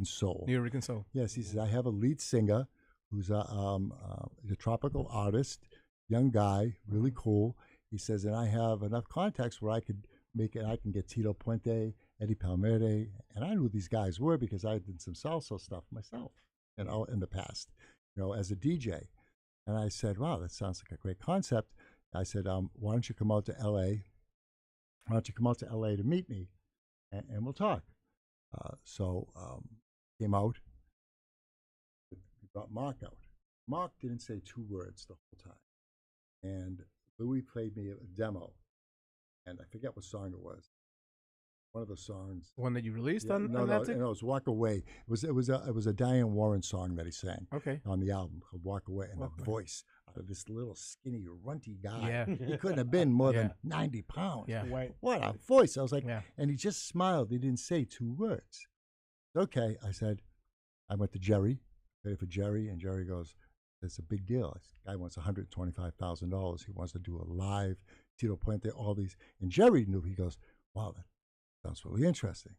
Soul. Yes, he says, I have a lead singer who's a tropical artist, young guy, really cool. He says, and I have enough contacts where I could make it. I can get Tito Puente, Eddie Palmieri, and I knew who these guys were because I did some salsa stuff myself, in the past, as a DJ. And I said, wow, that sounds like a great concept. I said, why don't you come out to L.A.? Why don't you come out to L.A. to meet me, and we'll talk. So came out. We brought Mark out. Mark didn't say 2 words the whole time. And Louis played me a demo, and I forget what song it was. One of the songs. One that you released on Atlantic? No, it was Walk Away. It was a Diane Warren song that he sang. Okay. On the album called Walk Away, and the voice out of this little skinny, runty guy. Yeah. He couldn't have been more than 90 pounds. Yeah. What a voice! I was like, and he just smiled. He didn't say 2 words. Okay, I said, I went to Jerry, paid for Jerry, and Jerry goes, it's a big deal. This guy wants $125,000. He wants to do a live Tito Puente, all these. And Jerry knew. He goes, wow, that sounds really interesting.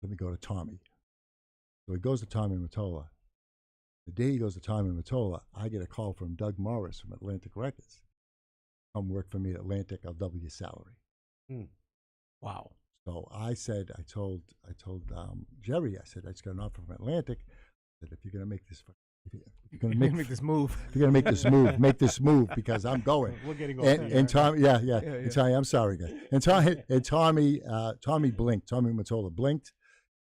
Let me go to Tommy. So he goes to Tommy Mottola. The day he goes to Tommy Mottola, I get a call from Doug Morris from Atlantic Records. Come work for me at Atlantic. I'll double your salary. Wow. So I told Jerry, I said, I just got an offer from Atlantic. I said, if you're going to make this, if you're going to make this move, if you're going to make this move, make this move because I'm going. We're getting off and Tommy, and Tommy, I'm sorry, guys. And Tommy blinked. Tommy Mottola blinked,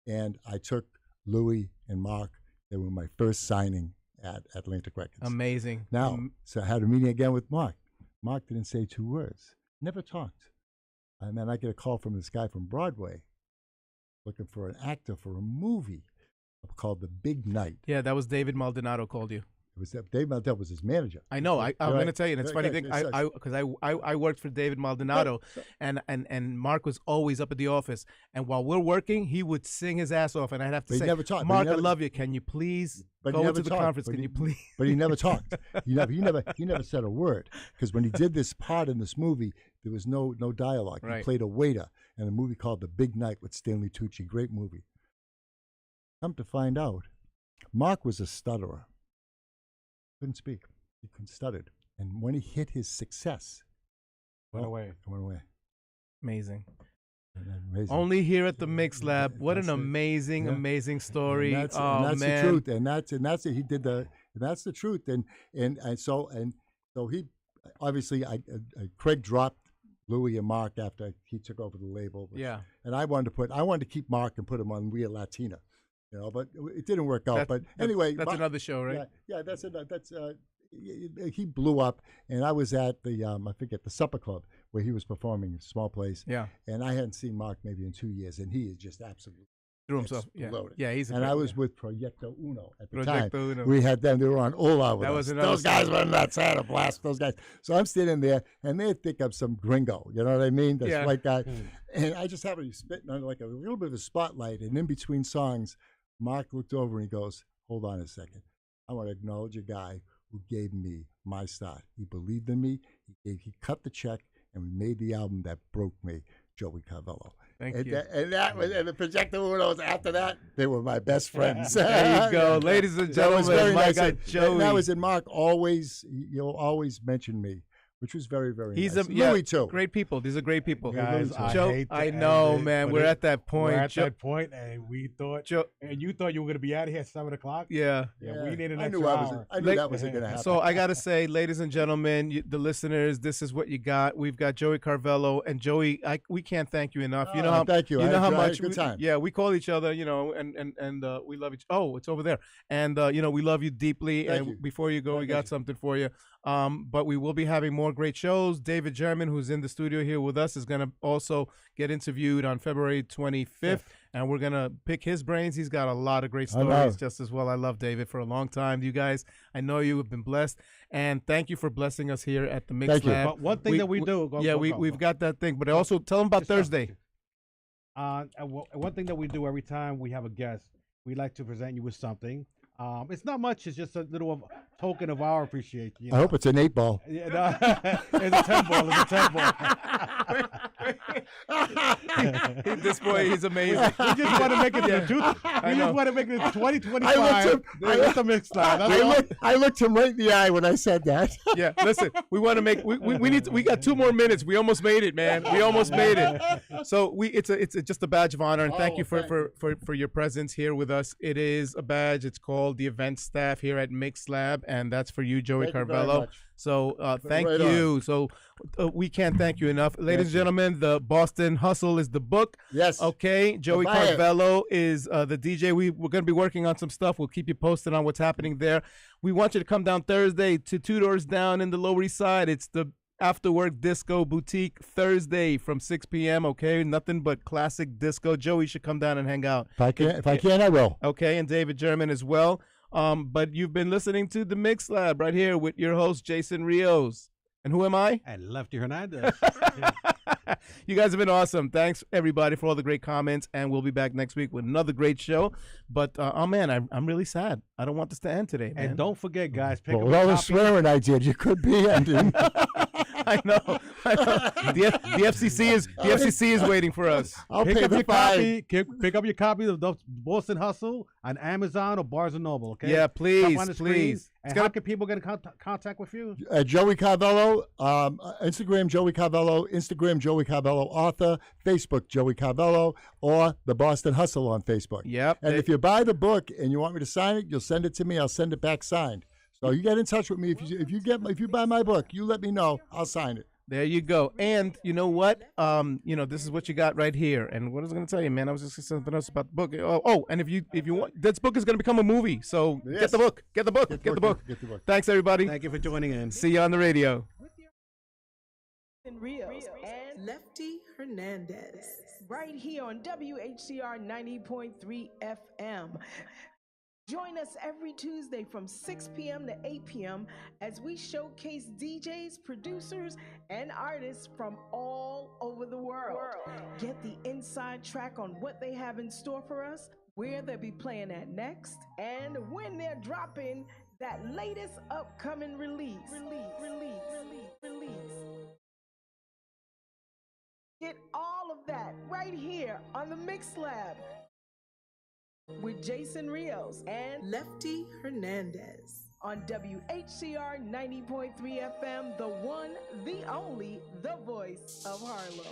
and I took Louis and Mark. They were my first signing at Atlantic Records. Amazing. Now, so I had a meeting again with Mark. Mark didn't say 2 words. Never talked. And then I get a call from this guy from Broadway looking for an actor for a movie called The Big Night. Yeah, that was David Maldonado called you. It was Dave Maldonado was his manager. I know. I'm going to tell you, and it's funny thing. I worked for David Maldonado, and Mark was always up at the office. And while we're working, he would sing his ass off, and I'd have to say, Mark, I love you. Can you please go into the conference? Can you please? But he never talked. He never said a word because when he did this part in this movie, there was no dialogue. He played a waiter in a movie called The Big Night with Stanley Tucci. Great movie. Come to find out, Mark was a stutterer. Couldn't speak. He stuttered. And when he hit his success, went away. Amazing. Amazing. Only here at the Mix Lab. What an amazing story. And that's man. the truth. And that's it. He did and that's the truth. And so he obviously Craig dropped Louis and Mark after he took over the label. And I wanted to keep Mark and put him on Real Latina. But it didn't work out. But anyway, that's another show, right? Yeah, that's he blew up, and I was at the I forget the Supper Club where he was performing, a small place. Yeah, and I hadn't seen Mark maybe in 2 years, and he is just absolutely Threw himself. Yeah, Exploded. yeah, he's. And I was with Proyecto Uno at the Proyecto time. Uno. We had them. They were on Ola with That us. was another Those guys song. were nuts. I had a blast with those guys. So I'm sitting there, and they think I'm some gringo. You know what I mean? This Yeah. white guy. And I just happened to be spitting under like a little bit of a spotlight. And in between songs, Mark looked over and he goes, hold on a second. I want to acknowledge a guy who gave me my start. He believed in me. He cut the check, and we made the album that broke me, Joey Carvello. Thank and you. That was, and the Projecto Unos after that, they were my best friends. There you go, ladies and That was gentlemen. very My nice. guy And Joey. that was in Mark. You'll always mention me, which was very, very He's nice. a yeah, Louis too. great people. These are great people. Guys, I Joe, hate to I end know, it, man. but We're at that point. We're at Joe, that point, and we thought, Joe, and you thought you were going to be out of here at 7:00. yeah. Yeah, we need an I extra knew hour. I knew that wasn't going to happen. So I gotta say, ladies and gentlemen, the listeners, this is what you got. We've got Joey Carvello, and Joey, we can't thank you enough. You know how thank you. You I know how had a much good time. Yeah, we call each other, and we love each. Oh, it's over there, and we love you deeply. Thank and you. before you go, we Thank got you. something for you. But we will be having more great shows. David German, who's in the studio here with us, is going to also get interviewed on February 25th, and we're going to pick his brains. He's got a lot of great stories just as well. I love David for a long time. You guys, I know you have been blessed, and thank you for blessing us here at the Mix Thank you. Lab. But one thing that we do, we've got that thing, but also tell them about Just Thursday. And one thing that we do every time we have a guest, we like to present you with something. It's not much. It's just a little token of our appreciation. You know? I hope it's an 8-ball. Yeah, no, it's a 10-ball. It's a 10-ball. This boy, he's amazing. We just want to make it to we just want to make it to 2025. With the Mix Lab. I looked him right in the eye when I said that. Yeah, listen, we want to make we got 2 more minutes. We almost made it, man. We almost made it. So it's just a badge of honor, and thank you for your presence here with us. It is a badge. It's called the event staff here at Mix Lab, and that's for you, Joey Thank you very Carvello. much. So thank right you. So we can't thank you enough, ladies and gentlemen. The Boston Hustle is the book. Yes. Okay. Joey Buy it. Carvello is the DJ. We're going to be working on some stuff. We'll keep you posted on what's happening there. We want you to come down Thursday to 2 Doors Down in the Lower East Side. It's the After Work Disco Boutique Thursday from 6 p.m. Okay, nothing but classic disco. Joey should come down and hang out. If I can, I will. Okay, and David German as well. But you've been listening to the Mix Lab right here with your host Jason Rios. And who am I? And Lefty Hernandez. You guys have been awesome. Thanks everybody for all the great comments, and we'll be back next week with another great show. But oh man, I'm really sad. I don't want this to end today, man. And don't forget, guys, pick up With a all the copy. swearing I did, you could be ending. I know. The FCC is waiting for us. I'll Pick pay up the your fine. copy. Pick up your copy of the Boston Hustle on Amazon or Barnes and Noble. Okay. Yeah, Up please, on the screen. please. And how can people get in contact with you? Joey Carvello, Instagram Joey Carvello, Instagram Joey Carvello author, Facebook Joey Carvello, or the Boston Hustle on Facebook. Yep. And if you buy the book and you want me to sign it, you'll send it to me. I'll send it back signed. So you get in touch with me if you buy my book, you let me know. I'll sign it. There you go. And you know what? This is what you got right here. And what I was going to tell you, man, I was just saying something else about the book. Oh, and if you want, this book is going to become a movie. So Yes. get the book. Get the book. Get the book. Get the book. Thanks, everybody. Thank you for joining in. See you on the radio. Rios and Lefty Hernandez, right here on WHCR 90.3 FM. Join us every Tuesday from 6 p.m. to 8 p.m. as we showcase DJs, producers, and artists from all over the world. Get the inside track on what they have in store for us, where they'll be playing at next, and when they're dropping that latest upcoming release. Get all of that right here on the Mix Lab with Jason Rios and Lefty Hernandez on WHCR 90.3 FM, the one, the only, the voice of Harlem.